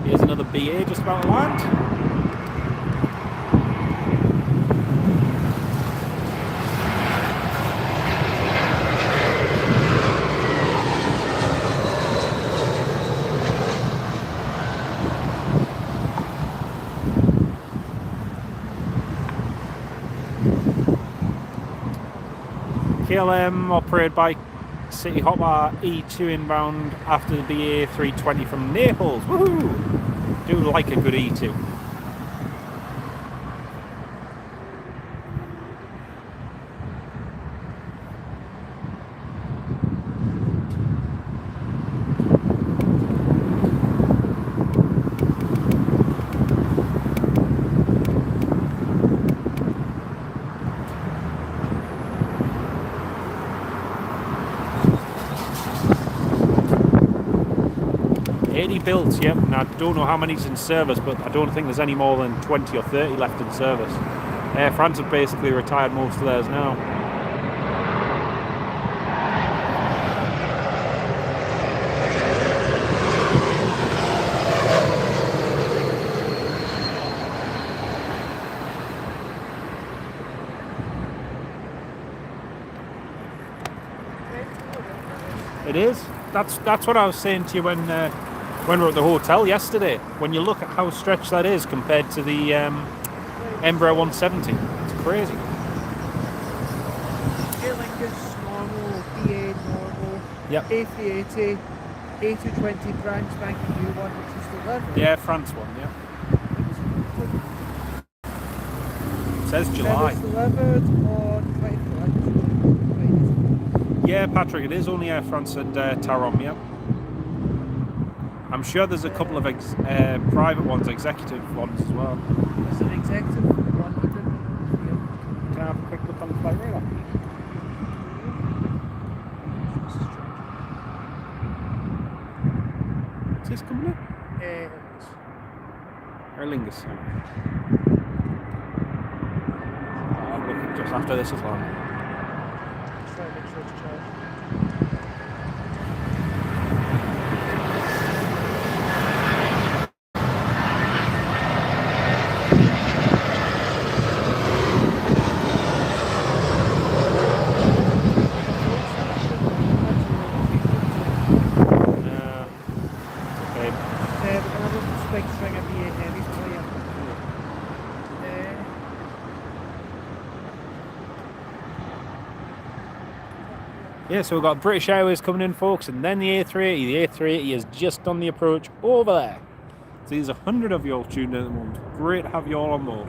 Here's another BA just about to land. KLM operated by City Hopper E2 inbound after the BA 320 from Naples. Woohoo! Do like a good E2. Built, yep, and I don't know how many's in service, but I don't think there's any more than 20 or 30 left in service. Air France have basically retired most of theirs now. It is. That's what I was saying to you when we were at the hotel yesterday. When you look at how stretched that is compared to the Embraer 170, it's crazy. Air Lingus normal, BA normal, Yep. A380, A220 brand spanking new one, which is the livery. Yeah, France one, yeah. It says July. It was delivered on 24th. Yeah, Patrick, it is only Air France and Tarom, yeah. I'm sure there's a couple of private ones, executive ones as well. There's an executive one. Can I have a quick look on the flight radar? Is this coming in? Aer Lingus. I'm looking just after this as well. Just trying to make sure it's charged. Yeah, so we've got British Airways coming in, folks, and then the A380. The A380 is just on the approach over there. So there's 100 of you all tuned in at the moment. Great to have you all on board.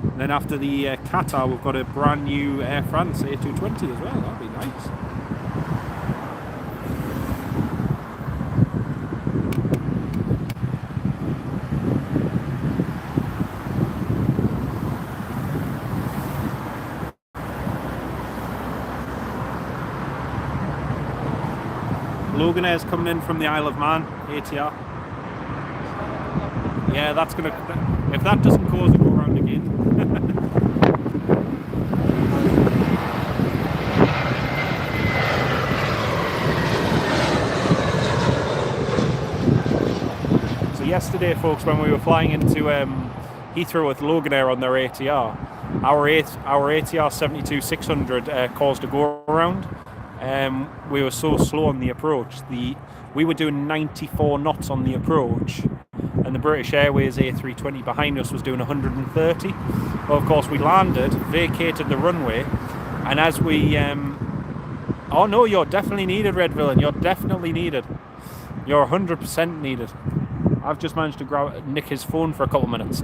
And then after the Qatar, we've got a brand new Air France A220 as well. That'd be nice. Loganair's coming in from the Isle of Man, ATR. Yeah, that's gonna. If that doesn't cause a go around again. So yesterday, folks, when we were flying into Heathrow with Loganair on their ATR, our ATR 72-600 caused a go around. We were so slow on the approach. We were doing 94 knots on the approach, and the British Airways A380 behind us was doing 130. Well, of course, we landed, vacated the runway, and as we... oh no, you're definitely needed, Red Villain. You're definitely needed. You're 100% needed. I've just managed to nick his phone for a couple minutes.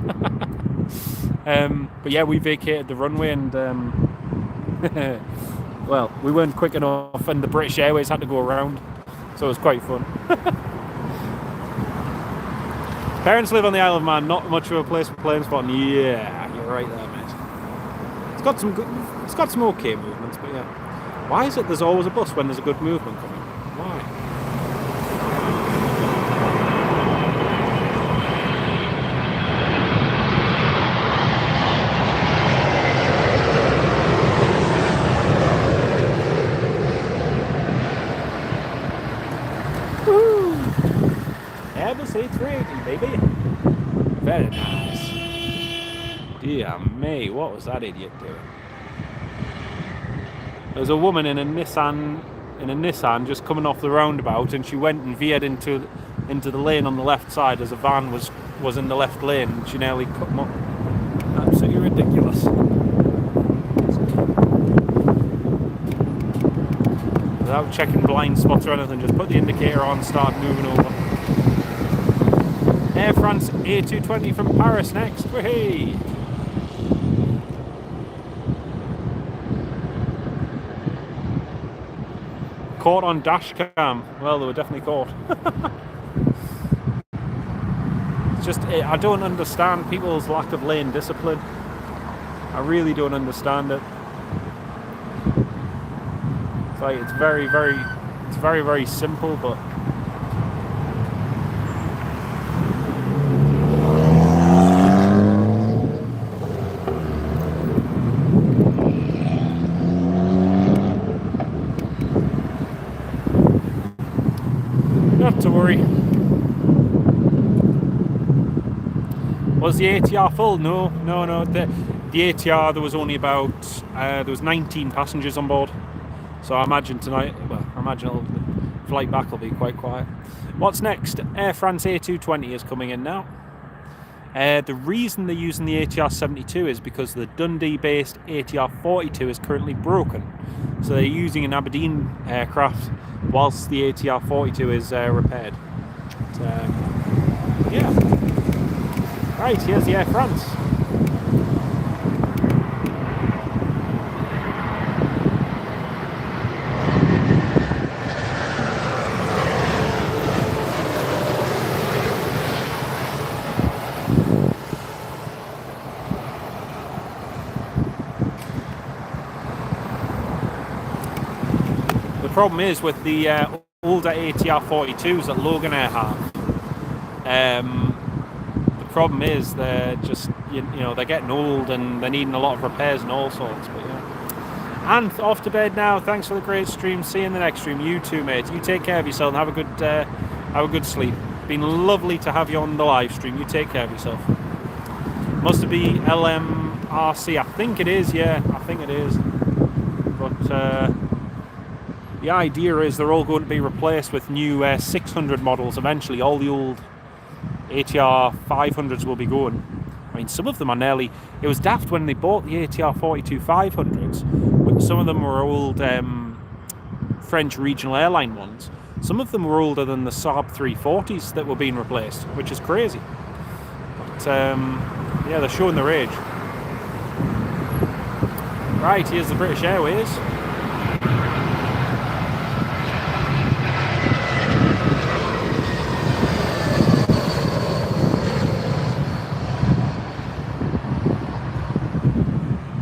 But yeah, we vacated the runway and... well, we weren't quick enough and the British Airways had to go around, so it was quite fun. Parents live on the Isle of Man, not much of a place for Planespotting. Yeah, you're right there, mate. It's got some okay movements, but yeah. Why is it there's always a bus when there's a good movement coming? Why? Airbus A380, baby. Very nice. Dear me, what was that idiot doing? There was a woman in a Nissan just coming off the roundabout, and she went and veered into the lane on the left side as a van was in the left lane, and she nearly cut them up. Absolutely ridiculous. Without checking blind spots or anything, just put the indicator on, start moving over. Air France A220 from Paris next. Whee! Caught on dash cam. Well, they were definitely caught. It's just, I don't understand people's lack of lane discipline. I really don't understand it. It's like, it's very, very simple, but not to worry. Was the ATR full? No. The ATR, there was only about there was 19 passengers on board. So I imagine tonight, well, the flight back will be quite quiet. What's next? Air France A220 is coming in now. The reason they're using the ATR 72 is because the Dundee-based ATR 42 is currently broken. So they're using an Aberdeen aircraft whilst the ATR 42 is repaired. But, yeah. Right, here's the Air France. The problem is with the older ATR 42s that Loganair have. The problem is they're just they're getting old and they're needing a lot of repairs and all sorts. But yeah. And off to bed now. Thanks for the great stream. See you in the next stream. You too, mate. You take care of yourself and have a good sleep. Been lovely to have you on the live stream. You take care of yourself. Must be LMRC. I think it is. Yeah, I think it is. But. The idea is they're all going to be replaced with new 600 models eventually. All the old ATR 500s will be going. I mean, some of them are nearly... It was daft when they bought the ATR 42 500s, but some of them were old French regional airline ones. Some of them were older than the Saab 340s that were being replaced, which is crazy. But yeah, they're showing their age. Right, here's the British Airways.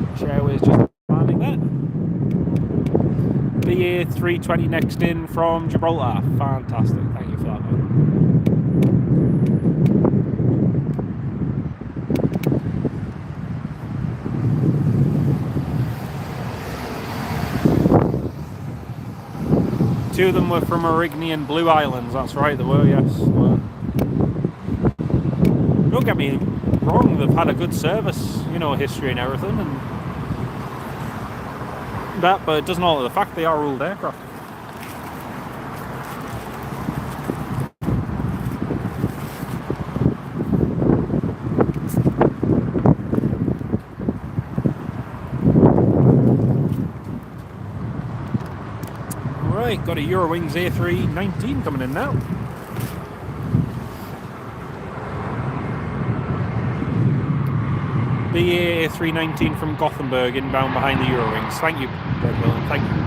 British Airways just landing there. BA 320 next in from Gibraltar. Fantastic, thank you for that, man. Two of them were from Origny Blue Islands, that's right, they were, yes. They were. Don't get me wrong, they've had a good service, you know, history and everything, and that, but it doesn't alter the fact they are old aircraft. Right, got a Eurowings A319 coming in now. BA A319 from Gothenburg inbound behind the Eurowings. Thank you, Red William, thank you.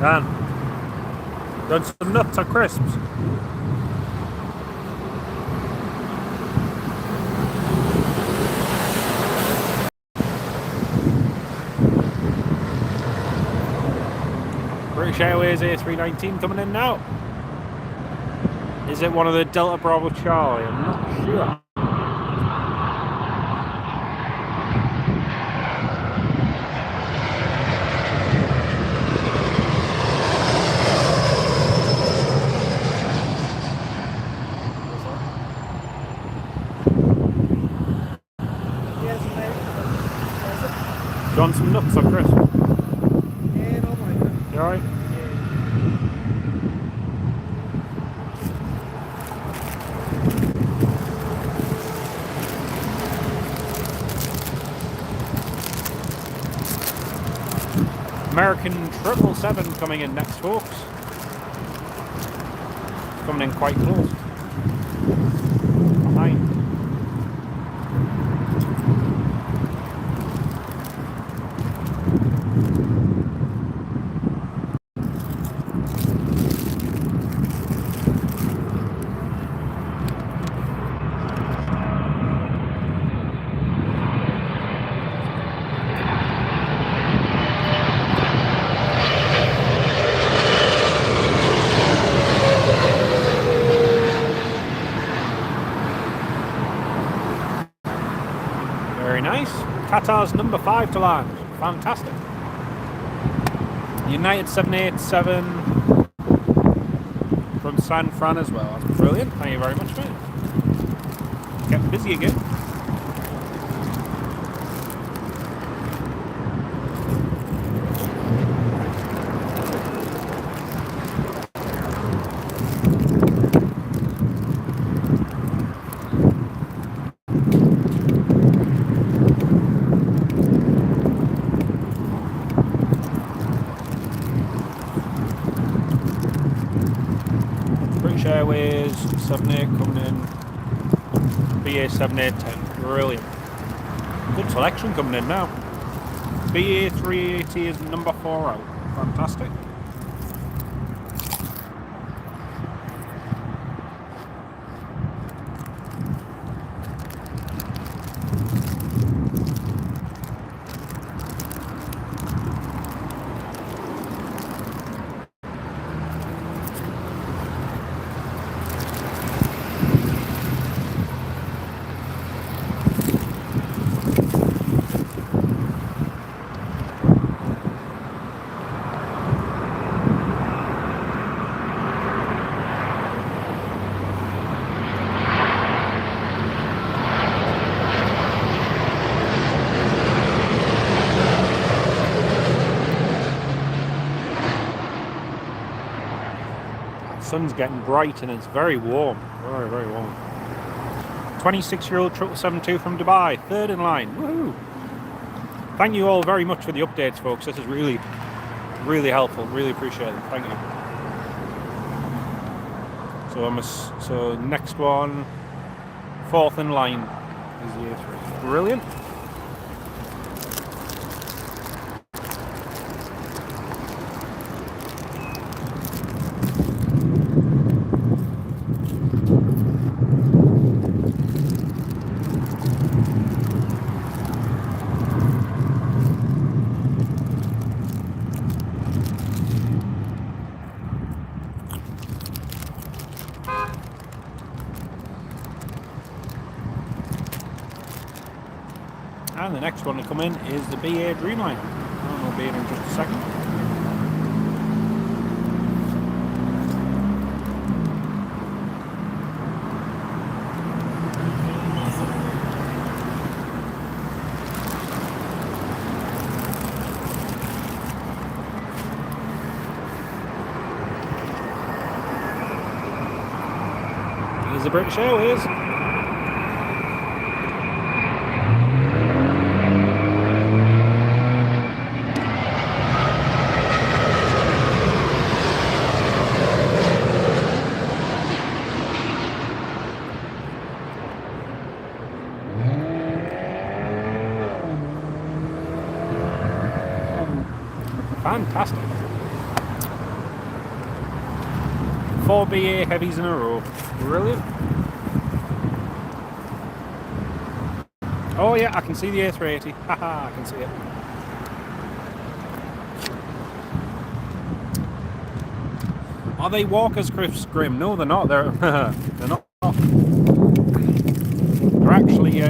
Dan, done some nuts or crisps? British Airways A319 coming in now. Is it one of the Delta Bravo Charlie? I'm not sure. Do you want some nuts or crisps? Yeah, no, mind. You alright? American 777 coming in next, folks. Coming in quite close. Behind. Qatar's number 5 to land. Fantastic. United 787 from San Fran as well. That's brilliant. Thank you very much, mate. Getting busy again. Airways 78 coming in, BA 7810, brilliant. Good selection coming in now. BA 380 is number 4 out, fantastic. Sun's getting bright and it's very warm. Very, very warm. 26-year-old 772 from Dubai, third in line. Woohoo! Thank you all very much for the updates, folks. This is really, really helpful. Really appreciate it. Thank you. So next one, fourth in line is the A3. Brilliant. And the next one to come in is the BA Dreamliner. I'll be in just a second. Here's the British Airways. Fantastic. 4 BA heavies in a row. Brilliant. Oh yeah, I can see the A380. Haha, I can see it. Are they Walker's crisps, Grim? No, they're not. They're they're not. They're actually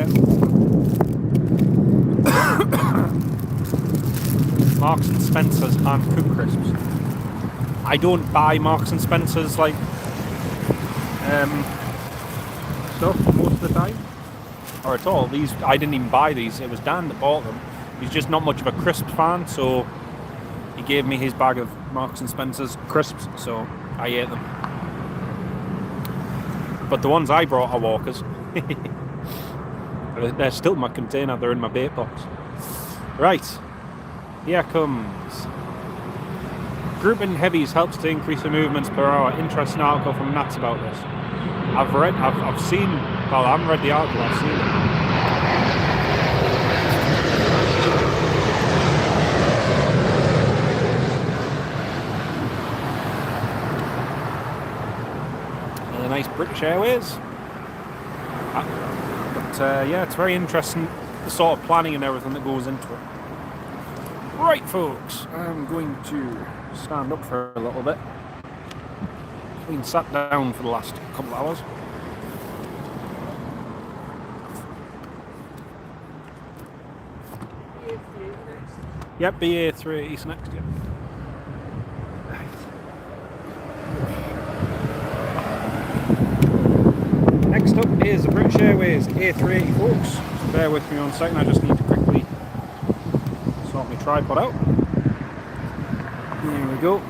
Marks and Spencer's hand cooked crisps. I don't buy Marks and Spencer's like stuff most of the time, or at all. These I didn't even buy these. It was Dan that bought them. He's just not much of a crisp fan, so he gave me his bag of Marks and Spencer's crisps. So I ate them. But the ones I brought are Walkers. They're still in my container. They're in my bait box. Right. Here comes. Grouping heavies helps to increase the movements per hour. Interesting article from Nats about this. I've seen, well, I haven't read the article, I've seen it. And a nice British Airways. But yeah, it's very interesting, the sort of planning and everything that goes into it. Right, folks, I'm going to stand up for a little bit. I've been sat down for the last couple of hours. Yep, BA380's next, yeah. Next up is the British Airways A380, folks. So bear with me 1 second, I just need to quickly sort my tripod out. There we go.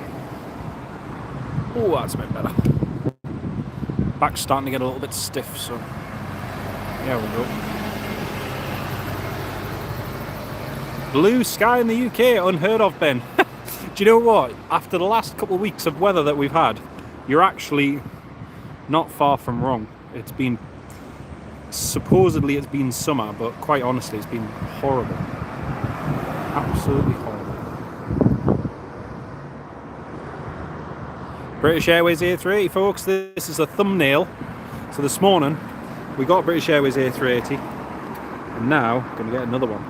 Oh, that's a bit better. Back's starting to get a little bit stiff, so there we go. Blue sky in the UK, unheard of, Ben. Do you know what? After the last couple of weeks of weather that we've had, you're actually not far from wrong. It's been, supposedly it's been summer, but quite honestly it's been horrible. Absolutely horrible. British Airways A380, folks. This is a thumbnail. So this morning we got British Airways A380 and now we're going to get another one.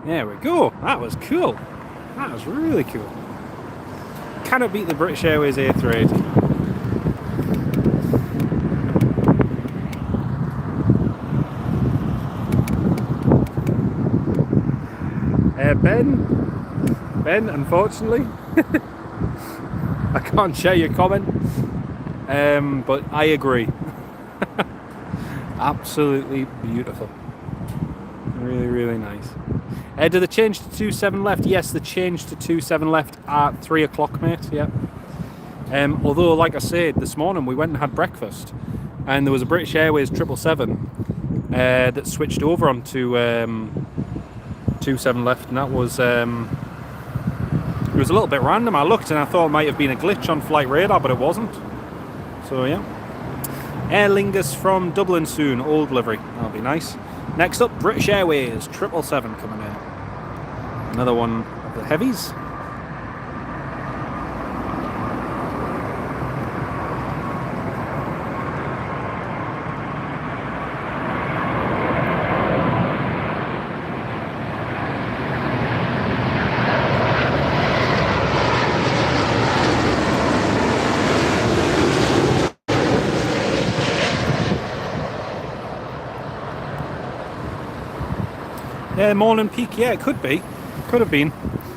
There we go. That was cool. That was really cool. Cannot beat the British Airways A380. Ben, unfortunately, I can't share your comment, but I agree. Absolutely beautiful. Really, really nice. Did they change to 27 left? Yes, they changed to 27 left at 3 o'clock, mate. Yeah. Although, like I said, this morning we went and had breakfast, and there was a British Airways 777 that switched over onto 27 left, and that was it was a little bit random. I looked and I thought it might have been a glitch on flight radar, but it wasn't. So yeah. Aer Lingus from Dublin soon, old livery. That'll be nice. Next up, British Airways 777 coming in. Another one of the heavies. Yeah, morning peak, yeah, it could be. Could have been.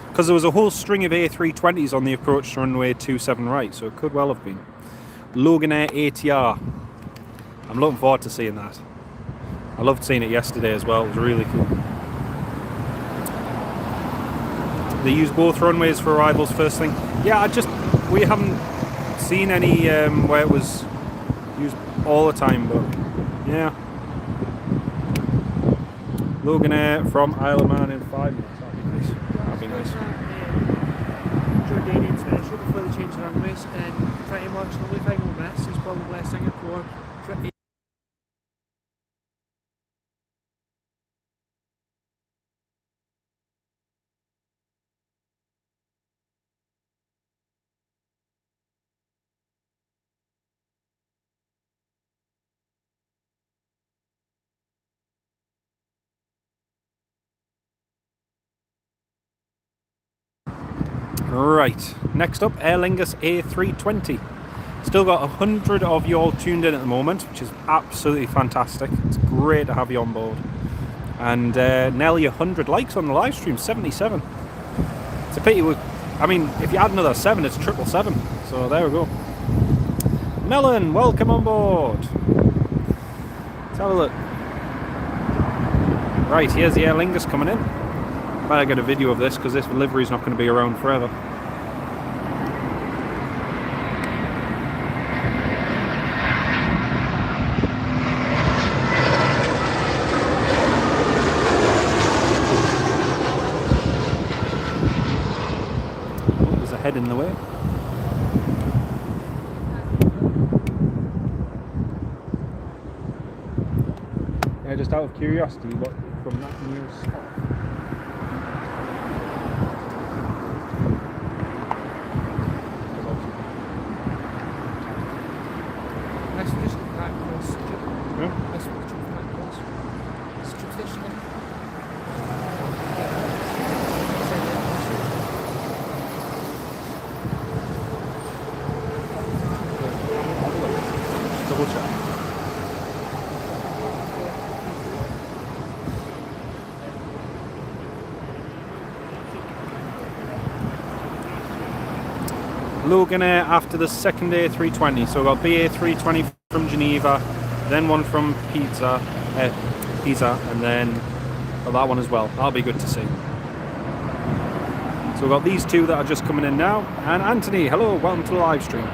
Because there was a whole string of A320s on the approach to runway 27 right, so it could well have been. Loganair ATR. I'm looking forward to seeing that. I loved seeing it yesterday as well, it was really cool. They use both runways for arrivals first thing. Yeah, we haven't seen any where it was used all the time, but yeah. Loganair from Isle of Man in 5 minutes. That'd be nice. That'd be nice. Jordanian special before they change the runways, and pretty much the only thing we'll miss is probably Singapore. Right, next up, Aer Lingus A320. Still got 100 of you all tuned in at the moment, which is absolutely fantastic. It's great to have you on board. And nearly 100 likes on the live stream, 77. It's a pity if you add another 7, it's 777. So there we go. Melon, welcome on board. Let's have a look. Right, here's the Aer Lingus coming in. Better get a video of this because this livery is not going to be around forever. Oh, there's a head in the way. Yeah, just out of curiosity, what from that nearest spot? Loganair after the second A320. So we've got BA320 from Geneva, then one from Pisa, and then that one as well. That'll be good to see. So we've got these two that are just coming in now. And Anthony, hello, welcome to the live stream. So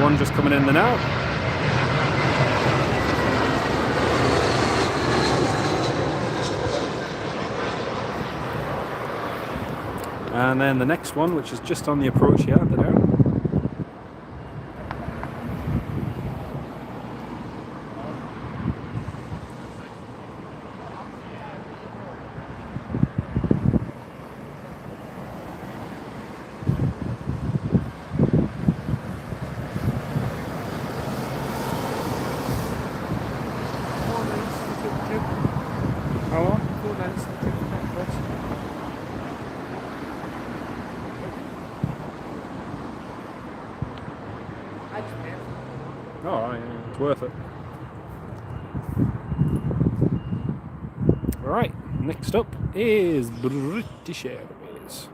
one just coming in there now. And then the next one, which is just on the approach here, there. How long? 4 minutes. It's worth it. Right, next up is British Airways.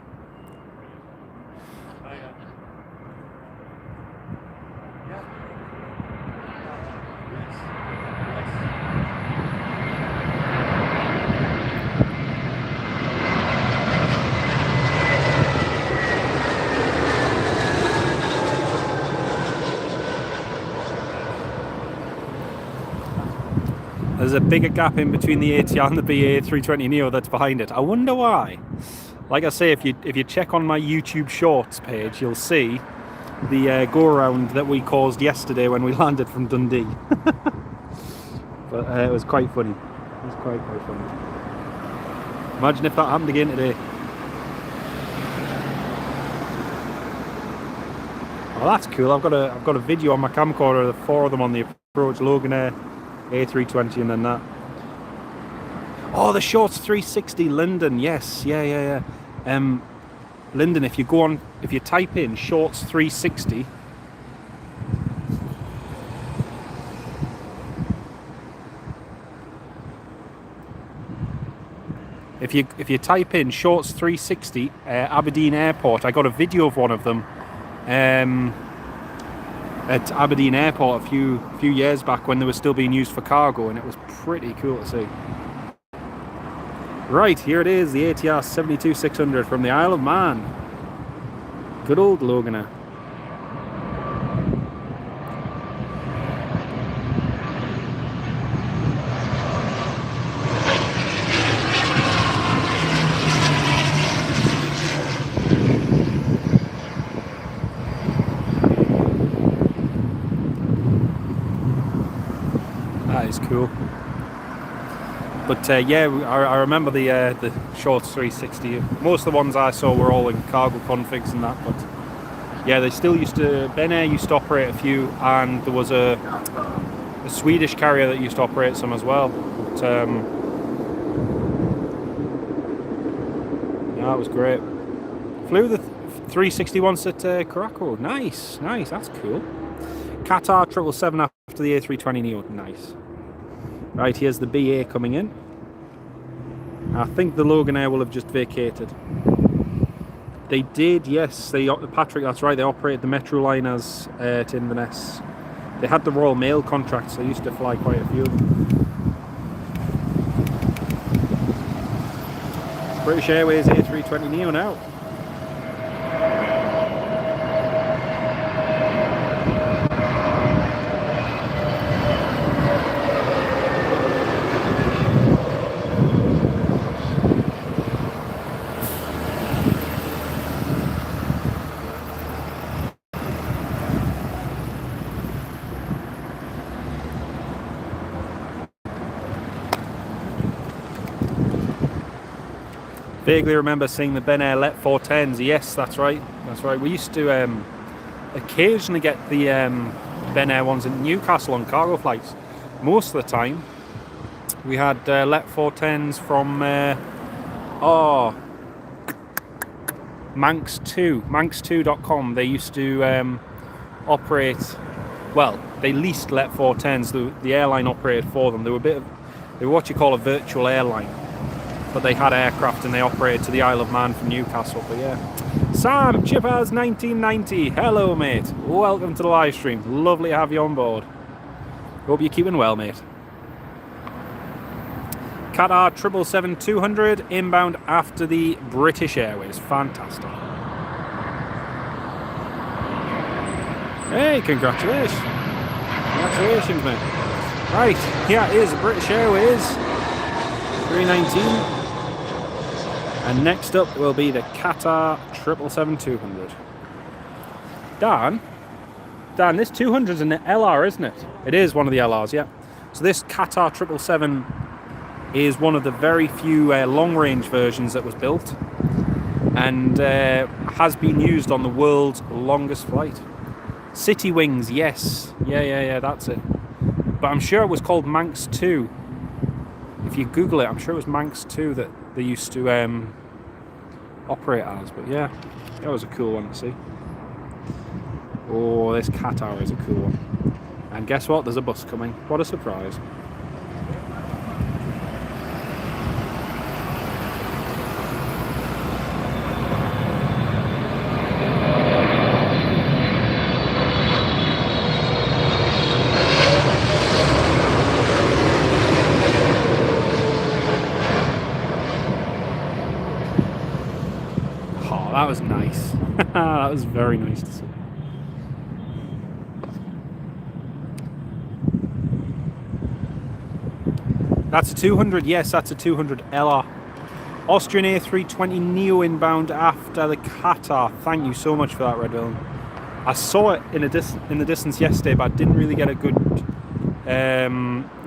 There's a bigger gap in between the ATR and the BA A320 Neo that's behind it. I wonder why. Like I say, if you check on my YouTube Shorts page, you'll see the go-around that we caused yesterday when we landed from Dundee. But it was quite funny. It was quite funny. Imagine if that happened again today. Oh, that's cool. I've got a video on my camcorder of the 4 of them on the approach. Logan Air, A320, and then that. Oh, the Shorts 360 Linden. Yes, yeah. Linden, if you type in Shorts 360, if you type in Shorts 360 Aberdeen Airport, I got a video of one of them at Aberdeen Airport a few years back when they were still being used for cargo, and it was pretty cool to see. Right, here it is, the ATR 72-600 from the Isle of Man. Good old Loganer. That is cool. But yeah, I remember the Shorts 360. Most of the ones I saw were all in cargo configs and that. But yeah, they still Ben Air used to operate a few, and there was a Swedish carrier that used to operate some as well. But yeah, that was great. Flew the 360 once at Krakow. Nice, that's cool. Qatar 777 after the A320 Neo. Nice. Right, here's the BA coming in. I think the Logan Air will have just vacated. They did, yes. Patrick, that's right. They operated the Metro liners at Inverness. They had the Royal Mail contracts. So they used to fly quite a few of them. British Airways A320 Neo now. Vaguely remember seeing the Ben Air Let 410s. Yes, that's right. We used to occasionally get the Ben Air ones in Newcastle on cargo flights. Most of the time, we had Let 410s from Manx2.com. They used to operate. Well, they leased Let 410s. The airline operated for them. They were what you call a virtual airline. But they had aircraft and they operated to the Isle of Man from Newcastle. But yeah, Sam Chippers 1990. Hello, mate. Welcome to the live stream. Lovely to have you on board. Hope you're keeping well, mate. Qatar 777-200 inbound after the British Airways. Fantastic. Hey, congratulations. Congratulations, mate. Right, here is British Airways 319. And next up will be the Qatar 777-200. Dan, this 200 is an LR, isn't it? It is one of the LRs, yeah. So this Qatar 777 is one of the very few long-range versions that was built, and has been used on the world's longest flight. City Wings, yes. Yeah, that's it. But I'm sure it was called Manx 2. If you Google it, I'm sure it was Manx 2 that they used to operate as. But yeah, that was a cool one to see. Oh, this Qatar is a cool one. And guess what? There's a bus coming. What a surprise. Oh, that was nice. That was very nice to see. That's a 200, yes, that's a 200 LR. Austrian A320 Neo inbound after the Qatar. Thank you so much for that, Red Villain. I saw it in the distance yesterday, but I didn't really get a good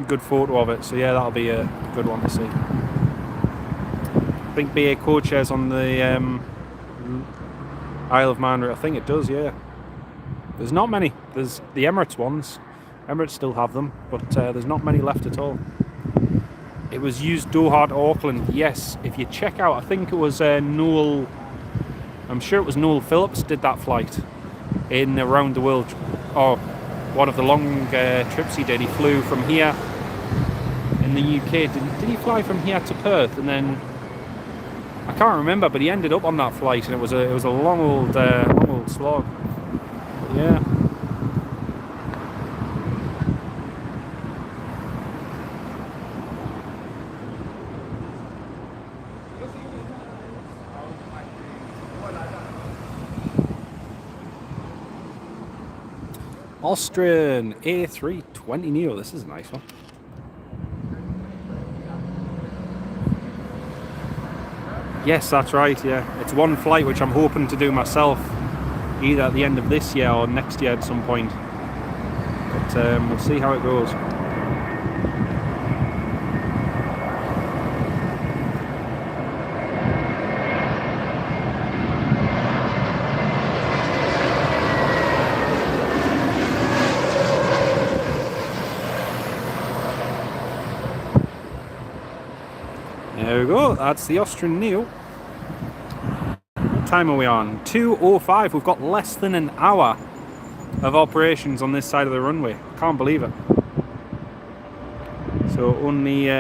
good photo of it. So yeah, that'll be a good one to see. I think BA co-chairs on the Isle of Man. I think it does, yeah. There's not many. There's the Emirates ones. Emirates still have them, but there's not many left at all. It was used Doha to Auckland. Yes, if you check out, I think it was Noel. I'm sure it was Noel Phillips did that flight in around the world, or one of the long trips he did. He flew from here in the UK. Did he fly from here to Perth, and then I can't remember, but he ended up on that flight, and it was a long old slog. But yeah. Austrian A320 Neo. This is a nice one. Yes, that's right, yeah. It's one flight which I'm hoping to do myself, either at the end of this year or next year at some point. But we'll see how it goes. There we go, that's the Austrian Neo. What time are we on? 2:05. We've got less than an hour of operations on this side of the runway. Can't believe it. So only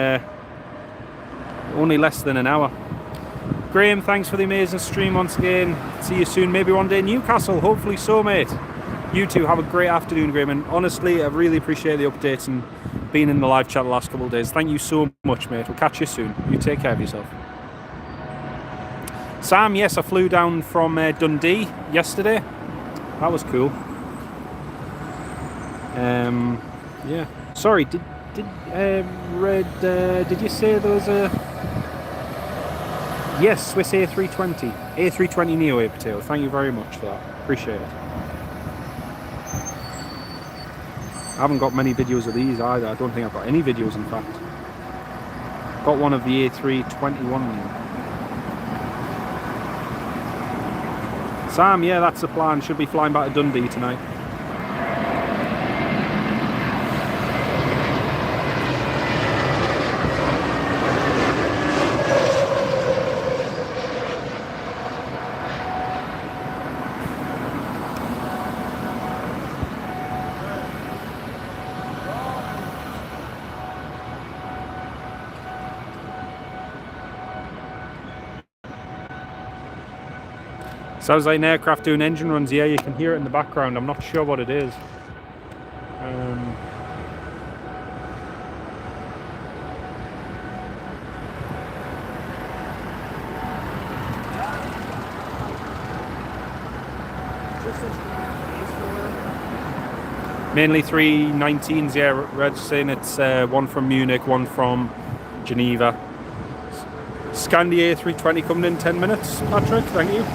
less than an hour. Graham, thanks for the amazing stream once again. See you soon, maybe one day in Newcastle. Hopefully so, mate. You two have a great afternoon, Graham. And honestly, I really appreciate the updates and being in the live chat the last couple of days. Thank you so much, mate. We'll catch you soon. You take care of yourself. Sam, yes, I flew down from Dundee yesterday. That was cool. Yeah. Sorry, did you say there was a... Yes, Swiss A320 Neo A Potato. Thank you very much for that. Appreciate it. I haven't got many videos of these either. I don't think I've got any videos, in fact. Got one of the A321. Sam, yeah, that's the plan. Should be flying back to Dundee tonight. Sounds like an aircraft doing engine runs. Yeah, you can hear it in the background. I'm not sure what it is. Mainly 319s, yeah, Red's saying it's one from Munich, one from Geneva. Scandi A320 coming in 10 minutes, Patrick, thank you.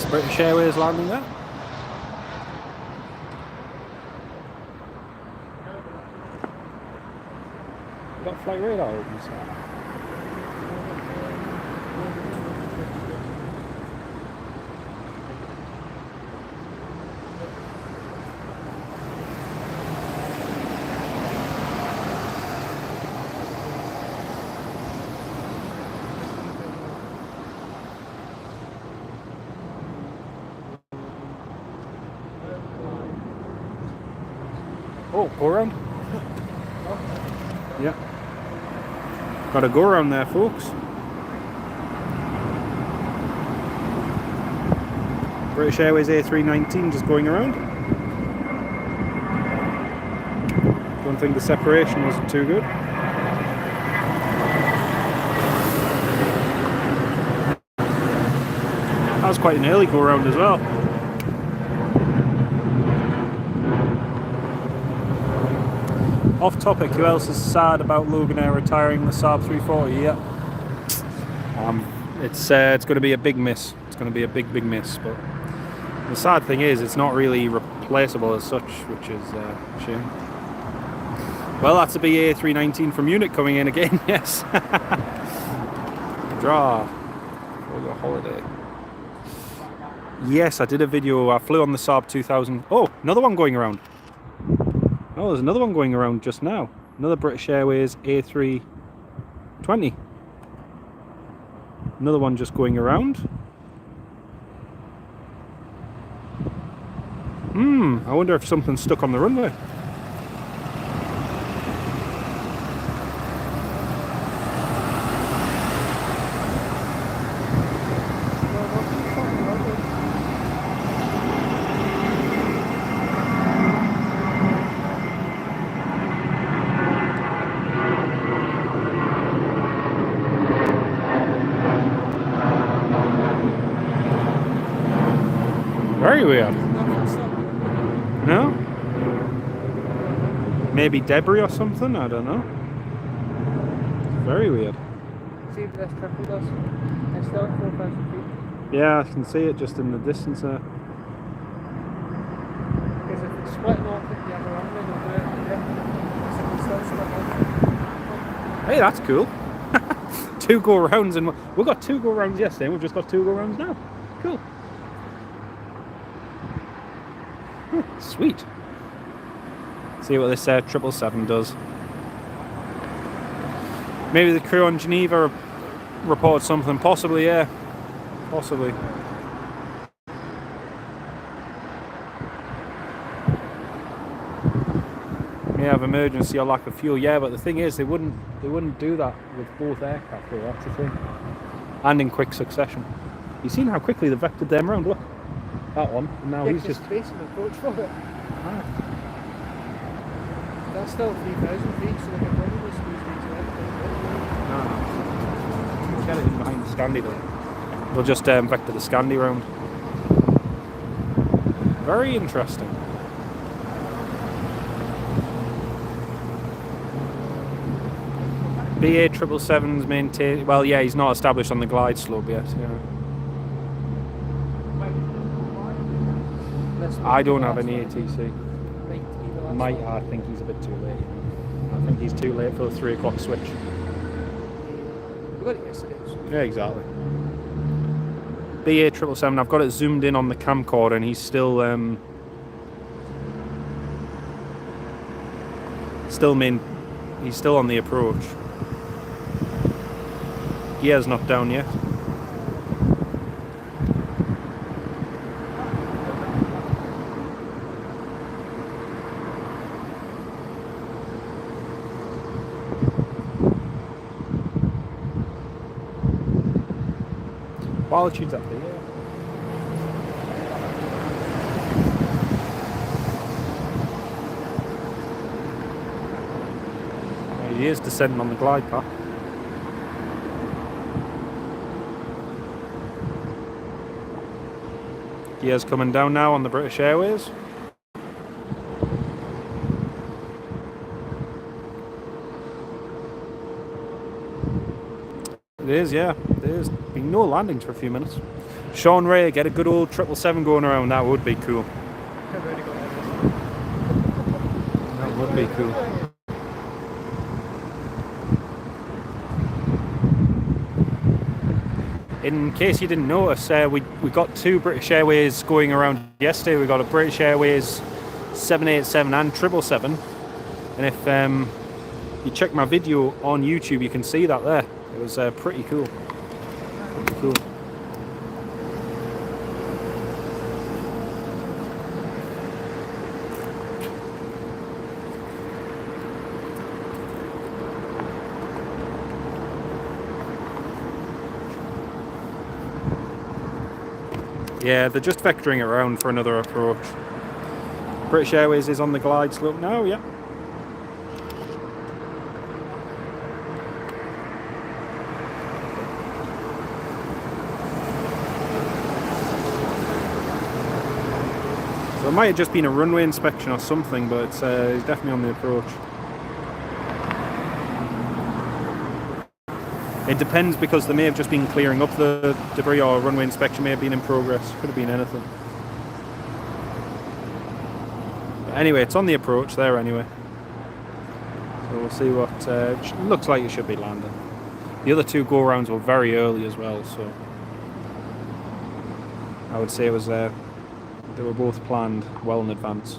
That's British Airways landing there. Got flight radar open, so. Oh, go around. Yeah. Got to go around there, folks. British Airways A319 just going around. Don't think the separation wasn't too good. That was quite an early go around as well. Off topic, who else is sad about Loganair retiring the Saab 340? Yeah. It's going to be a big miss. It's going to be a big miss. But the sad thing is, it's not really replaceable as such, which is a shame. Well, that's a BA 319 from Munich coming in again. Yes. Draw for your holiday. Yes, I did a video. I flew on the Saab 2000. Oh, another one going around. Oh, there's another one going around just now. Another British Airways A320. Another one just going around. I wonder if something's stuck on the runway. Very weird. No? Maybe debris or something? I don't know. Very weird. See if this triple does. It's still at 4,000 feet. Yeah, I can see it just in the distance there. Because if it's splitting off at the other runway, they'll do it again. So it's still split off. Hey, that's cool. 2 go rounds, and we got 2 go rounds yesterday, and we've just got 2 go rounds now. Cool. Sweet. See what this 777 does. Maybe the crew on Geneva report something. Possibly, yeah. Possibly. May have emergency or lack of fuel. Yeah, but the thing is, they wouldn't do that with both aircraft. Though, that's the thing. And in quick succession. You've seen how quickly they vectored them around. Look. That one, and now he's just facing the approach for it. That's still 3,000 feet, so they can probably squeeze these in. We'll get it in behind the Scandi though. We'll just vector the Scandi round. Very interesting. BA 777's maintained. Well, yeah, he's not established on the glide slope yet. Yeah. I don't have any ATC. I think he's a bit too late. I think he's too late for the 3 o'clock switch. We got it yesterday. Yeah, exactly. BA 777. I've got it zoomed in on the camcorder, and he's still he's still on the approach. Gear's not down yet. Altitude's up there, yeah. He is descending on the glide path. Gear's coming down now on the British Airways. It is, yeah. There's been no landings for a few minutes. Sean Ray, get a good old 777 going around. That would be cool. That would be cool. In case you didn't notice, we got 2 British Airways going around yesterday. We got a British Airways 787 and 777. And if you check my video on YouTube, you can see that there. It was pretty cool. Pretty cool. Yeah, they're just vectoring around for another approach. British Airways is on the glide slope now, yeah. So it might have just been a runway inspection or something, but it's definitely on the approach. It depends, because they may have just been clearing up the debris, or runway inspection may have been in progress. Could have been anything. But anyway, it's on the approach there anyway. So we'll see what... looks like it should be landing. The other 2 go-rounds were very early as well, so... I would say it was... they were both planned well in advance.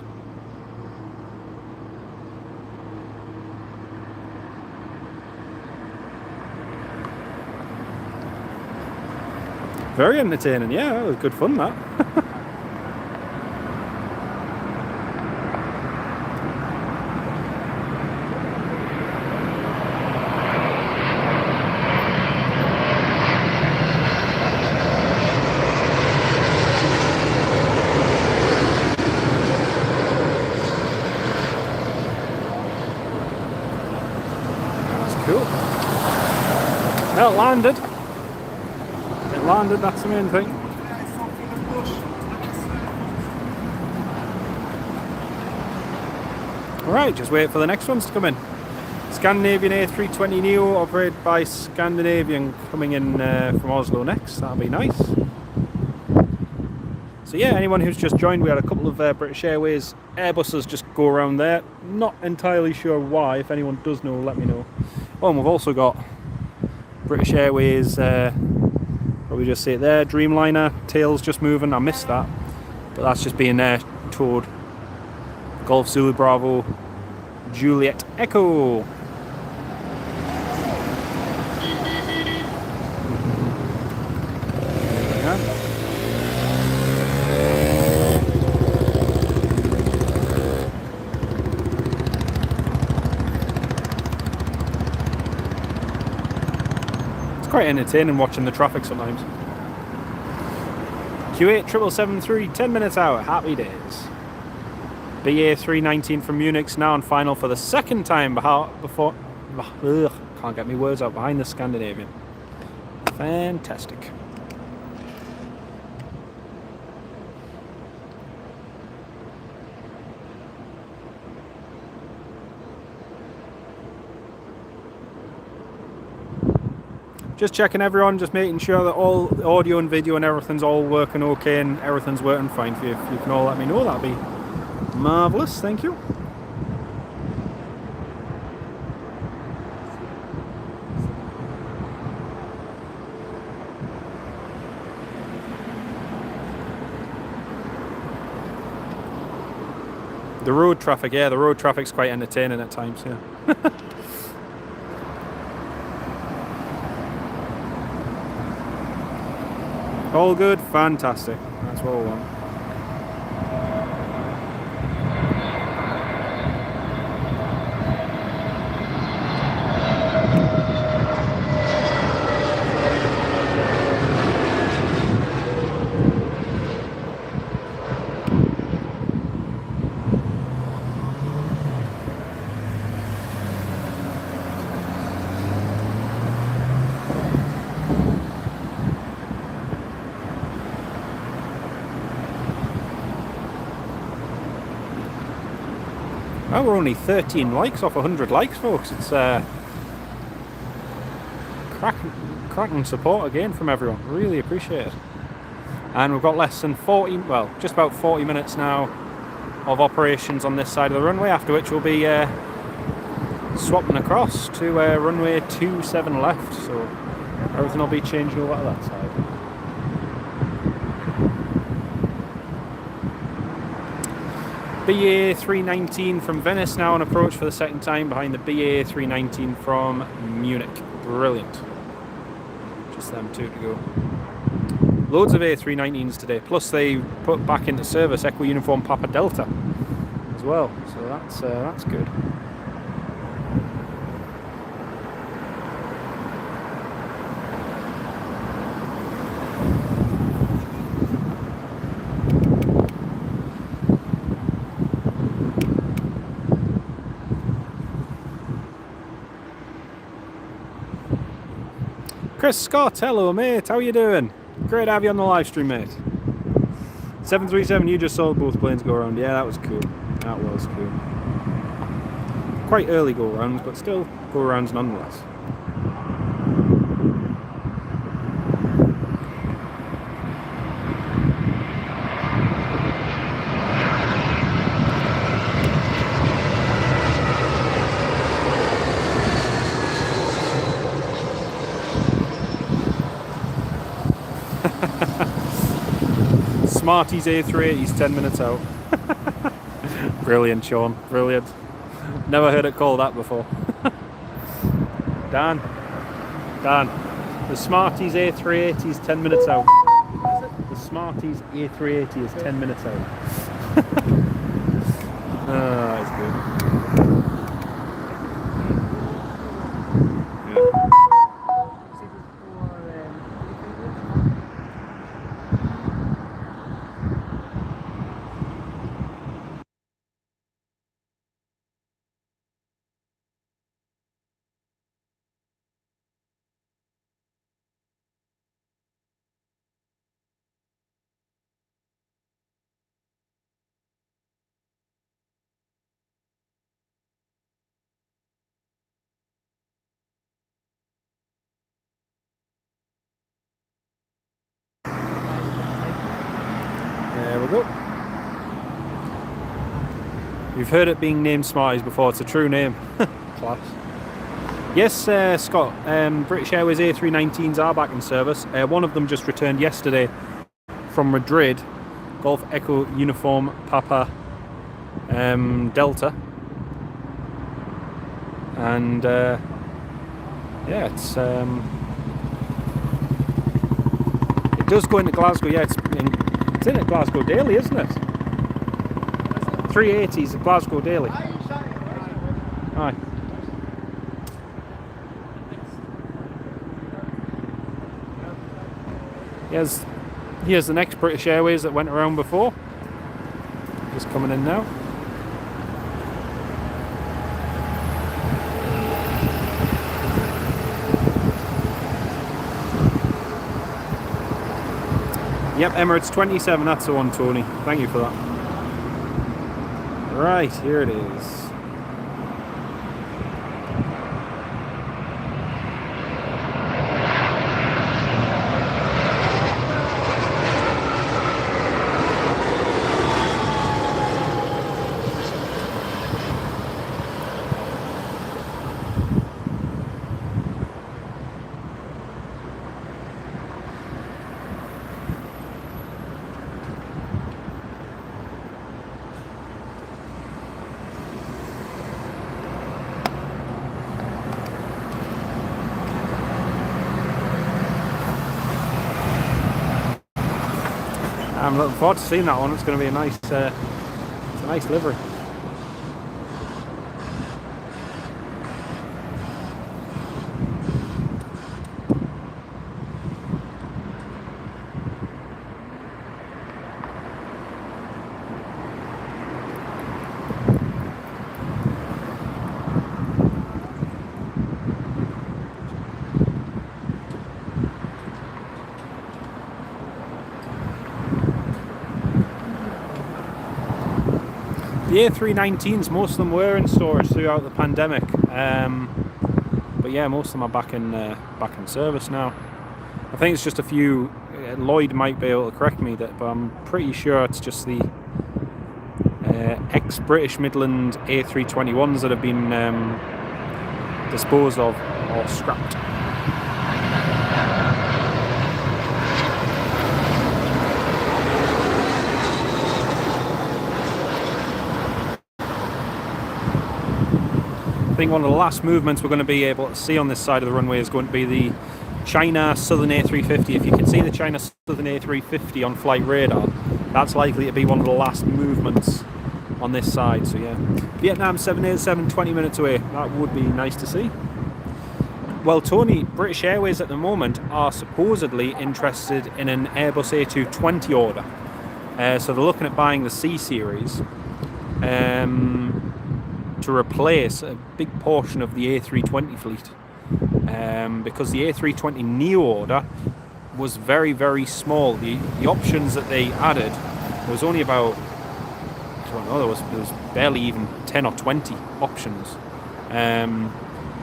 Very entertaining, yeah, it was good fun, that. That's cool. Well, it landed. It landed, that's the main thing. Alright, just wait for the next ones to come in. Scandinavian A320 Neo, operated by Scandinavian, coming in from Oslo next. That'll be nice. So yeah, anyone who's just joined, we had a couple of British Airways Airbuses just go around there. Not entirely sure why. If anyone does know, let me know. Oh, and we've also got British Airways, probably just see it there, Dreamliner, tails just moving. I missed that, but that's just being towed. Golf Zulu Bravo Juliet Echo. It's quite entertaining watching the traffic sometimes. Q8 7773, 10 minutes out, happy days. BA 319 from Munich's now on final for the second time before can't get me words out, behind the Scandinavian. Fantastic. Just checking everyone, just making sure that all the audio and video and everything's all working okay and everything's working fine for you. If you can all let me know, that'd be marvellous, thank you. The road traffic, yeah, the road traffic's quite entertaining at times, yeah. All good, fantastic. That's what we want. Oh, we're only 13 likes off 100 likes, folks. It's cracking support again from everyone. Really appreciate it. And we've got less than 40, well, just about 40 minutes now of operations on this side of the runway, after which we'll be swapping across to runway 27 left, so everything will be changing over to that side. BA 319 from Venice now on approach for the second time behind the BA 319 from Munich. Brilliant. Just them two to go. Loads of A319s today, plus they put back into service Echo Uniform Papa Delta as well, so that's good. Chris Scott, hello mate, how you doing? Great to have you on the live stream, mate. 737, you just saw both planes go around. Yeah, that was cool. That was cool. Quite early go rounds, but still go rounds nonetheless. Smarties A380's 10 minutes out. Brilliant, Sean. Brilliant. Never heard it called that before. Dan. The Smarties A380 is 10 minutes out. The Smarties A380 is 10 minutes out. Ah, it's good. There we go. You've heard it being named Smarties before, it's a true name. Class. Yes, Scott, British Airways A319s are back in service. One of them just returned yesterday from Madrid, Golf Echo Uniform Papa Delta. And yeah, it's it does go into Glasgow. Yeah, it's in at Glasgow daily, isn't it? 380s at Glasgow daily. Aye. Here's the next British Airways that went around before. Just coming in now. Yep, Emirates 27, that's the one, Tony. Thank you for that. Right, here it is. I'm looking forward to seeing that one. It's going to be a nice, it's a nice livery. The A319s, most of them were in storage throughout the pandemic, but yeah, most of them are back in service now. I think it's just a few Lloyd might be able to correct me, but I'm pretty sure it's just the ex-British Midland A321s that have been disposed of or scrapped. I think one of the last movements we're going to be able to see on this side of the runway is going to be the China Southern A350. If you can see the China Southern A350 on flight radar, that's likely to be one of the last movements on this side. So yeah, Vietnam 787, 20 minutes away. That would be nice to see. Well, Tony, British Airways at the moment are supposedly interested in an Airbus A220 order. So they're looking at buying the C series to replace a big portion of the A320 fleet. Because the A320 neo order was very, very small. The options that they added, there was only about, I don't know, there was barely even 10 or 20 options.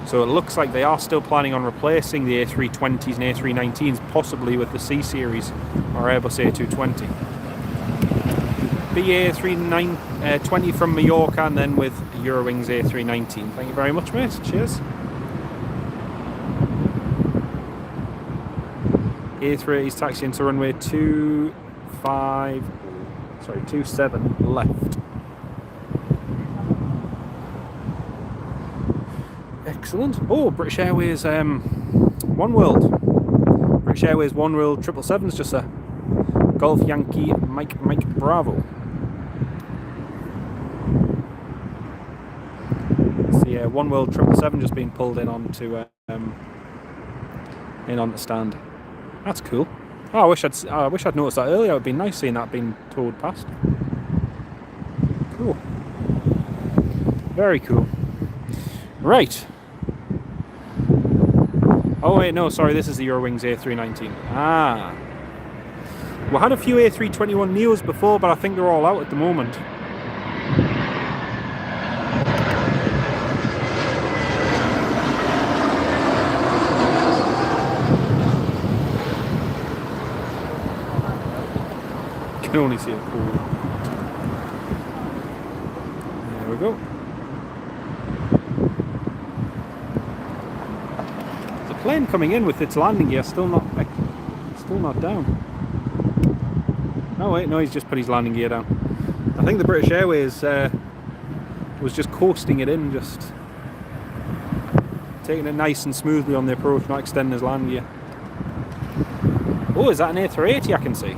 So it looks like they are still planning on replacing the A320s and A319s, possibly with the C series or Airbus A220. BA320 from Mallorca, and then with Eurowings A319. Thank you very much, mate. Cheers. A380's taxi into runway 27 left. Excellent. Oh, British Airways One World. British Airways One World 777's just a Golf Yankee Mike Bravo. So yeah, One World 777 just being pulled in onto the stand. That's cool. Oh, I wish I'd noticed that earlier. It would be nice seeing that being towed past. Cool. Very cool. Right. Oh wait, no, sorry, this is the Eurowings A319. Ah. We had a few A321 Neos before, but I think they're all out at the moment. Can only see a pool. There we go. The plane coming in with its landing gear still not down. Oh wait, no, he's just put his landing gear down. I think the British Airways was just coasting it in, just taking it nice and smoothly on the approach, not extending his landing gear. Oh, is that an A380 I can see?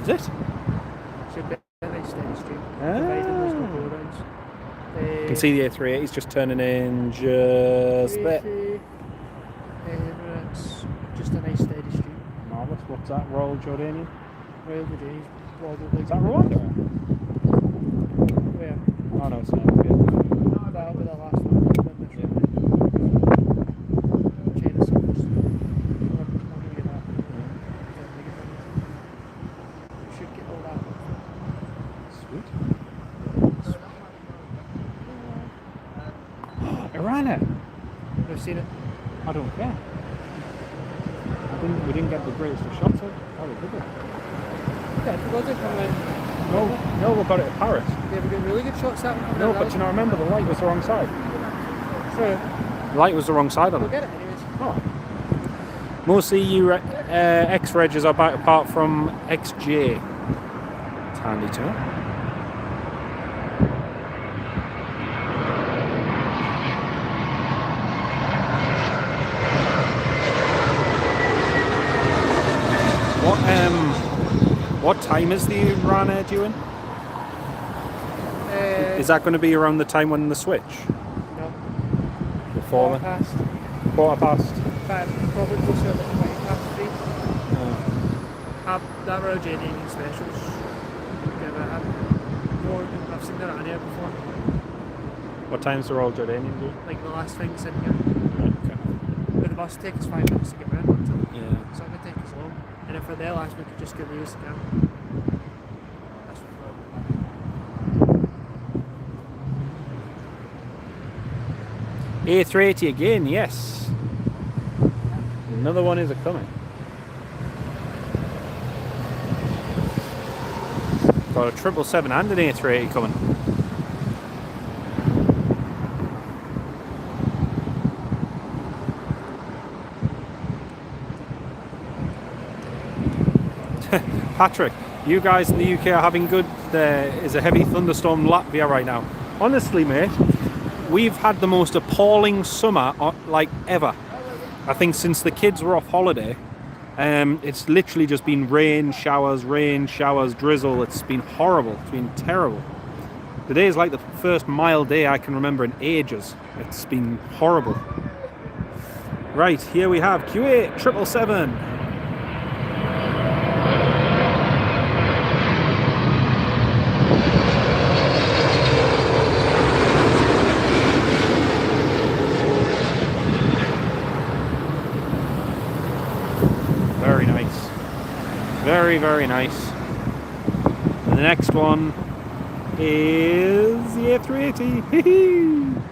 Is it? Should be a nice steady stream. You can see the A380's just turning in just there. Emirates, just a nice steady stream. Marvellous. What's that? Royal Jordanian? Royal Jordanian. Is that Rwanda? Where? Oh no, it's not. That'll be the last one. China Silvers. I'm gonna get that. Should get all that. Sweet. Irana! I've seen it. I don't care. We didn't get the greatest of shots of it. Oh, we did it. Yeah, we got it coming in. No, we got it at Paris. Yeah, we got really good shots at it. No, but you know, remember the light was the wrong side. Sure. The light was the wrong side on We'll it. get it anyways. Oh. Most EU X-Regs are back apart from XJ. It's handy to know. What time is the Ryanair due in? Is that going to be around the time when the switch? No. Before Quarter past. Quarter past. Probably closer to 3:20. Oh. That Royal Jordanian specials. Yeah, but I've seen the Ryanair before. What time's the Royal Jordanian due? Like the last thing sitting here. Okay. But the bus take us 5 minutes to get round onto it. Yeah. So it would take us long. And if we're there last, we could just get used again. That's what A380 again, yes. Another one is a coming. got a 777 and an A380 coming. Patrick, you guys in the UK are having good. There is a heavy thunderstorm in Latvia right now. Honestly, mate, we've had the most appalling summer like ever. I think since the kids were off holiday, it's literally just been rain, showers, drizzle. It's been horrible. It's been terrible. Today is like the first mild day I can remember in ages. It's been horrible. Right, here we have QA 777. Very nice. Very, very nice. And the next one is the A380.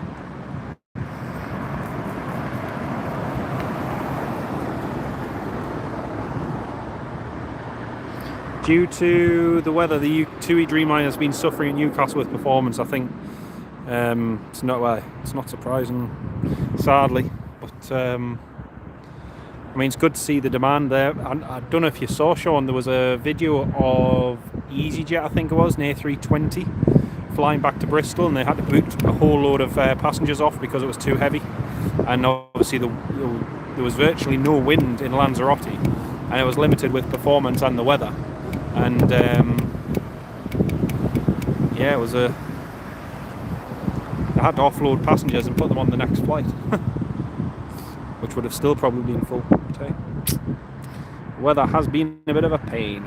Due to the weather, the TUI Dreamliner has been suffering at Newcastle with performance. I think it's not surprising, sadly, but I mean, it's good to see the demand there. I don't know if you saw, Sean, there was a video of EasyJet, I think it was, an A320 flying back to Bristol, and they had to boot a whole load of passengers off because it was too heavy. And obviously there was virtually no wind in Lanzarote, and it was limited with performance and the weather. And yeah, it was I had to offload passengers and put them on the next flight, which would have still probably been full. Okay. Weather has been a bit of a pain.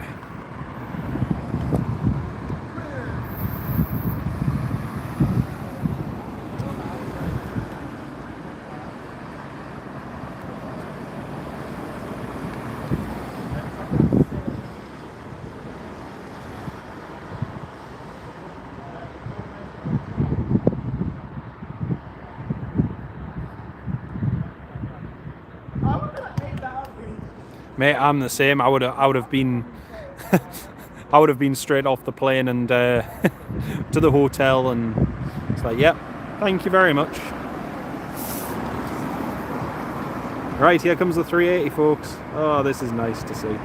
Mate, I'm the same. I would have been I would have been straight off the plane and to the hotel, and it's like, yep, thank you very much. Right, here comes the 380, folks. Oh, this is nice to see.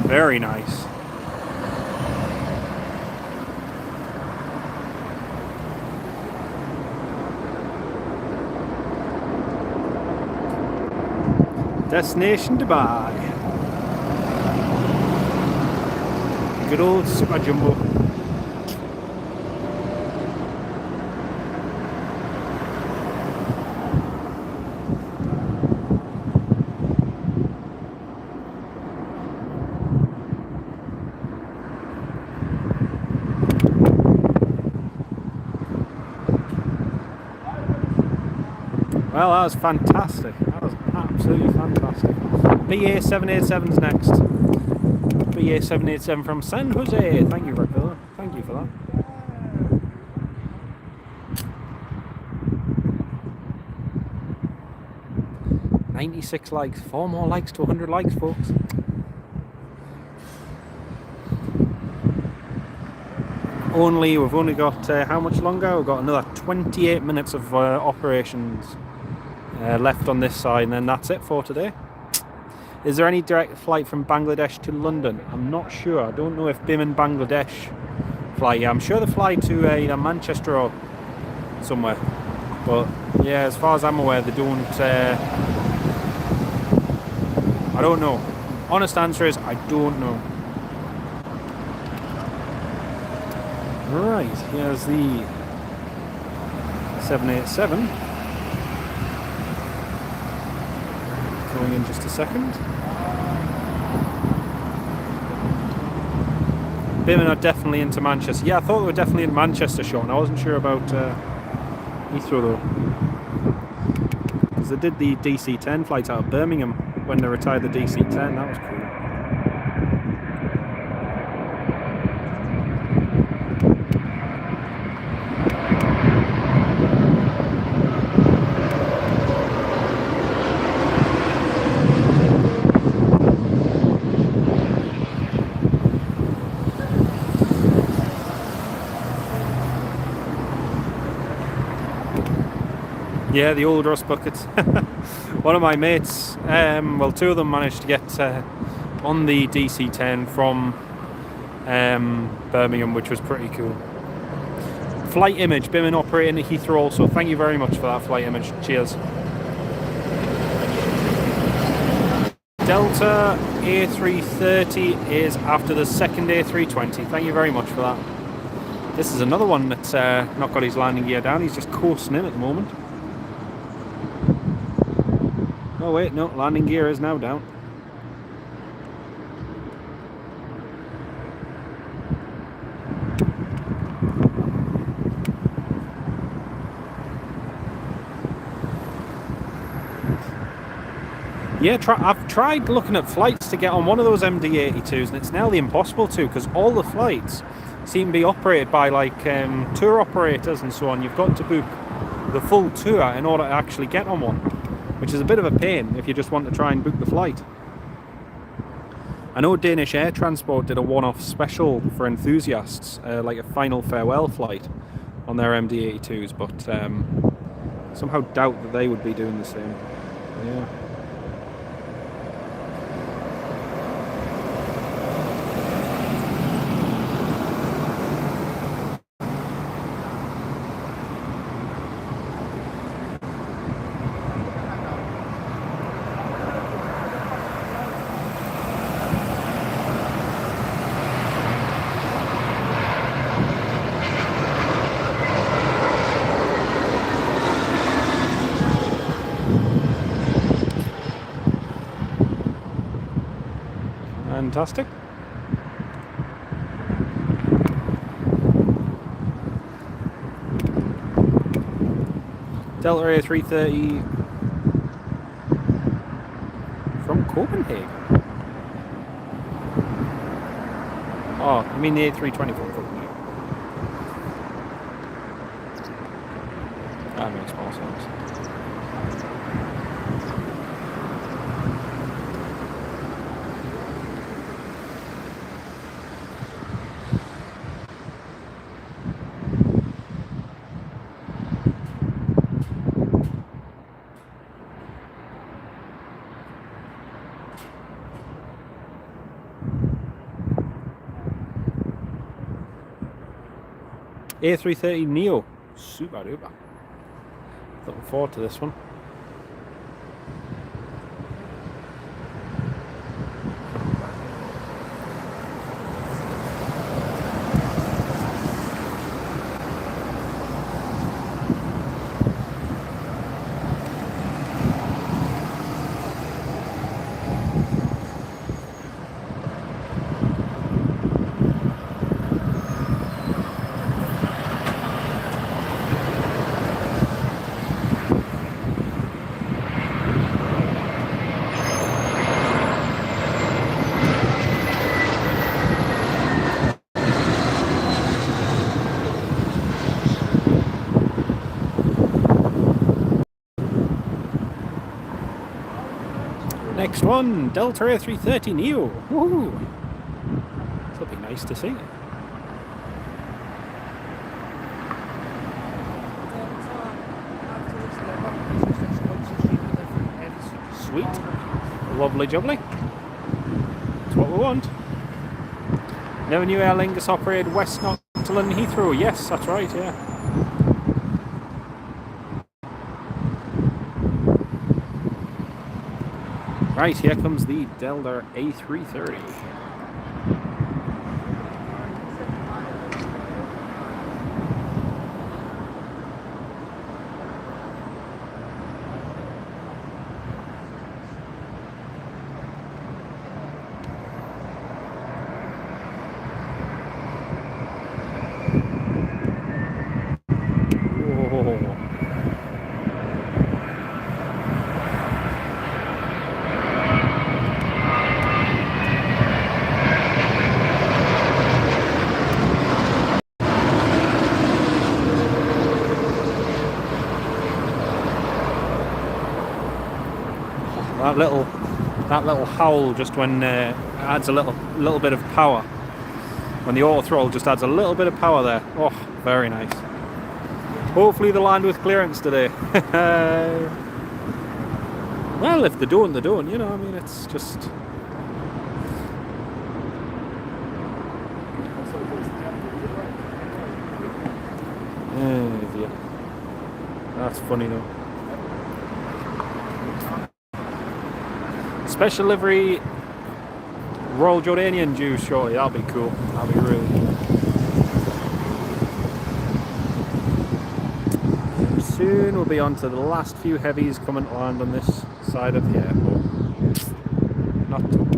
Very nice. Destination Dubai. Good old Super Jumbo. Well, that was fantastic. That was absolutely fantastic. BA 787's next. BA 787 from San Jose. Thank you, Rick. Thank you for that. $96 likes. 4 more likes to 100 likes, folks. We've only got how much longer? We've got another 28 minutes of operations left on this side, and then that's it for today. Is there any direct flight from Bangladesh to London? I'm not sure. I don't know if BIM and Bangladesh fly. Yeah, I'm sure they fly to either Manchester or somewhere. But yeah, as far as I'm aware, they don't. I don't know. Honest answer is I don't know. Right, here's the 787. Coming in just a second. Birmingham are definitely into Manchester. Yeah, I thought they were definitely in Manchester, Sean. I wasn't sure about Heathrow though, because they did the DC-10 flight out of Birmingham when they retired the DC-10. That was cool. Yeah, the old rust buckets. One of my mates, well, two of them managed to get on the DC-10 from Birmingham, which was pretty cool. Flight image, Birmingham operating at Heathrow also. Thank you very much for that flight image. Cheers. Delta A330 is after the second A320. Thank you very much for that. This is another one that's not got his landing gear down. He's just coasting in at the moment. Oh wait, no, landing gear is now down. Yeah, I've tried looking at flights to get on one of those MD-82s, and it's nearly impossible to, because all the flights seem to be operated by like tour operators and so on. You've got to book the full tour in order to actually get on one, which is a bit of a pain if you just want to try and book the flight. I know Danish Air Transport did a one-off special for enthusiasts, like a final farewell flight on their MD-82s, but somehow doubt that they would be doing the same. Yeah. Fantastic. Delta A330 from Copenhagen. Oh, you mean the A320 from Copenhagen? That makes more sense. A330 Neo, super duper. Looking forward to this one. Next one, Delta A330 Neo. Woohoo! That'll be nice to see. Sweet. Lovely jubbly. That's what we want. Never knew Aer Lingus operated West Noctiland Heathrow. Yes, that's right, yeah. Right, here comes the Delta A330. that little howl just when adds a little bit of power. When the auto throttle just adds a little bit of power there. Oh, very nice. Hopefully they land with clearance today. Well, if they don't, they don't. You know, I mean, it's just. Oh dear. That's funny though. Special livery Royal Jordanian due shortly. That'll be cool. That'll be really cool. Soon we'll be on to the last few heavies coming to land on this side of the airport. Not too bad.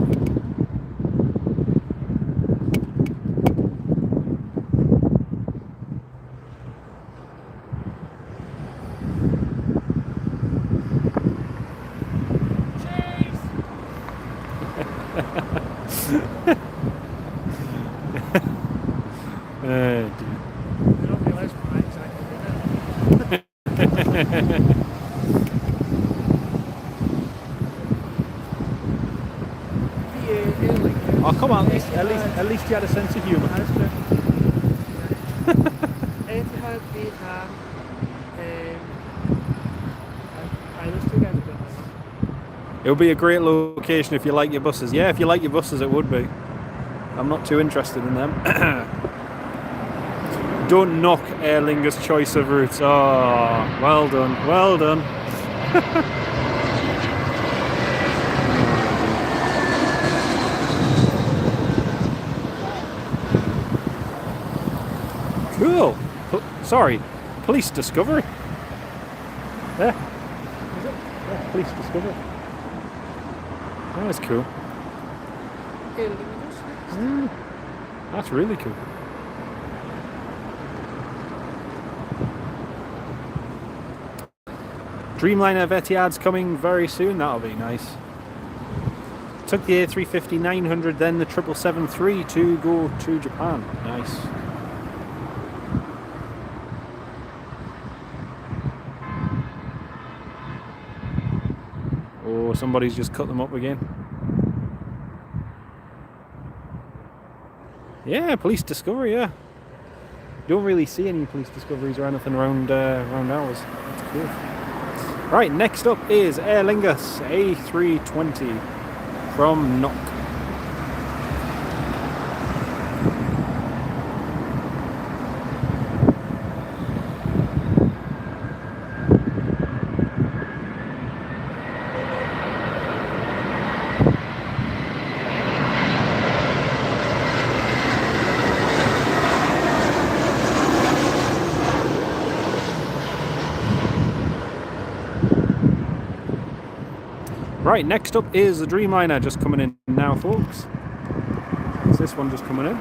Oh come on, at least you had a sense of humour. It would be a great location if you like your buses. Yeah, if you like your buses, it would be. I'm not too interested in them. Don't knock Aer Lingus' choice of routes. Oh, well done, well done. Cool. Sorry, police discovery. There. Is it? Yeah, police discovery. That was cool. That's really cool. Dreamliner of Etihad's coming very soon. That'll be nice. Took the A350-900, then the 777-3 to go to Japan. Nice. Oh, somebody's just cut them up again. Yeah, police discovery, yeah. Don't really see any police discoveries or anything around ours. That's cool. Right, next up is Aer Lingus A320 from NOK. Right, next up is the Dreamliner just coming in now, folks. It's this one just coming in.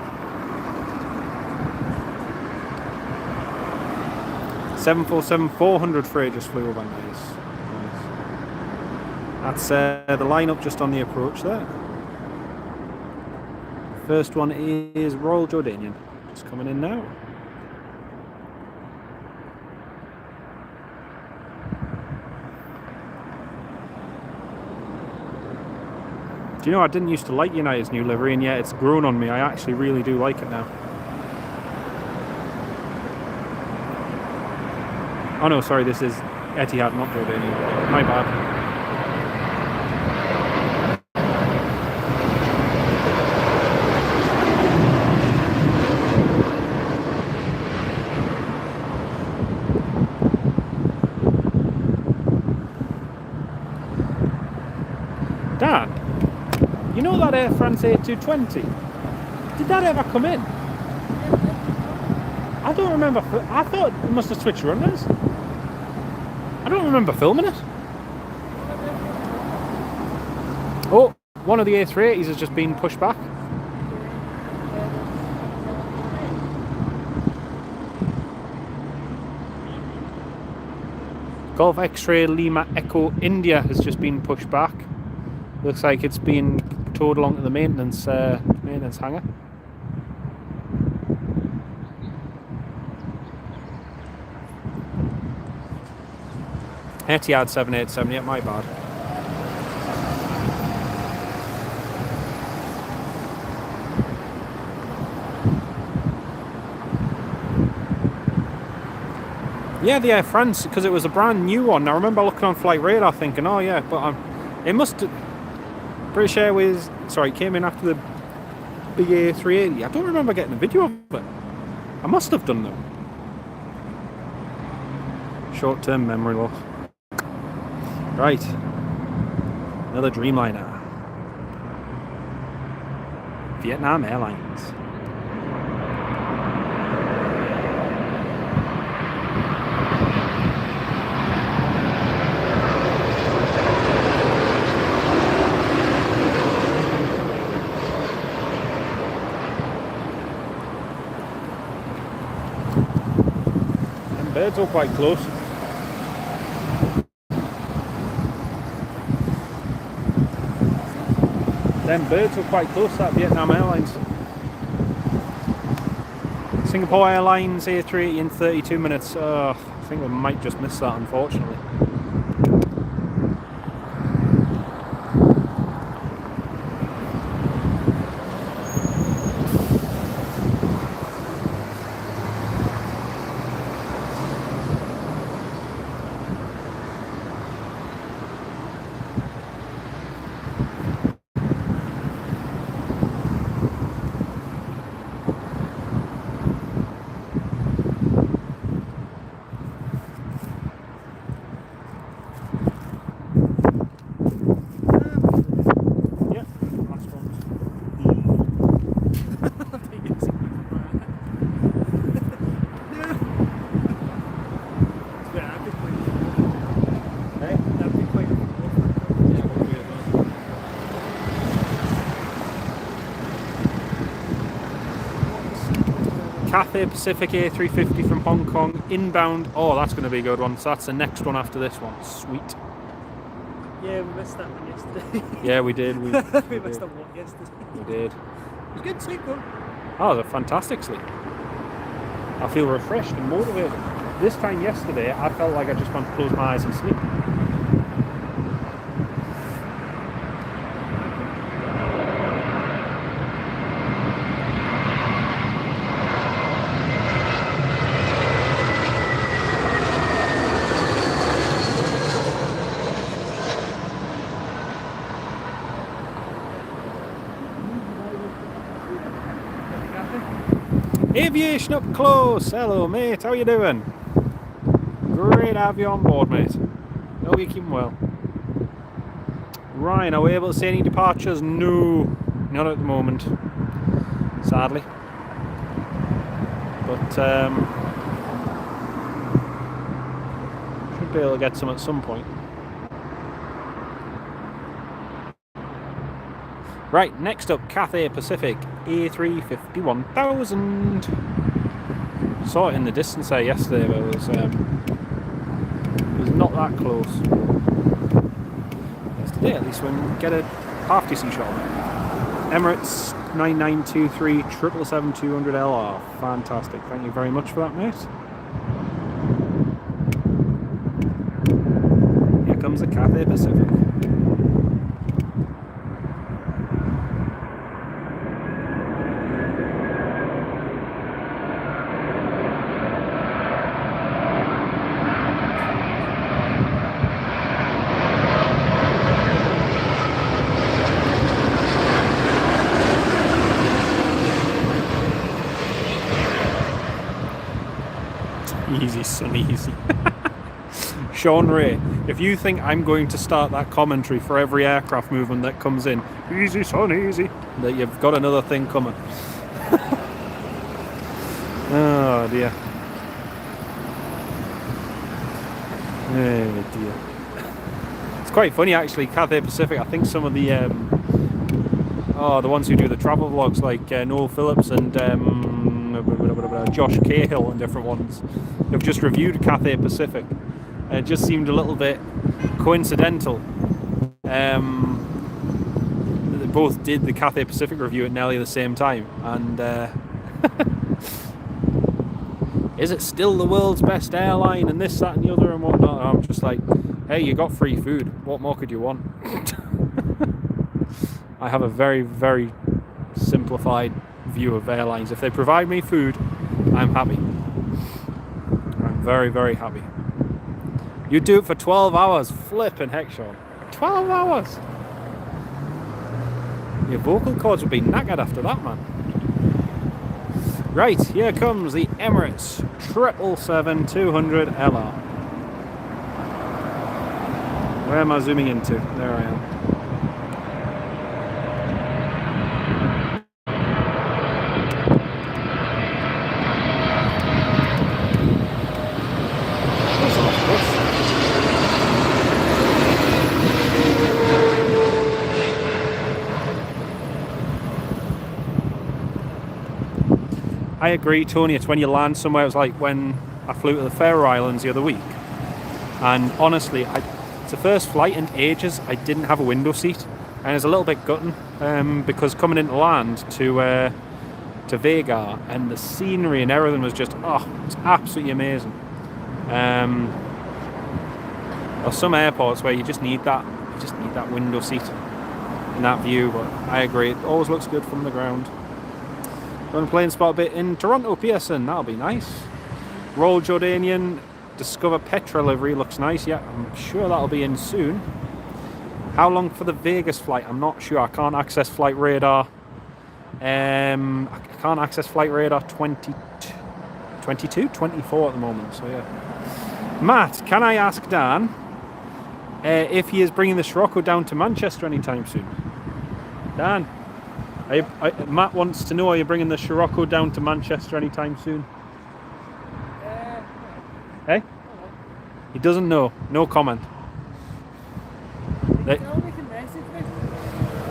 747-400 freight just flew over. Nice. That's the lineup just on the approach there. First one is Royal Jordanian, just coming in now. Do you know, I didn't used to like United's new livery, and yet it's grown on me. I actually really do like it now. Oh no, sorry, this is Etihad, not Jordanian. My bad. Dan, you know that Air France A220? Did that ever come in? I don't remember. I thought it must have switched runners. I don't remember filming it. Oh, one of the A380s has just been pushed back. Golf X-Ray Lima Echo India has just been pushed back. Looks like it's been towed along to the maintenance hangar. Etihad 787, yeah, my bad. Yeah, the Air France, because it was a brand new one. I remember looking on Flight Radar thinking, oh yeah, but it must have... British Airways, sorry, came in after the big A380. I don't remember getting a video of it. I must have done though. Short-term memory loss. Right. Another Dreamliner. Vietnam Airlines. And birds are quite close. Them birds were quite close to that Vietnam Airlines. Singapore Airlines A380 in 32 minutes. I think we might just miss that, unfortunately. Cathay Pacific A350 from Hong Kong inbound. Oh, that's going to be a good one. So that's the next one after this one. Sweet. Yeah, we missed that one yesterday. Yeah, we did. We missed that one yesterday. We did. It was good sleep though. Oh, they're fantastic sleep. I feel refreshed and motivated. This time yesterday, I felt like I just want to close my eyes and sleep. Aviation up close. Hello, mate. How you doing? Great to have you on board, mate. Hope you're keeping well. Ryan, are we able to see any departures? No, not at the moment, sadly. But should be able to get some at some point. Right, next up, Cathay Pacific A350 1000. Saw it in the distance there yesterday, but it was not that close. Yesterday, at least, we can get a half decent shot of it. Emirates 9923 777-200LR. Fantastic. Thank you very much for that, mate. Here comes the Cathay Pacific. Easy, son, easy. Sean Ray, if you think I'm going to start that commentary for every aircraft movement that comes in, easy, son, easy, that you've got another thing coming. Oh dear. Oh dear. It's quite funny actually, Cathay Pacific. I think some of the the ones who do the travel vlogs, like Noel Phillips and Josh Cahill and different ones, have just reviewed Cathay Pacific. It just seemed a little bit coincidental. They both did the Cathay Pacific review at nearly the same time, and is it still the world's best airline and this, that and the other and whatnot? And I'm just like, hey, you got free food, what more could you want? I have a very, very simplified view of airlines. If they provide me food, I'm happy. I'm very, very happy. You do it for 12 hours. Flipping heck, Sean. 12 hours. Your vocal cords would be knackered after that, man. Right, here comes the Emirates 777-200 LR. Where am I zooming into? There I am. I agree, Tony. It's when you land somewhere. It was like when I flew to the Faroe Islands the other week, and honestly, it's the first flight in ages I didn't have a window seat, and it's a little bit gutting because coming into land to Vega, and the scenery and everything was just it's absolutely amazing. There's some airports where you just need that window seat and that view, but I agree, it always looks good from the ground. Going to Planespot a bit in Toronto, Pearson, that'll be nice. Royal Jordanian Discover Petra livery looks nice. Yeah, I'm sure that'll be in soon. How long for the Vegas flight? I'm not sure. I can't access flight radar. I can't access flight radar 22, 24 at the moment. So yeah. Matt, can I ask Dan if he is bringing the Scirocco down to Manchester anytime soon? Dan? Matt wants to know, are you bringing the Scirocco down to Manchester anytime soon? Hey? He doesn't know. No comment.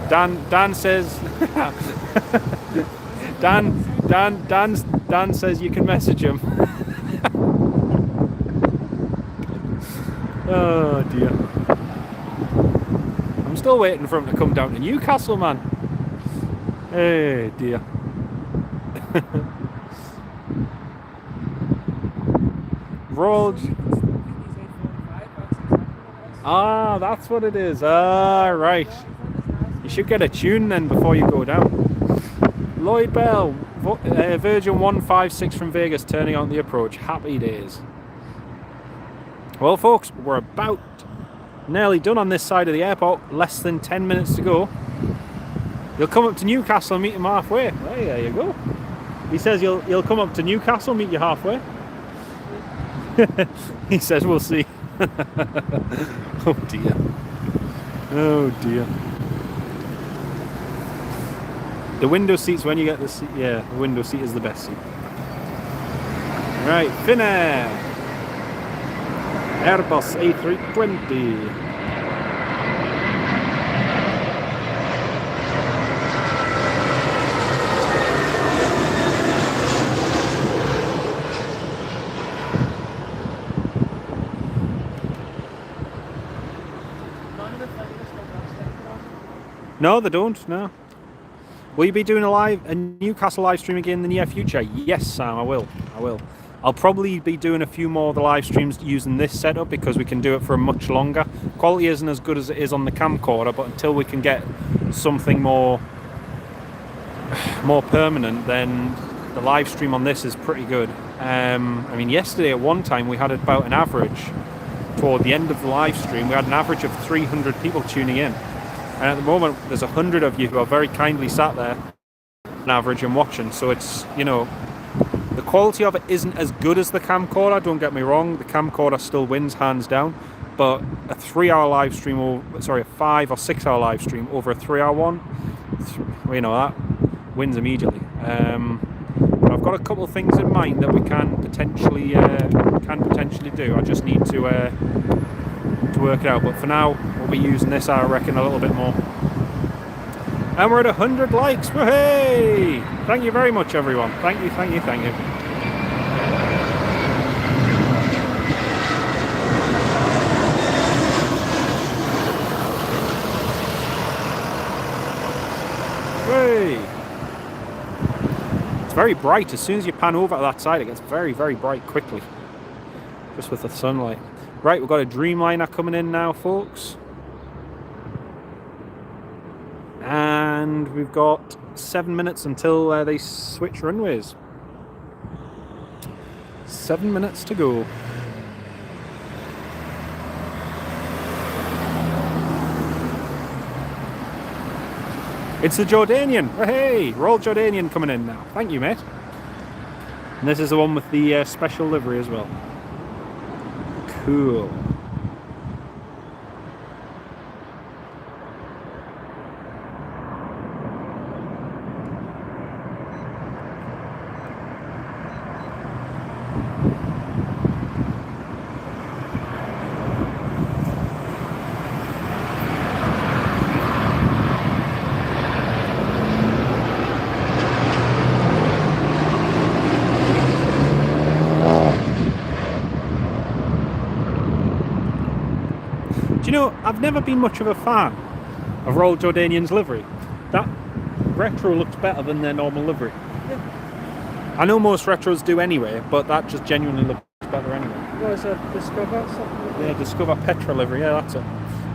Dan says... Dan says you can message him. Oh dear. I'm still waiting for him to come down to Newcastle, man. Hey dear. That's what it is. Right. You should get a tune then before you go down. Lloyd Bell, Virgin 156 from Vegas, turning on the approach. Happy days. Well, folks, we're about nearly done on this side of the airport. Less than 10 minutes to go. You'll come up to Newcastle and meet him halfway. Hey, there you go. He says you'll come up to Newcastle, meet you halfway. He says we'll see. Oh dear. Oh dear. The window seats when you get the seat. Yeah, the window seat is the best seat. Right, Finnair. Airbus A380. No, they don't, no. Will you be doing a Newcastle live stream again in the near future? Yes, Sam, I will. I'll probably be doing a few more of the live streams using this setup because we can do it for much longer. Quality isn't as good as it is on the camcorder, but until we can get something more permanent, then the live stream on this is pretty good. I mean, yesterday at one time we had about an average, toward the end of the live stream, we had an average of 300 people tuning in. And at the moment, there's 100 of you who are very kindly sat there on average and watching. So it's, you know, the quality of it isn't as good as the camcorder, don't get me wrong. The camcorder still wins hands down. But a 3-hour live stream, a 5 or 6 hour live stream over a 3-hour one, you know, that wins immediately. But I've got a couple of things in mind that we can potentially do. I just need to work it out, but for now we'll be using this, I reckon, a little bit more. And we're at 100 likes. Hey! Thank you very much, everyone. Thank you. Hey! It's very bright. As soon as you pan over to that side, it gets very, very bright quickly, just with the sunlight. Right, we've got a Dreamliner coming in now, folks. And we've got 7 minutes until they switch runways. 7 minutes to go. It's the Jordanian. Hey, Royal Jordanian coming in now. Thank you, mate. And this is the one with the special livery as well. Cool. Do you know, I've never been much of a fan of Royal Jordanian's livery. That retro looks better than their normal livery. Yeah. I know most retros do anyway, but that just genuinely looks better anyway. What is it? Discover something? Yeah, Discover Petra livery, yeah, that's it.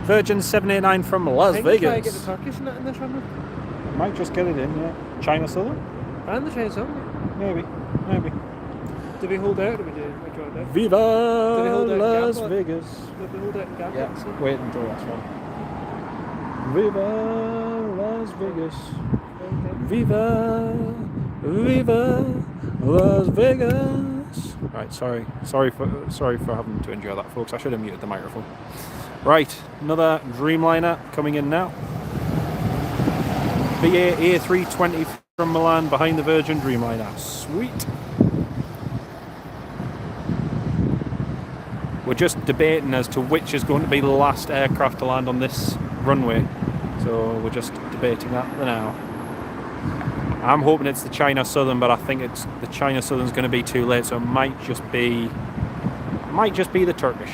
Virgin 789 from Las Vegas. Try to get the Turkish in it in this runway. Might just get it in, yeah. China Southern? And the Chinese Southern. Maybe. Do we hold out or do we do we draw it out? Viva Do we hold out Las Gap? Vegas. Do we hold out in Gap? Yeah, wait until last one. Viva Las Vegas. Viva Las Vegas. Right, sorry for having to endure that, folks. I should have muted the microphone. Right, another Dreamliner coming in now. ITA A380 from Milan behind the Virgin Dreamliner. Sweet. We're just debating as to which is going to be the last aircraft to land on this runway. So we're just debating that now. I'm hoping it's the China Southern, but I think it's the China Southern's going to be too late, so it might just be the Turkish.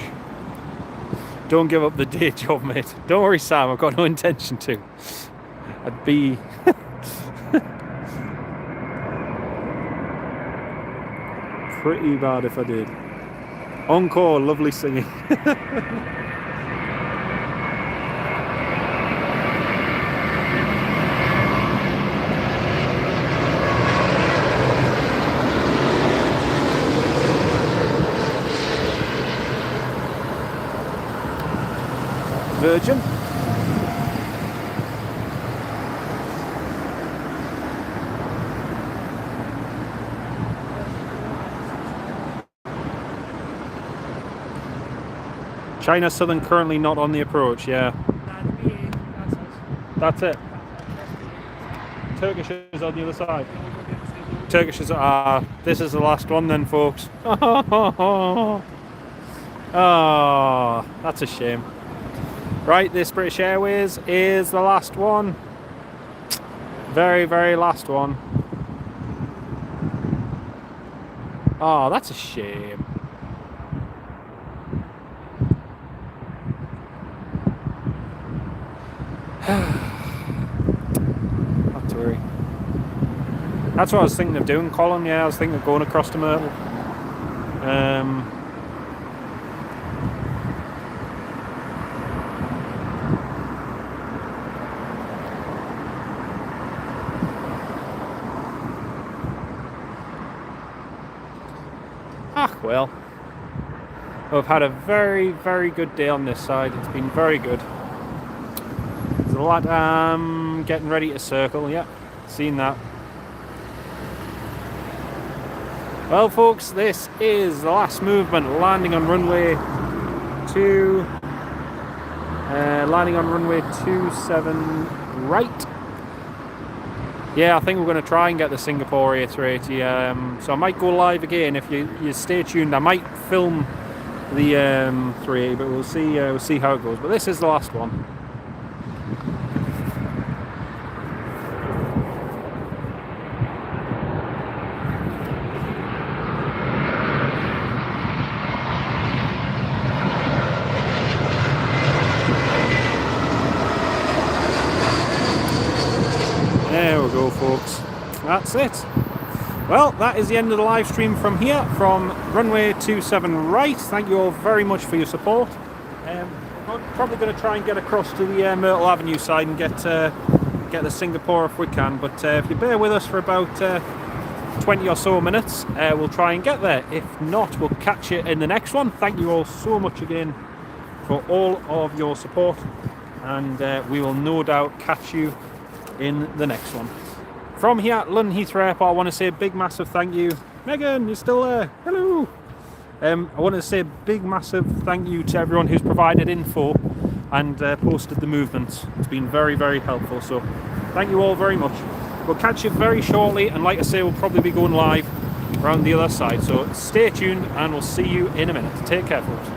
Don't give up the day job, mate. Don't worry, Sam, I've got no intention to. I'd be pretty bad if I did. Encore, lovely singing. Virgin. China Southern currently not on the approach, yeah. That's it. Turkish is on the other side. Turkish is, this is the last one then, folks. Oh, that's a shame. Right, this British Airways is the last one. Very, very last one. Oh, that's a shame. Not to worry. That's what I was thinking of doing, Colin. Yeah, I was thinking of going across to Myrtle. Well, I've had a very, very good day on this side. It's been very good. There's a lot getting ready to circle. Yeah, seen that. Well, folks, this is the last movement, landing on runway 27 right. Yeah, I think we're going to try and get the Singapore A380. So I might go live again. If you stay tuned, I might film the 380, but we'll see how it goes. But this is the last one. There we go, folks. That's it. Well, that is the end of the live stream from here, from runway 27 right. Thank you all very much for your support. We're probably going to try and get across to the Myrtle Avenue side and get the Singapore if we can. But if you bear with us for about 20 20 or so minutes, we'll try and get there. If not, we'll catch you in the next one. Thank you all so much again for all of your support, and we will no doubt catch you in the next one. From here at London Heathrow Airport, I want to say a big massive thank you. Megan, you're still there? Hello. I want to say a big massive thank you to everyone who's provided info and posted the movements. It's been very, very helpful, so thank you all very much. We'll catch you very shortly, and like I say, we'll probably be going live around the other side, so stay tuned and we'll see you in a minute. Take care, folks.